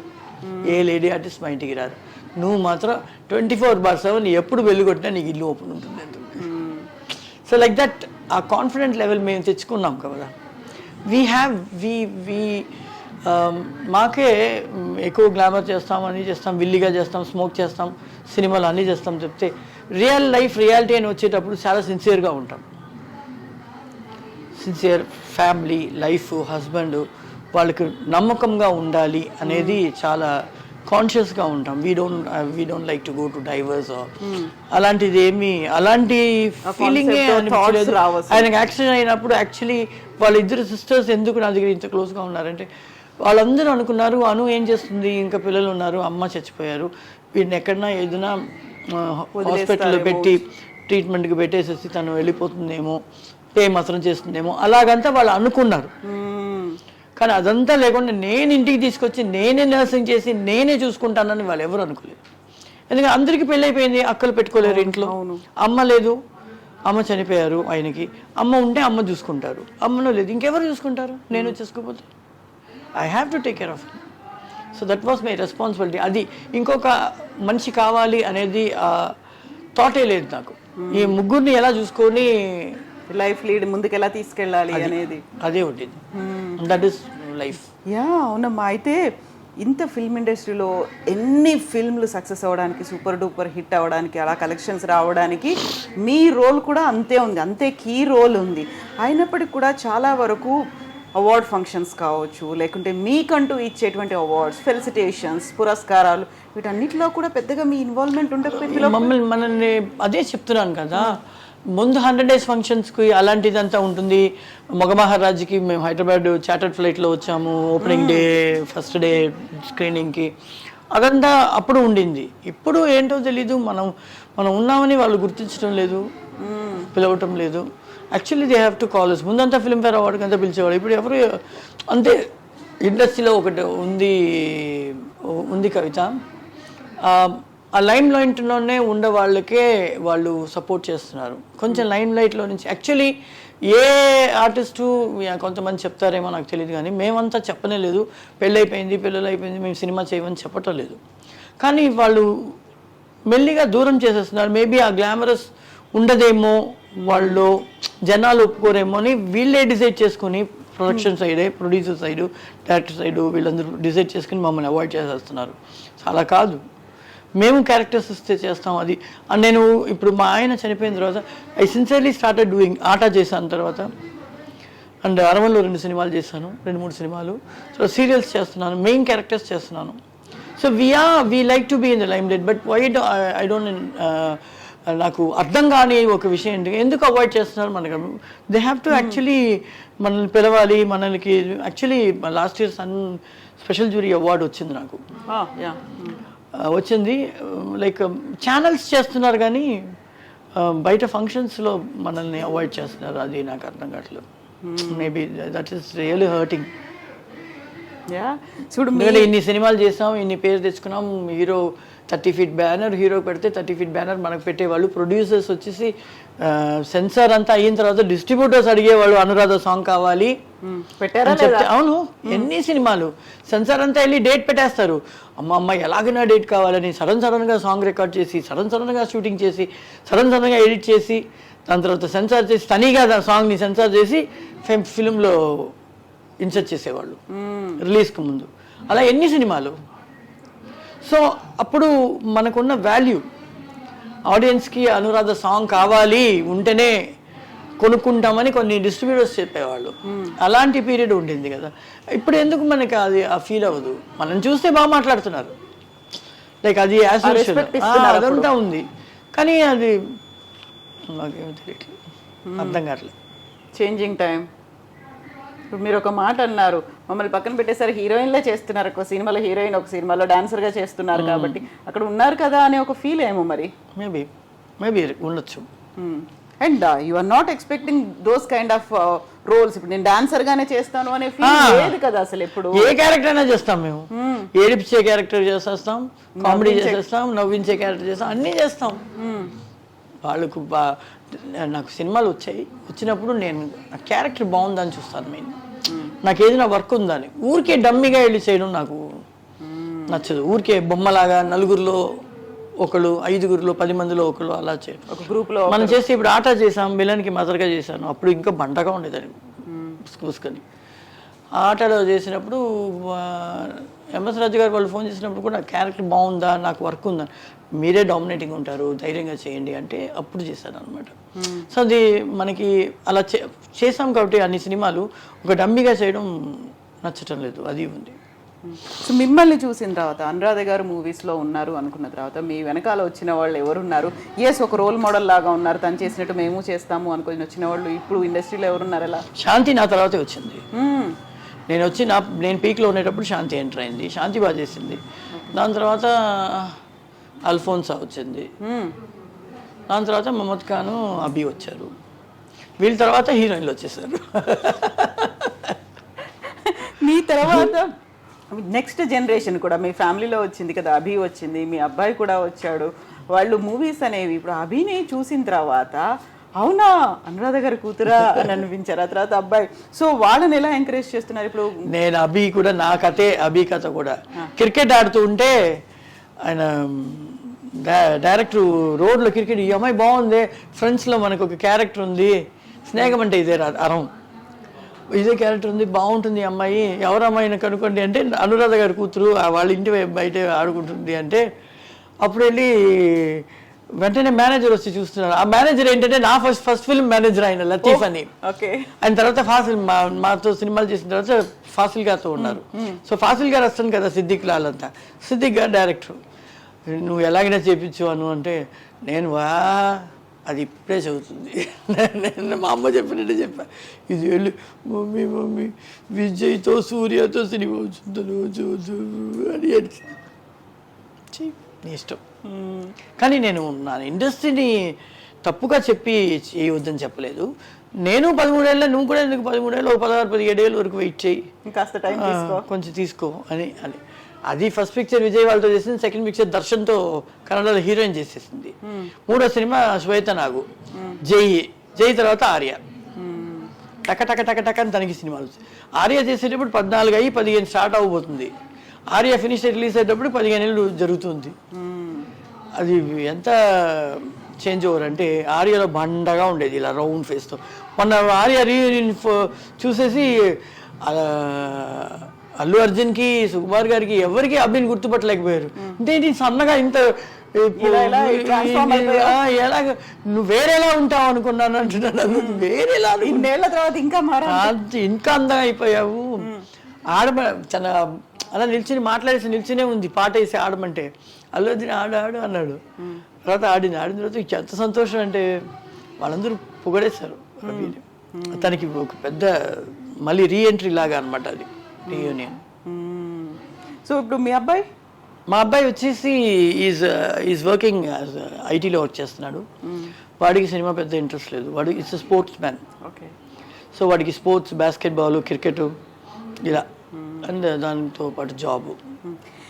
ఏ లేడీ ఆర్టిస్ట్ మా ఇంటికి రారు, నువ్వు మాత్రం 24/7 ఎప్పుడు వెళ్ళికొట్టినా నీకు ఇల్లు ఓపెన్ ఉంటుంది అంటుంది. సో లైక్ దట్ ఆ కాన్ఫిడెంట్ లెవెల్ మేము తెచ్చుకున్నాం కదా. మాకే ఎక్కువ గ్లామర్ చేస్తాం, అన్నీ చేస్తాం, విల్లిగా చేస్తాం, స్మోక్ చేస్తాం, సినిమాలు అన్నీ చేస్తాం చెప్తే రియల్ లైఫ్ రియాలిటీ అని వచ్చేటప్పుడు చాలా సిన్సియర్గా ఉంటాం. సిన్సియర్ ఫ్యామిలీ లైఫ్, హస్బెండ్ వాళ్ళకి నమ్మకంగా ఉండాలి అనేది చాలా కాన్షియస్గా ఉంటాం. We don't like to go to divorce అలాంటిది ఏమి, అలాంటి ఫీలింగే అనిపించలేదు. ఆయనకు యాక్సిడెంట్ అయినప్పుడు యాక్చువల్లీ వాళ్ళిద్దరు సిస్టర్స్ ఎందుకు నా దగ్గర ఇంత క్లోజ్గా ఉన్నారంటే వాళ్ళందరూ అనుకున్నారు అను ఏం చేస్తుంది, ఇంకా పిల్లలు ఉన్నారు, అమ్మ చచ్చిపోయారు, వీడిని ఎక్కడన్నా ఏదైనా హాస్పిటల్లో పెట్టి ట్రీట్మెంట్కి పెట్టేసేసి తను వెళ్ళిపోతుందేమో, పే మాత్రం చేస్తుందేమో, అలాగంతా వాళ్ళు అనుకున్నారు. కానీ అదంతా లేకుండా నేను ఇంటికి తీసుకొచ్చి నేనే నర్సింగ్ చేసి నేనే చూసుకుంటానని వాళ్ళు ఎవరు అనుకోలేదు. ఎందుకంటే అందరికీ పెళ్ళైపోయింది, అక్కలు పెట్టుకోలేరు ఇంట్లో, అమ్మ లేదు, అమ్మ చనిపోయారు ఆయనకి, అమ్మ ఉంటే అమ్మ చూసుకుంటారు, అమ్మను లేదు ఇంకెవరు చూసుకుంటారు, నేను చూసుకోకపోతే I have to take care of him. So that was my responsibility. అది ఇంకొక మనిషి కావాలి అనేది థాటే లేదు నాకు. ఈ ముగ్గురిని ఎలా చూసుకొని లైఫ్ లీడ్ ముందుకు ఎలా తీసుకెళ్ళాలి అనేది అదే ఉండేది. That is life. యా అవునమ్మా. అయితే ఇంత ఫిల్మ్ ఇండస్ట్రీలో ఎన్ని ఫిల్మ్లు సక్సెస్ అవ్వడానికి, సూపర్ డూపర్ హిట్ అవ్వడానికి, అలా కలెక్షన్స్ రావడానికి మీ రోల్ కూడా అంతే ఉంది, అంతే కీ రోల్ ఉంది. అయినప్పటికీ కూడా చాలా వరకు అవార్డ్ ఫంక్షన్స్ కావచ్చు, లేకుంటే మీకంటూ ఇచ్చేటువంటి అవార్డ్స్, ఫెలిసిటేషన్స్, పురస్కారాలు, వీటన్నిటిలో కూడా పెద్దగా మీ ఇన్వాల్వ్మెంట్ ఉండకపోతే మనల్ని అదే చెప్తున్నాను కదా, ముందు 100 days ఫంక్షన్స్కి అలాంటిదంతా ఉంటుంది. మగమహారాజ్కి మేము హైదరాబాద్ చార్టర్డ్ ఫ్లైట్లో వచ్చాము, ఓపెనింగ్ డే ఫస్ట్ డే స్క్రీనింగ్కి, అదంతా అప్పుడు ఉండింది. ఇప్పుడు ఏంటో తెలీదు, మనం ఉన్నామని వాళ్ళు గుర్తించడం లేదు, పిలవటం లేదు. Actually they have to call us. ముందంతా ఫిల్మ్ఫేర్ అవార్డుకి అంతా పిలిచేవాడు, ఇప్పుడు ఎవరు అంతే. ఇండస్ట్రీలో ఒకటి ఉంది కవిత, ఆ లైమ్ లైట్లోనే ఉండే వాళ్ళకే వాళ్ళు సపోర్ట్ చేస్తున్నారు. కొంచెం లైమ్ లైట్లో నుంచి యాక్చువల్లీ ఏ ఆర్టిస్టు కొంతమంది చెప్తారేమో నాకు తెలియదు, కానీ మేమంతా చెప్పనే లేదు, పెళ్ళైపోయింది, పిల్లలు అయిపోయింది, మేము సినిమా చేయమని చెప్పటం లేదు. కానీ వాళ్ళు మెల్లిగా దూరం చేసేస్తున్నారు. మేబీ ఆ గ్లామరస్ ఉండదేమో, వాళ్ళు జనాలు ఒప్పుకోరేమో అని వీళ్ళే డిసైడ్ చేసుకుని, ప్రొడక్షన్ సైడే, ప్రొడ్యూసర్ సైడు, డైరెక్టర్ సైడు, వీళ్ళందరూ డిసైడ్ చేసుకుని మమ్మల్ని అవాయిడ్ చేసేస్తున్నారు. చాలా కాదు, మేము క్యారెక్టర్స్ ఇస్తే చేస్తాం. అది నేను ఇప్పుడు మా ఆయన చనిపోయిన తర్వాత ఐ సిన్సియర్లీ స్టార్టెడ్ డూయింగ్. ఆటా చేశాను తర్వాత, అండ్ అరవన్లో 2 సినిమాలు చేశాను, 2-3 సినిమాలు. సో సీరియల్స్ చేస్తున్నాను, మెయిన్ క్యారెక్టర్స్ చేస్తున్నాను. So we like to be in the limelight. But why I don't నాకు అర్థం కాని ఒక విషయం ఏంటి, ఎందుకు అవాయిడ్ చేస్తున్నారు మనకు. దే హ్యావ్ టు యాక్చువల్లీ మనల్ని పిలవాలి. మనకి actually last year Sun special jury award వచ్చింది నాకు, వచ్చింది. లైక్ ఛానల్స్ చేస్తున్నారు కానీ బయట ఫంక్షన్స్లో మనల్ని అవాయిడ్ చేస్తున్నారు, అది నాకు అర్థం కావట్లేదు. Maybe that is really hurting. చూడు, ఇన్ని సినిమాలు చేసాం, ఇన్ని పేరు తెచ్చుకున్నాం, హీరో 30 feet బ్యానర్, హీరో పెడితే 30 feet బ్యానర్ మనకు పెట్టేవాళ్ళు. ప్రొడ్యూసర్స్ వచ్చేసి సెన్సార్ అంతా అయిన తర్వాత డిస్ట్రిబ్యూటర్స్ అడిగేవాళ్ళు, అనురాధ సాంగ్ కావాలి చెప్తే. అవును, ఎన్ని సినిమాలు సెన్సార్ అంతా వెళ్ళి డేట్ పెట్టేస్తారు. అమ్మ ఎలాగైనా డేట్ కావాలని సడన్గా సాంగ్ రికార్డ్ చేసి, సడన్గా షూటింగ్ చేసి, సడన్గా ఎడిట్ చేసి, దాని తర్వాత సెన్సార్ చేసి, తనీగా సాంగ్ని సెన్సార్ చేసి ఫిల్మ్లో ఇన్సర్ట్ చేసేవాళ్ళు రిలీజ్కి ముందు. అలా ఎన్ని సినిమాలు. సో అప్పుడు మనకున్న వాల్యూ, ఆడియన్స్కి అనురాధ సాంగ్ కావాలి ఉంటేనే కొనుక్కుంటామని కొన్ని డిస్ట్రిబ్యూటర్స్ చెప్పేవాళ్ళు. అలాంటి పీరియడ్ ఉండింది కదా. ఇప్పుడు ఎందుకు మనకి అది ఆ ఫీల్ అవ్వదు, మనం చూస్తే బాగా మాట్లాడుతున్నారు, లైక్ అది అదంతా ఉంది. కానీ అది నాకేమో తెలియట్లేదు, అర్థం కావట్లేదు. చేంజింగ్ టైం ఇప్పుడు మీరు ఒక మాట అన్నారు, మమ్మల్ని పక్కన పెట్టేసరి హీరోయిన్లే చేస్తున్నారు, ఒక సినిమాలో హీరోయిన్, ఒక సినిమాలో డాన్సర్గా చేస్తున్నారు కాబట్టి అక్కడ ఉన్నారు కదా అనే ఒక ఫీల్ ఏమో మరి. మేబీ ఉండొచ్చు. And you are not expecting those kind of roles. ఇప్పుడు నేను డాన్సర్ గానే చేస్తాను అనే ఫీల్ లేదు కదా అసలు. ఎప్పుడు ఏ క్యారెక్టర్ అయినా చేస్తాం మేము. ఏడిపించే క్యారెక్టర్ చేసేస్తాం, కామెడీ చేసేస్తాం, నవ్వించే క్యారెక్టర్ చేస్తాం, అన్నీ చేస్తాం. వాళ్ళకు నాకు సినిమాలు వచ్చినప్పుడు నేను నా క్యారెక్టర్ బాగుందని చూస్తాను. మెయిన్ నాకు ఏదైనా వర్క్ ఉందని. ఊరికే డమ్మిగా వెళ్ళి చేయడం నాకు నచ్చదు. ఊరికే బొమ్మలాగా నలుగురిలో ఒకళ్ళు, 5గురిలో 10 మందిలో ఒకళ్ళు అలా చేయడం. ఒక గ్రూప్లో మనం చేసి ఇప్పుడు ఆట చేసాం, విలన్కి మదర్గా చేశాను. అప్పుడు ఇంకా బండగా ఉండేదని పుసుకొని ఆటలో చేసినప్పుడు ఎంఎస్ రాజు గారు వాళ్ళు ఫోన్ చేసినప్పుడు కూడా క్యారెక్టర్ బాగుందా, నాకు వర్క్ ఉందా, మీరే డామినేటింగ్ ఉంటారు, ధైర్యంగా చేయండి అంటే అప్పుడు చేశాను అనమాట. సో అది మనకి అలా చేసాం కాబట్టి అన్ని సినిమాలు ఒక డమ్మిగా చేయడం నచ్చటం లేదు, అది ఉంది. సో మిమ్మల్ని చూసిన తర్వాత అనురాధ గారు మూవీస్లో ఉన్నారు అనుకున్న తర్వాత మీ వెనకాల వచ్చిన వాళ్ళు ఎవరున్నారు? ఒక రోల్ మోడల్ లాగా ఉన్నారు, తను చేసినట్టు మేము చేస్తాము అనుకుని వచ్చిన వాళ్ళు ఇప్పుడు ఇండస్ట్రీలో ఎవరున్నారు? అలా శాంతి నా తర్వాతే వచ్చింది. నేను పీక్లో ఉండేటప్పుడు శాంతి ఎంటర్ అయింది. శాంతి బాగా చేసింది. దాని తర్వాత అల్ఫోన్సా వచ్చింది. దాని తర్వాత మహమ్మద్ ఖాను, అభి వచ్చారు. వీళ్ళ తర్వాత హీరోయిన్లు వచ్చేసారు. మీ తర్వాత నెక్స్ట్ జనరేషన్ కూడా మీ ఫ్యామిలీలో వచ్చింది కదా, అభి వచ్చింది, మీ అబ్బాయి కూడా వచ్చాడు. వాళ్ళు మూవీస్ అనేవి ఇప్పుడు అభిని చూసిన తర్వాత అవునా అనురాధ గారి కూతురా అని అనిపించారు. ఆ తర్వాత అబ్బాయి. సో వాళ్ళని ఎలా ఎంకరేజ్ చేస్తున్నారు ఇప్పుడు? నేను అభి కూడా నా కథే, అభి కథ కూడా క్రికెట్ ఆడుతూ ఉంటే ఆయన డైరెక్టర్ రోడ్లో క్రికెట్, ఈ అమ్మాయి బాగుంది, ఫ్రెండ్స్లో మనకు ఒక క్యారెక్టర్ ఉంది, స్నేహం అంటే ఇదే అరం, ఇదే క్యారెక్టర్ ఉంది, బాగుంటుంది అమ్మాయి, ఎవరు అమ్మాయిని కనుక్కోండి అంటే అనురాధ గారి కూతురు వాళ్ళ ఇంటి బయట ఆడుకుంటుంది అంటే అప్పుడు వెళ్ళి వెంటనే మేనేజర్ వచ్చి చూస్తున్నారు. ఆ మేనేజర్ ఏంటంటే నా ఫస్ట్ ఫిల్మ్ మేనేజర్ ఆయన లతీఫ్ అని. ఆయన తర్వాత ఫాసిల్ మాతో సినిమాలు చేసిన తర్వాత ఫాసిల్ గారితో ఉన్నారు. సో ఫాసిల్ గారు వస్తాను కదా సిద్దిక్ లాల్ అంతా, సిద్దిక్ గారు డైరెక్టర్, నువ్వు ఎలాగైనా చేయించు అను అంటే నేను అది ఇప్పుడే చదువుతుంది. నేను మా అమ్మ చెప్పినట్టే చెప్పా, ఇది వెళ్ళి మమ్మీ మమ్మీ విజయ్తో సూర్యతో సినిమా వచ్చిందో చూసు అని నీ ఇష్టం. కానీ నేను నా ఇండస్ట్రీని తప్పుగా చెప్పి చేయవద్దని చెప్పలేదు. నేను 13 ఏళ్ళ, నువ్వు కూడా ఎందుకు 13 ఏళ్ళు, 16, 17 ఏళ్ళ వరకు వెయిట్ చేయి, కొంచెం తీసుకో అని. అది ఫస్ట్ పిక్చర్ విజయ్ వాళ్ళతో చేసింది. సెకండ్ పిక్చర్ దర్శన్తో కన్నడలో హీరోయిన్ చేసేసింది. 3వ సినిమా శ్వేత నాగు, జై తర్వాత ఆర్య. టక టక టక టక అని తనకి సినిమాలు. ఆర్య చేసేటప్పుడు 14 అయ్యి 15 స్టార్ట్ అవ్వబోతుంది. ఆర్య ఫినిష్ రిలీజ్ అయ్యేటప్పుడు 15 ఏళ్ళు జరుగుతుంది. అది ఎంత చేంజ్ ఓవర్ అంటే ఆర్యలో బండగా ఉండేది ఇలా రౌండ్ ఫేస్తో. మొన్న ఆర్య రీయూనియన్ చూసేసి అల్లు అర్జున్కి, సుకుమార్ గారికి ఎవరికి అభిని గుర్తుపట్టలేకపోయారు. ఇంతేంటి సన్నగా ఇంత ఎలాగ నువ్వు వేరేలా ఉంటావు అనుకున్నాను అంటున్నాను. వేరేలా ఇన్నేళ్ల తర్వాత ఇంకా అందంగా అయిపోయావు. తన అలా నిల్చునే ఉంది, పాట వేసి ఆడమంటే అల్లు అర్జున్ ఆడు అన్నాడు. తర్వాత ఆడిన తర్వాత ఎంత సంతోషం అంటే వాళ్ళందరూ పొగడేశారు అభిని. తనకి ఒక పెద్ద మళ్ళీ రీఎంట్రీ లాగా అనమాట అది, రీయూనియన్. సో ఇప్పుడు మీ అబ్బాయి? మా అబ్బాయి వచ్చేసి ఈజ్ వర్కింగ్ ఐటీలో వర్క్ చేస్తున్నాడు. వాడికి సినిమా పెద్ద ఇంట్రెస్ట్ లేదు, వాడు ఇట్స్ స్పోర్ట్స్ మ్యాన్. సో వాడికి స్పోర్ట్స్, బాస్కెట్బాల్, క్రికెట్ ఇలా అండ్ దానితో పాటు జాబు.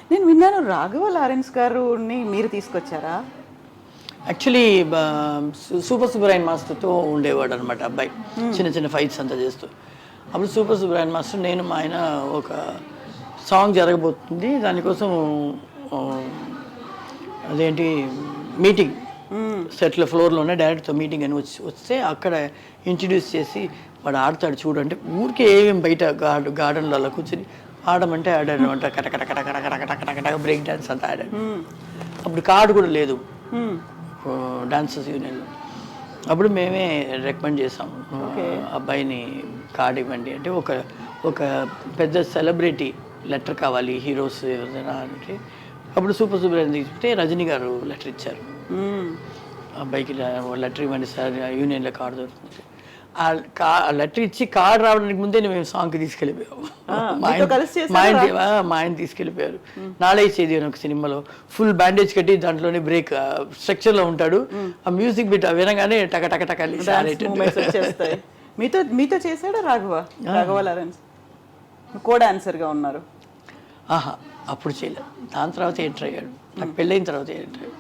నేను విన్నాను రాఘవ లారెన్స్ గారుని మీరు తీసుకొచ్చారా? యాక్చువల్లీ సూపర్ సుబ్బరాయన్ మాస్టర్తో ఉండేవాడు అనమాట అబ్బాయి, చిన్న చిన్న ఫైట్స్ అంతా చేస్తూ. అప్పుడు సూపర్ సుబ్బరాయన్ మాస్టర్, నేను మా ఆయన ఒక సాంగ్ జరగబోతుంది, దానికోసం అదేంటి మీటింగ్ సెట్ల ఫ్లోర్లోనే డైరెక్ట్తో మీటింగ్ అని వస్తే అక్కడ ఇంట్రడ్యూస్ చేసి వాడు ఆడతాడు చూడంటే ఊరికే ఏమేమి బయట గార్డెన్లో అలా కూర్చొని ఆడమంటే ఆడాడు అనమాట. కటకట కటకట కటకట కటకట బ్రేక్ డ్యాన్స్ అంతా ఆడాడు. అప్పుడు కార్డు కూడా లేదు డాన్సర్స్ యూనియన్లో. అప్పుడు మేమే రికమెండ్ చేసాము అబ్బాయిని కార్డు ఇవ్వండి అంటే, ఒక పెద్ద సెలబ్రిటీ లెటర్ కావాలి హీరోస్ ఎవరైనా అంటే అప్పుడు సూపర్ సుబ్బరాయన్ తీసుకుంటే రజనీ గారు లెటర్ ఇచ్చారు, అబ్బాయికి లెటర్ ఇవ్వండి సార్ యూనియన్లో కార్డు దొరుకుతుంది. లెటర్ ఇచ్చి కార్డు రావడానికి ముందే మేము సాంగ్కి తీసుకెళ్ళిపోయాము. మా ఆయన తీసుకెళ్ళిపోయారు. నాళే చేది అని ఒక సినిమాలో ఫుల్ బ్యాండేజ్ కట్టి దాంట్లోనే బ్రేక్ స్ట్రక్చర్లో ఉంటాడు. ఆ మ్యూజిక్ బిట్ వినగానే టక టక టక మీతో చేశాడా రాఘవ లారెన్స్? కో డాన్సర్గా ఉన్నారు. అప్పుడు చేయలేదు. దాని తర్వాత ఎంటర్ అయ్యాడు. నాకు పెళ్ళైన తర్వాత ఎంటర్ అయ్యాడు.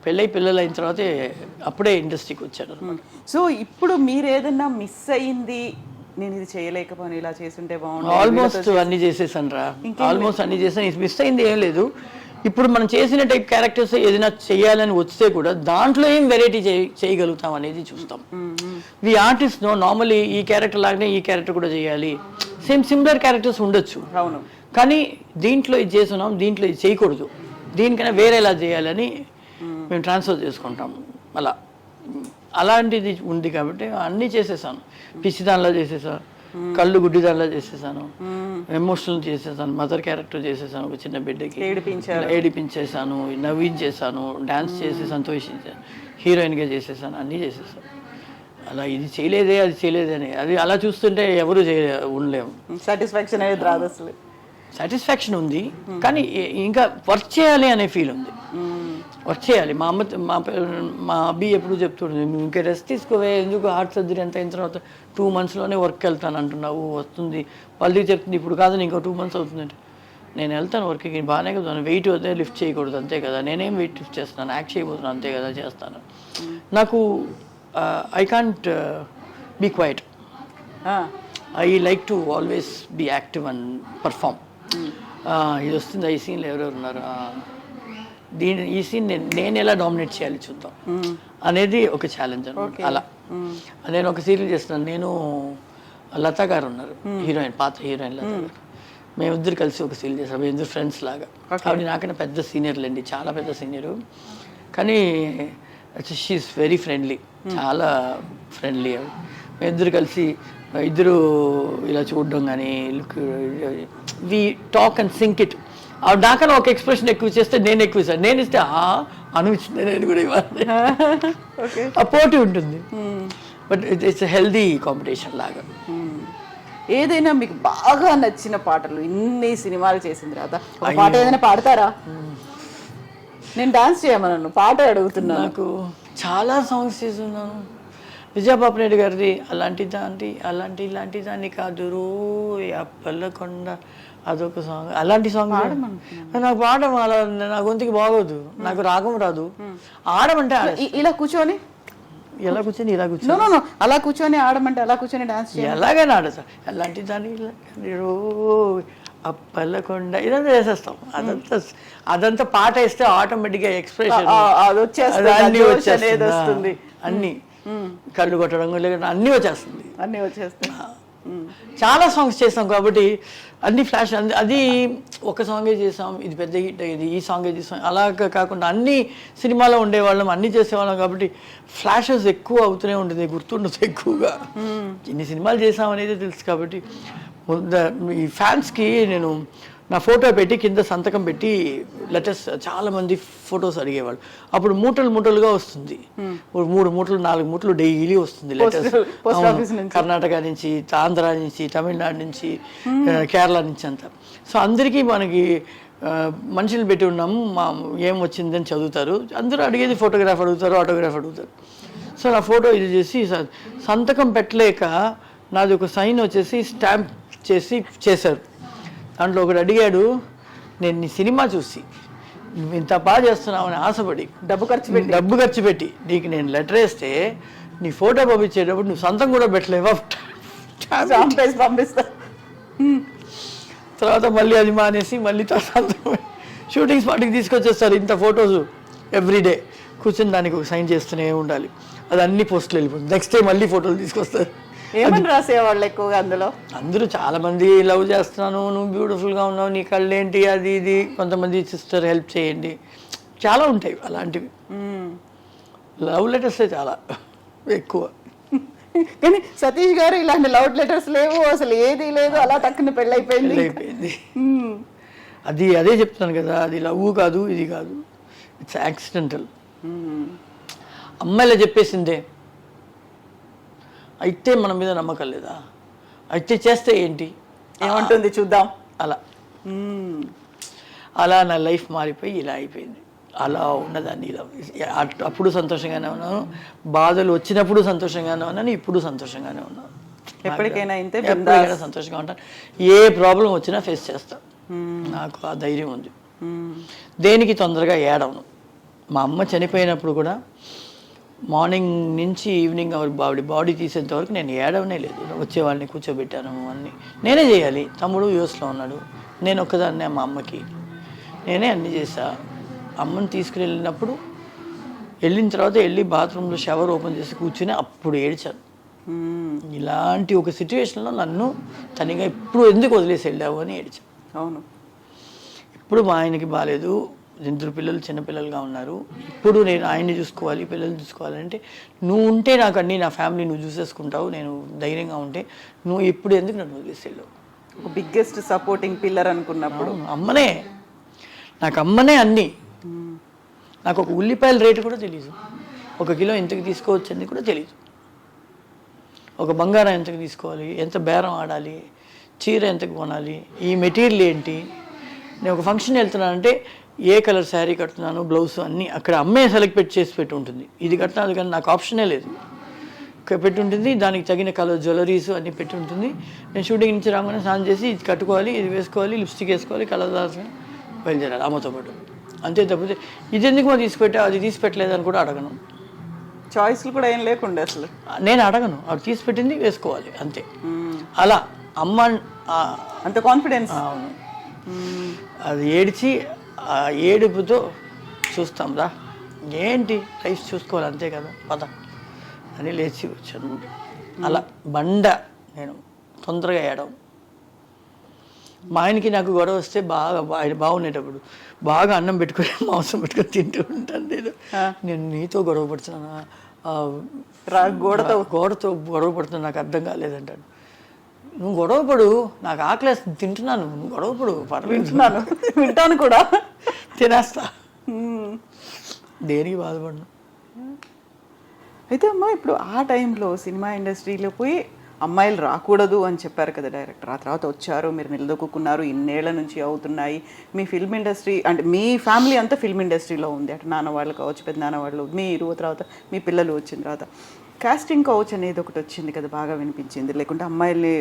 పెళ్ళై పిల్లలు అయిన తర్వాతే అప్పుడే ఇండస్ట్రీకి వచ్చాను. సో ఇప్పుడు మీరు ఏదన్నా మిస్ అయ్యింది, నేను ఇది చేయలేకపోయాను, ఇలా చేస్తుంటే బాగుంది? ఆల్మోస్ట్ అన్ని చేసేసాను రా, ఆల్మోస్ట్ అన్ని చేసాను. మిస్ అయింది ఏం లేదు. ఇప్పుడు మనం చేసిన టైప్ క్యారెక్టర్స్ ఏదైనా చేయాలని వస్తే కూడా దాంట్లో ఏం వెరైటీ చేయగలుగుతాం అనేది చూస్తాం. వి ఆర్టిస్ట్ నో నార్మలీ ఈ క్యారెక్టర్ లాగానే ఈ క్యారెక్టర్ కూడా చేయాలి, సిమిలర్ క్యారెక్టర్స్ ఉండొచ్చు. అవును. కానీ దీంట్లో ఇది చేస్తున్నాం, దీంట్లో ఇది చేయకూడదు, దీనికైనా వేరేలా చేయాలని మేము ట్రాన్స్ఫర్ చేసుకుంటాం. అలాంటిది ఉంది కాబట్టి అన్నీ చేసేసాను. పిచ్చిదానిలా చేసేసాను, కళ్ళు గుడ్డిదానిలా చేసేసాను, ఎమోషనల్ చేసేసాను, మదర్ క్యారెక్టర్ చేసేసాను, ఒక చిన్న బిడ్డకి ఏడిపించేసాను, నవ్వించేసాను, డాన్స్ చేసి సంతోషించాను, హీరోయిన్గా చేసేసాను, అన్నీ చేసేసాను. అలా ఇది చేయలేదే అది చేయలేదే అని అది అలా చూస్తుంటే ఎవరు ఉండలేము. సాటిస్ఫాక్షన్ అనేది రాదు అసలు. సాటిస్ఫాక్షన్ ఉంది కానీ ఇంకా వర్క్ చేయాలి అనే ఫీల్ ఉంది. వర్క్ చేయాలి. మా అబ్బి ఎప్పుడు చెప్తుండే, నువ్వు ఇంకా రెస్ట్ తీసుకోవే, ఎందుకు హార్ట్ సర్జరీ అంత అయిన తర్వాత 2 monthsలోనే వర్క్కి వెళ్తాను అంటున్నావు, వస్తుంది వాళ్ళకి చెప్తుంది, ఇప్పుడు కాదు ఇంకో 2 months అవుతుందంటే నేను వెళ్తాను వర్క్కి, బాగానే కదా, వెయిట్ వద్దే లిఫ్ట్ చేయకూడదు అంతే కదా, నేనేం వెయిట్ లిఫ్ట్ చేస్తున్నాను, యాక్ట్ చేయబోతున్నాను అంతే కదా, చేస్తాను. నాకు I can't be quiet. I like to always be active and perform. ఇది వస్తుంది, ఈ సీన్లో ఎవరెవరు ఉన్నారు, ఈ సీన్ నేను ఎలా డామినేట్ చేయాలి చూద్దాం అనేది ఒక ఛాలెంజ్ అనమాట. అలా నేను ఒక సీరియల్ చేస్తున్నాను. నేను లతా గారు ఉన్నారు, హీరోయిన్, పాత హీరోయిన్ లతా గారు. మేమిద్దరు కలిసి ఒక సీరియల్ చేస్తాం. మేమిద్దరు ఫ్రెండ్స్ లాగా. ఆవిడ నాకన్నా పెద్ద సీనియర్లేండి, చాలా పెద్ద సీనియరు. కానీ షీఈస్ వెరీ ఫ్రెండ్లీ, చాలా ఫ్రెండ్లీ. మేమిద్దరు కలిసి ఇద్దరు ఇలా చూడడం కానీ, we talk and sync it. నాకన్నా ఒక ఎక్స్ప్రెషన్ ఎక్కువ చేస్తే నేను ఎక్కువ ఇస్తాను, నేను ఇస్తే అనిపించింది నేను కూడా ఇవ్వాలి. ఆ పోటీ ఉంటుంది. బట్ ఇట్స్ హెల్దీ కాంపిటీషన్ లాగా. ఏదైనా మీకు బాగా నచ్చిన పాటలు, ఇన్ని సినిమాలు చేసిన తర్వాత ఒక పాట ఏదైనా పాడతారా? నేను డాన్స్ చేయమన్నాను, పాట అడుగుతున్నాను. నాకు చాలా సాంగ్స్ చేస్తున్నాను. విజయబాబునాయుడు గారిది అలాంటి ఇలాంటి దాన్ని కాదు రో అప్పల్లకొండ, అదొక సాంగ్. అలాంటి సాంగ్ నాకు పాడడం అలా నా గొంతుకి బాగోదు, నాకు రాగం రాదు. ఆడమంటే ఇలా కూర్చొని, ఎలా కూర్చొని ఇలా కూర్చొని, అలా కూర్చొని ఆడమంటే అలా కూర్చొని డాన్స్ ఎలాగైనా ఆడతా. అలాంటి దాన్ని రో అప్పల్లకొండ ఇదంతా చేసేస్తాం. అదంతా పాట వేస్తే ఆటోమేటిక్గా ఎక్స్ప్రెషన్ వచ్చేస్తుంది, అన్ని కళ్ళు కొట్టడం అన్నీ వచ్చేస్తాయి. చాలా సాంగ్స్ చేస్తాం కాబట్టి అన్ని ఫ్లాష్. అది ఒక సాంగే చేసాం, ఇది పెద్ద హిట్ అయ్యేది, ఈ సాంగే చేసాం, అలా కాకుండా అన్ని సినిమాలో ఉండేవాళ్ళం, అన్నీ చేసేవాళ్ళం కాబట్టి ఫ్లాషెస్ ఎక్కువ అవుతూనే ఉంటుంది, గుర్తుండదు ఎక్కువగా. ఇన్ని సినిమాలు చేసాం అనేది తెలుసు కాబట్టి. ఈ ఫ్యాన్స్కి నేను నా ఫోటో పెట్టి కింద సంతకం పెట్టి లెటర్స్, చాలామంది ఫొటోస్ అడిగేవాళ్ళు. అప్పుడు మూటలుగా వస్తుంది, 3 మూటలు 4 మూటలు డైలీ వస్తుంది లెటర్స్. కర్ణాటక నుంచి, ఆంధ్ర నుంచి, తమిళనాడు నుంచి, కేరళ నుంచి అంతా. సో అందరికీ మనకి మనుషులు పెట్టి ఉన్నాము, ఏం వచ్చిందని చదువుతారు. అందరూ అడిగేది ఫోటోగ్రాఫ్ అడుగుతారు, ఆటోగ్రాఫ్ అడుగుతారు. సో నా ఫోటో ఇది చేసి సంతకం పెట్టలేక నాది ఒక సైన్ వచ్చేసి స్టాంప్ చేశారు. దాంట్లో ఒకటి అడిగాడు, నేను నీ సినిమా చూసి నువ్వు ఇంత బాగా చేస్తున్నావు అని ఆశపడి డబ్బు ఖర్చు పెట్టి నీకు నేను లెటర్ వేస్తే నీ ఫోటో పంపించేటప్పుడు నువ్వు సంతం కూడా పెట్టలేవా, పంపిస్తా. తర్వాత మళ్ళీ అది మానేసి మళ్ళీ షూటింగ్ స్పాట్కి తీసుకొచ్చేస్తారు. ఇంత ఫొటోస్ ఎవ్రీడే కూర్చొని దానికి ఒక సైన్ చేస్తూనే ఉండాలి. అది అన్ని పోస్టులు వెళ్ళిపోతుంది. నెక్స్ట్ డే మళ్ళీ ఫోటోలు తీసుకొస్తారు. ఏమని రాసేవాళ్ళు ఎక్కువగా అందులో? అందరూ చాలా మంది లవ్ చేస్తున్నాను, నువ్వు బ్యూటిఫుల్గా ఉన్నావు, నీ కళ్ళు ఏంటి, అది ఇది. కొంతమంది సిస్టర్ హెల్ప్ చేయండి, చాలా ఉంటాయి అలాంటివి. లవ్ లెటర్సే చాలా ఎక్కువ. కానీ సతీష్ గారు ఇలాంటి లవ్ లెటర్స్ లేవు, అసలు ఏది లేదు, అలా టక్కున పెళ్ళైపోయింది. అదే చెప్తున్నాను కదా, అది లవ్ కాదు, ఇది కాదు, ఇట్స్ యాక్సిడెంటల్. అమ్మాయిలా చెప్పేసిందే, అయితే మన మీద నమ్మకం లేదా, అయితే చేస్తే ఏంటి, ఏమంటుంది చూద్దాం అలా అలా నా లైఫ్ మారిపోయి ఇలా అయిపోయింది. అలా ఉన్నదాన్ని ఇలా అప్పుడు సంతోషంగానే ఉన్నాను, బాధలు వచ్చినప్పుడు సంతోషంగానే ఉన్నాను, ఇప్పుడు సంతోషంగానే ఉన్నాను. ఎప్పటికైనా సంతోషంగా ఉంటాను. ఏ ప్రాబ్లం వచ్చినా ఫేస్ చేస్తాను. నాకు ఆ ధైర్యం ఉంది. దేనికి తొందరగా ఏడవను. మా అమ్మ చనిపోయినప్పుడు కూడా మార్నింగ్ నుంచి ఈవినింగ్ ఆవిడ బాడీ తీసేంత వరకు నేను ఏడవనే లేదు. వచ్చే వాళ్ళని కూర్చోబెట్టాను, అన్నీ నేనే చేయాలి. తమ్ముడు యూఎస్లో ఉన్నాడు, నేను ఒక్కదాన్నే మా అమ్మకి నేనే అన్నీ చేశా. అమ్మని తీసుకుని వెళ్ళినప్పుడు వెళ్ళిన తర్వాత వెళ్ళి బాత్రూంలో షవర్ ఓపెన్ చేసి కూర్చుని అప్పుడు ఏడ్చాను. ఇలాంటి ఒక సిచ్యువేషన్లో నన్ను తనిగా ఇప్పుడు ఎందుకు వదిలేసి వెళ్ళావు అని ఏడ్చాను. అవును. ఇప్పుడు మా ఆయనకి బాగాలేదు, 2 పిల్లలు చిన్నపిల్లలుగా ఉన్నారు. ఇప్పుడు నేను ఆయన్ని చూసుకోవాలి, పిల్లల్ని చూసుకోవాలంటే నువ్వు ఉంటే నాకు అన్నీ, నా ఫ్యామిలీ నువ్వు చూసేసుకుంటావు, నేను ధైర్యంగా ఉంటే నువ్వు ఇప్పుడు ఎందుకు నన్ను వదిలేసి వెళ్ళావు. ఒక బిగ్గెస్ట్ సపోర్టింగ్ పిల్లర్ అనుకున్నప్పుడు అమ్మనే, నాకు అమ్మనే అన్నీ. నాకు ఒక ఉల్లిపాయల రేటు కూడా తెలీదు, 1 కిలో ఎంతకు తీసుకోవచ్చు అని కూడా తెలీదు. ఒక బంగారం ఎంతకు తీసుకోవాలి, ఎంత బేరం ఆడాలి, చీర ఎంతకు కొనాలి, ఈ మెటీరియల్ ఏంటి, నేను ఒక ఫంక్షన్ వెళ్తున్నానంటే ఏ కలర్ శారీ కడుతున్నాను, బ్లౌజ్ అన్నీ అక్కడ అమ్మే సెలెక్ట్ చేసి పెట్టి ఉంటుంది. ఇది కట్టినా కానీ నాకు ఆప్షనే లేదు, పెట్టి ఉంటుంది. దానికి తగిన కలర్ జ్యువెలరీస్ అన్నీ పెట్టి ఉంటుంది. నేను షూటింగ్ నుంచి రాగానే స్నానం చేసి ఇది కట్టుకోవాలి, ఇది వేసుకోవాలి, లిప్స్టిక్ వేసుకోవాలి, కలర్ దాల్చుకొని బయలుదేరాలి అమ్మతో పాటు. అంతే తప్పితే ఇది ఎందుకు తీసిపెట్టా, అది తీసి పెట్టలేదని కూడా అడగను. చాయిస్లు కూడా ఏం లేకుండా అసలు నేను అడగను, ఆవిడ తీసి పెట్టింది వేసుకోవాలి అంతే. అలా అమ్మ అంత కాన్ఫిడెన్స్. అవును. అది ఏడ్చి ఆ ఏడుపుతో చూస్తాం రా, ఏంటి లైఫ్ చూసుకోవాలి అంతే కదా పద అని లేచి వచ్చాను. అలా బండ నేను తొందరగా ఏడవం. మా ఆయనకి నాకు గొడవ వస్తే బాగా, ఆయన బాగుండేటప్పుడు బాగా అన్నం పెట్టుకొని మాంసం పెట్టుకొని తింటూ ఉంటాను. నేను నీతో గొడవ పడుతున్నానా, గోడతో గొడవ పడుతున్నా, నాకు అర్థం కాలేదంటాడు. నువ్వు గొడవపడు, నాకు ఆకలేస్తుంది, తింటున్నాను, నువ్వు గొడవపడు, పర్వింటున్నాను, వింటాను కూడా, తినేస్తా, దేనికి బాధపడను. అయితే అమ్మ ఇప్పుడు ఆ టైంలో సినిమా ఇండస్ట్రీలో పోయి అమ్మాయిలు రాకూడదు అని చెప్పారు కదా డైరెక్టర్. ఆ తర్వాత వచ్చారు, మీరు నిలదొక్కున్నారు, ఇన్నేళ్ల నుంచి అవుతున్నాయి. మీ ఫిల్మ్ ఇండస్ట్రీ అంటే మీ ఫ్యామిలీ అంతా ఫిల్మ్ ఇండస్ట్రీలో ఉంది. అటు నాన్న వాళ్ళు కావచ్చు, పెద్ద నాన్న వాళ్ళు, మీరు, తర్వాత మీ పిల్లలు వచ్చిన తర్వాత కాస్టింగ్ కౌచ్ అనేది ఒకటి వచ్చింది కదా, బాగా వినిపించింది. లేకుంటే అమ్మాయిల్ని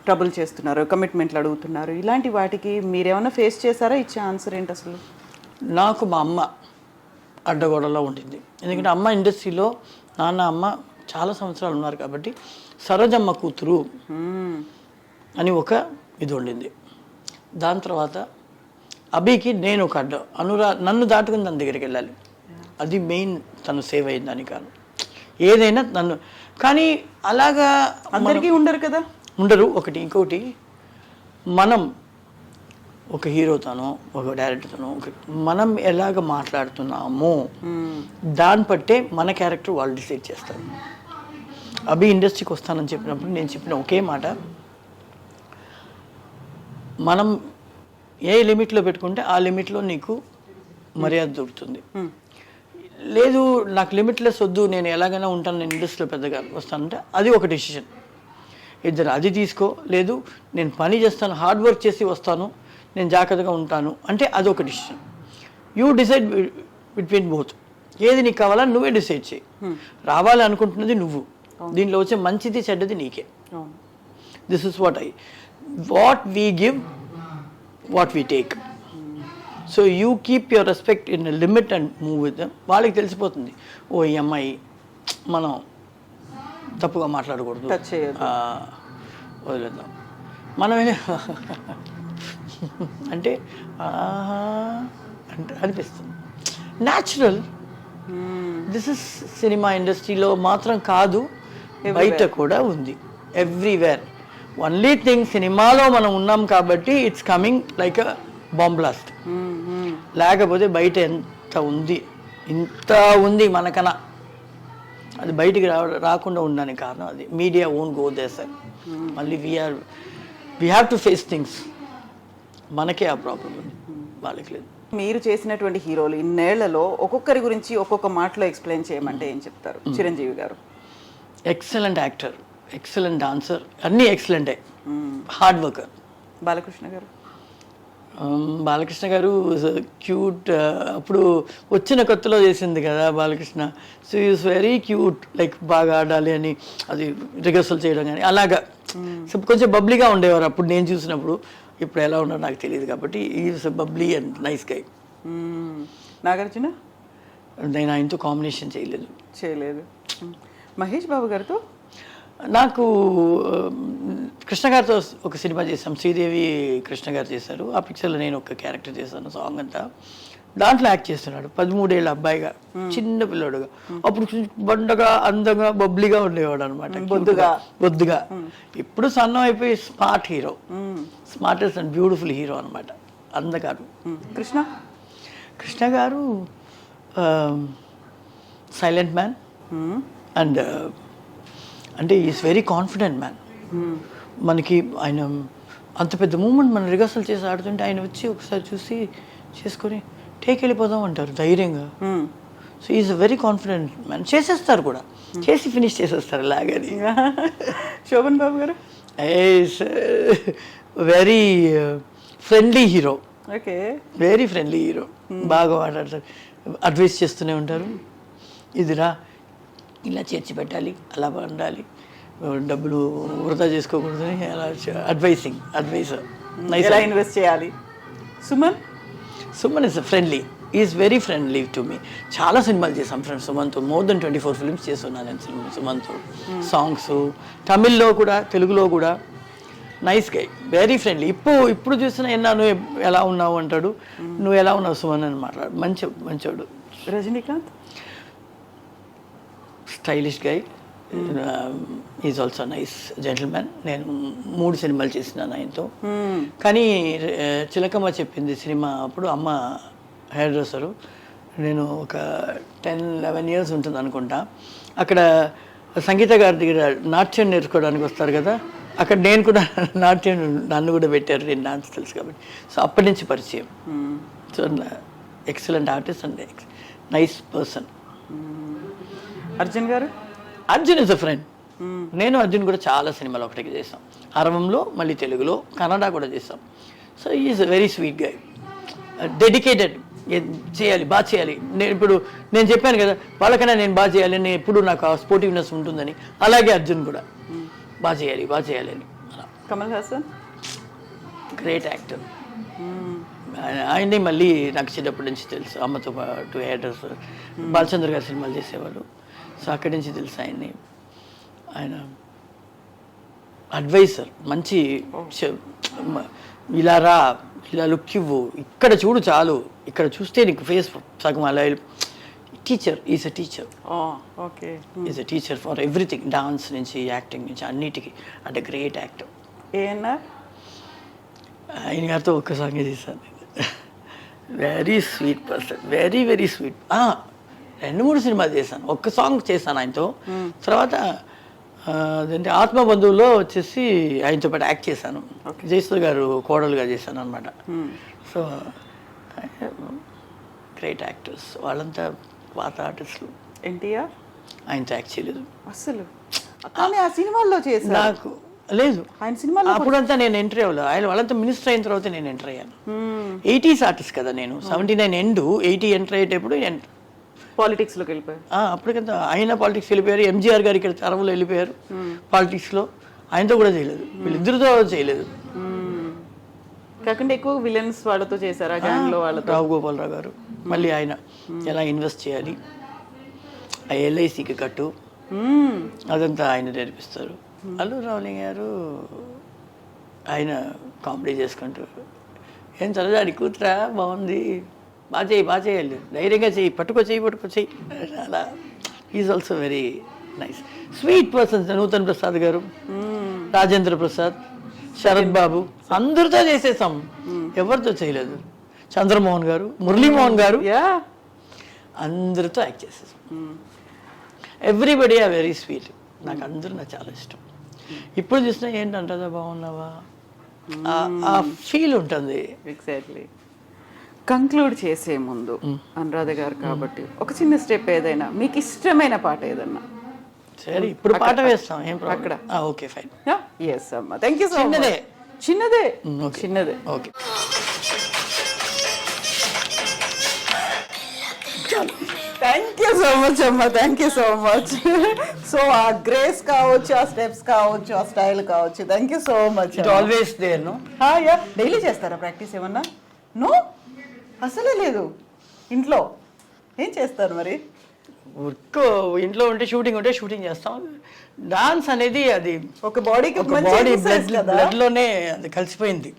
ట్రబుల్ చేస్తున్నారు, కమిట్మెంట్లు అడుగుతున్నారు, ఇలాంటి వాటికి మీరేమైనా ఫేస్ చేశారా? ఇచ్చే ఆన్సర్ ఏంటి అసలు? నాకు మా అమ్మ అడ్డగోడలో ఉంటుంది. ఎందుకంటే అమ్మ ఇండస్ట్రీలో నాన్న అమ్మ చాలా సంవత్సరాలు ఉన్నారు కాబట్టి సరోజమ్మ కూతురు అని ఒక ఇది ఉండింది. దాని తర్వాత అభికి నేను ఒక అడ్డ, నన్ను దాటుకుని తన దగ్గరికి వెళ్ళాలి, అది మెయిన్ తను సేవ్ అయింది దాని కారణం. ఏదైనా నన్ను, కానీ అలాగా అందరికీ ఉండరు కదా, ఉండరు. ఒకటి ఇంకొకటి, మనం ఒక హీరోతోనో ఒక డైరెక్టర్తోనో మనం ఎలాగ మాట్లాడుతున్నామో దాన్ని బట్టే మన క్యారెక్టర్ వాళ్ళు డిసైడ్ చేస్తారు. అభి ఇండస్ట్రీకి వస్తానని చెప్పినప్పుడు నేను చెప్పిన ఒకే మాట, మనం ఏ లిమిట్లో పెట్టుకుంటే ఆ లిమిట్లో నీకు మర్యాద దొరుకుతుంది. లేదు నాకు లిమిట్లెస్ వద్దు, నేను ఎలాగైనా ఉంటాను, నేను ఇండస్ట్రీలో పెద్దగా వస్తానంటే అది ఒక డెసిషన్. ఇద్దరు అది తీసుకో, లేదు నేను పని చేస్తాను, హార్డ్ వర్క్ చేసి వస్తాను, నేను జాగ్రత్తగా ఉంటాను అంటే అది ఒక decision. You decide between both. ఏది నీకు కావాలని నువ్వే డిసైడ్ చేయి. రావాలి అనుకుంటున్నది నువ్వు, దీంట్లో వచ్చే మంచిది చెడ్డది నీకే. This is what we give, what we take. So you keep your respect in limit and move with them. వాళ్ళకి తెలిసిపోతుంది, ఓ ఈ అమ్మాయి మనం తప్పుగా మాట్లాడకూడదు, వదిలేద్దాం. మనమే అంటే అంటే అనిపిస్తుంది న్యాచురల్. దిస్ ఇస్ సినిమా ఇండస్ట్రీలో మాత్రం కాదు, బయట కూడా ఉంది, ఎవ్రీవేర్. ఓన్లీ థింగ్, సినిమాలో మనం ఉన్నాం కాబట్టి it's coming like a bomb blast. లేకపోతే బయట ఎంత ఉంది, ఇంత ఉంది మనకన్నా, అది బయటికి రాకుండా ఉండడానికి కారణం అది మీడియా ఓన్ గో దే సార్. మళ్ళీ we have to face things. మనకే ఆ ప్రాబ్లం ఉంది, వాళ్ళకి లేదు. మీరు చేసినటువంటి హీరోలు ఇన్నేళ్లలో ఒక్కొక్కరి గురించి ఒక్కొక్క మాటలో ఎక్స్ప్లెయిన్ చేయమంటే ఏం చెప్తారు? చిరంజీవి గారు ఎక్సలెంట్ యాక్టర్, ఎక్సలెంట్ డాన్సర్, అన్నీ ఎక్సలెంటే, హార్డ్ వర్కర్. బాలకృష్ణ గారు? బాలకృష్ణ గారు క్యూట్, అప్పుడు వచ్చిన కొత్తలో చేసింది కదా Balakrishna. So is very cute, like బాగా ఆడాలి అని అది రిహర్సల్ చేయడం కానీ అలాగా. సో కొంచెం బబ్లీగా ఉండేవారు అప్పుడు నేను చూసినప్పుడు. ఇప్పుడు ఎలా ఉన్నారో నాకు తెలియదు కాబట్టి is bubbly and nice guy. Nagarjuna? నేను ఆయనతో కాంబినేషన్ చేయలేదు. మహేష్ బాబు గారితో? నాకు కృష్ణ గారితో ఒక సినిమా చేసాం, శ్రీదేవి కృష్ణ గారు చేశారు. ఆ పిక్చర్లో నేను ఒక క్యారెక్టర్ చేశాను, సాంగ్ అంతా. దాంట్లో యాక్ట్ చేస్తున్నాడు 13 ఏళ్ళ అబ్బాయిగా, చిన్న పిల్లోడుగా. అప్పుడు బండగా అందంగా బబ్లీగా ఉండేవాడు అనమాట, బొద్దుగా. ఇప్పుడు సన్నం అయిపోయి smart hero, smartest and beautiful hero అనమాట, అందగారు. కృష్ణ గారు సైలెంట్ మ్యాన్ అండ్ అంటే ఈజ్ వెరీ కాన్ఫిడెంట్ మ్యాన్. మనకి ఆయన అంత పెద్ద మూమెంట్ మనం రిహర్సల్ చేసి ఆడుతుంటే ఆయన వచ్చి ఒకసారి చూసి చేసుకొని టేక్ వెళ్ళిపోదాం అంటారు ధైర్యంగా. So is a very confident man. చేసేస్తారు కూడా, చేసి ఫినిష్ చేసేస్తారు ఇలాగని. శోభన్ బాబు గారు? Very friendly hero. Okay, very friendly hero, బాగా మాట్లాడతారు, అడ్వైస్ చేస్తూనే ఉంటారు. ఇదిరా ఇలా చేర్చి పెట్టాలి, అలా ఉండాలి, డబ్బులు వృధా చేసుకోకూడదు అని అలా అడ్వైజర్. ఎలా ఇన్వెస్ట్ చేయాలి. Suman is friendly, is very friendly to me. చాలా సినిమాలు చేసాం ఫ్రెండ్స్ సుమన్తో, మోర్ దెన్ 24 ఫిల్మ్స్ చేస్తున్నాను నేను సుమన్తో. సాంగ్స్ తమిళ్లో కూడా తెలుగులో కూడా. Nice guy, very friendly. ఇప్పుడు చూసిన నువ్వు ఎలా ఉన్నావు అంటాడు, నువ్వు ఎలా ఉన్నావు సుమన్ అని మాట్లాడు, మంచోడు. Rajinikanth? Stylish guy, is also nice gentlemen. నేను 3 సినిమాలు చేసినాను ఆయనతో. కానీ చిలకమ్మ చెప్పింది సినిమా అప్పుడు అమ్మ హెయిర్ డ్రెస్సరు, నేను ఒక 10-11 ఇయర్స్ ఉంటుంది అనుకుంటా. అక్కడ సంగీత గారి దగ్గర నాట్యం నేర్చుకోవడానికి వస్తారు కదా, అక్కడ నేను కూడా నాట్యం, నన్ను కూడా పెట్టారు, నేను డాన్స్ తెలుసు కాబట్టి. సో అప్పటి నుంచి పరిచయం. So excellent artist and nice person. Arjun గారు? Arjun is a friend. నేను అర్జున్ కూడా చాలా సినిమాలు ఒకటికి చేసాం, అరవంలో, మళ్ళీ తెలుగులో, కన్నడ కూడా చేసాం. So is a very sweet guy, dedicated. చేయాలి, బాగా చేయాలి. నేను చెప్పాను కదా వాళ్ళకైనా నేను బాగా చేయాలి అని, ఎప్పుడు నాకు ఆ స్పోర్టివ్నెస్ ఉంటుందని. అలాగే అర్జున్ కూడా బాగా చేయాలి అని. కమల్ హాసన్? Great actor. ఆయన్ని మళ్ళీ నాకు చిన్నప్పటి నుంచి తెలుసు, అమ్మతో పాటు హెయిర్డ్రెస్, బాలచంద్ర గారి సినిమాలు చేసేవాళ్ళు. సో అక్కడి నుంచి తెలుసు ఆయన్ని. ఆయన అడ్వైజర్, మంచి ఇలా రా, ఇలా లుక్ ఇవ్వు, ఇక్కడ చూడు చాలు, ఇక్కడ చూస్తే నీకు ఫేస్ సగం అలా. Teacher, is a teacher. Okay, is a teacher for everything, dance నుంచి యాక్టింగ్ నుంచి అన్నిటికీ. అంటే గ్రేట్ యాక్టర్. ఏఎన్ఆర్? ఆయన గారితో ఒక్క సాంగే చేశాను. Very sweet person, very sweet. 2-3 సినిమాలు చేశాను, ఒక్క సాంగ్ చేశాను ఆయనతో. తర్వాత అదేంటి ఆత్మబంధువులో వచ్చేసి ఆయనతో పాటు యాక్ట్ చేశాను, జయసుధ గారు కోడలుగా చేశాను అనమాట. సో గ్రేట్ యాక్టర్స్ వాళ్ళంతా, పాత ఆర్టిస్టులు. ఎన్టీఆర్? ఆయనతో యాక్ట్ చేయలేదు అసలు, కానీ ఆ సినిమాల్లో చేశాను. నాకు లేదు, ఆయన సినిమాలో అప్పుడంతా నేను ఎంట్రీ అవ్వలేదు. ఆయన వాళ్ళంతా మినిస్టర్ అయిన తర్వాత నేను ఎంటర్ అయ్యాను. 80s ఆర్టిస్ట్ కదా నేను, 79 ఎండ్ 80 ఎంటర్ అయ్యేటప్పుడు పాలిటిక్స్లోకి వెళ్ళిపోయారు. అప్పటికంతా ఆయన పాలిటిక్స్ వెళ్ళిపోయారు. ఎంజీఆర్ గారు ఇక్కడ తరంలో వెళ్ళిపోయారు పాలిటిక్స్లో. ఆయనతో కూడా చేయలేదు, వీళ్ళిద్దరితో చేయలేదు. కాకుండా ఎక్కువ విలన్స్ వాళ్ళతో చేశారు, ఆ గ్యాంగ్లో వాళ్ళతో. రావు గోపాలరావు గారు, మళ్ళీ ఆయన ఎలా ఇన్వెస్ట్ చేయాలి, ఆ ఎల్ఐసికి కట్టు, అదంతా ఆయన నేర్పిస్తారు. అల్లు రావులింగ్ గారు ఆయన కామెడీ చేసుకుంటూ, ఏం చదవడానికి కూతురా బాగుంది, బాగా చేయాలి, ధైర్యంగా చెయ్యి, పట్టుకో చెయ్యి అలా. Is also very nice sweet persons. Nutan Prasad గారు, రాజేంద్ర ప్రసాద్, శరత్ బాబు, అందరితో చేసేసాం, ఎవరితో చేయలేదు. చంద్రమోహన్ గారు, మురళీమోహన్ గారు, అందరితో యాక్ట్ చేసేసాం. Everybody are very sweet. నాకు అందరూ నాకు చాలా ఇష్టం. ఇప్పుడు చూసినా ఏంటంటుందా, బాగున్నావా, ఆ ఫీల్ ఉంటుంది. ఎగ్జాక్ట్లీ. కంక్లూడ్ చేసే ముందు అనురాధ గారు కాబట్టి ఒక చిన్న స్టెప్, ఏదైనా మీకు ఇష్టమైన పాట ఏదన్నా. సరే ఇప్పుడు పాట వేస్తాం ఏం అక్కడ. Okay fine. ఎస్ అమ్మా, థ్యాంక్ యూ సో మచ్. చిన్నదే. చిన్నదే okay. చిన్నదే. Okay thank you so much అమ్మా, thank you so much. So ఆ గ్రేస్ కావచ్చు, ఆ స్టెప్స్ కావచ్చు, ఆ స్టైల్ కావచ్చు, thank you so much. It always there no. Yeah, daily చేస్తారా ప్రాక్టీస్ ఏమన్నా? నో, అసలే లేదు. ఇంట్లో ఏం చేస్తారు మరి? వర్క్ ఇంట్లో ఉంటే షూటింగ్ ఉంటే షూటింగ్ చేస్తాం. డాన్స్ అనేది అది ఒక బాడీకి ఒక బాడీ బ్లడ్ లోనే అది కలిసిపోయింది.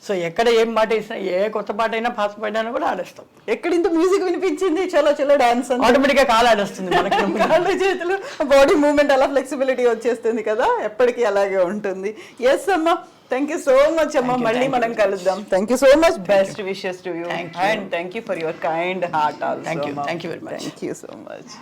సో ఎక్కడ ఏం పాట వేసినా, ఏ కొత్త పాట అయినా పాత పాట అయినా కూడా ఆడేస్తాం. ఎక్కడ ఇంత మ్యూజిక్ వినిపించింది, చలో చలో డాన్స్ ఆటోమేటిక్ గా కాలు ఆడేస్తుంది మనకి. కాళ్ళు చేతులు బాడీ మూవ్మెంట్ అలా ఫ్లెక్సిబిలిటీ వచ్చేస్తుంది కదా, ఎప్పటికీ అలాగే ఉంటుంది. ఎస్ అమ్మా, థ్యాంక్ యూ సో మచ్ అమ్మా, మళ్ళీ మనం కలుద్దాం. Thank you so much, best wishes to you and thank you for your kind heart also. Thank you very much. Thank you so much.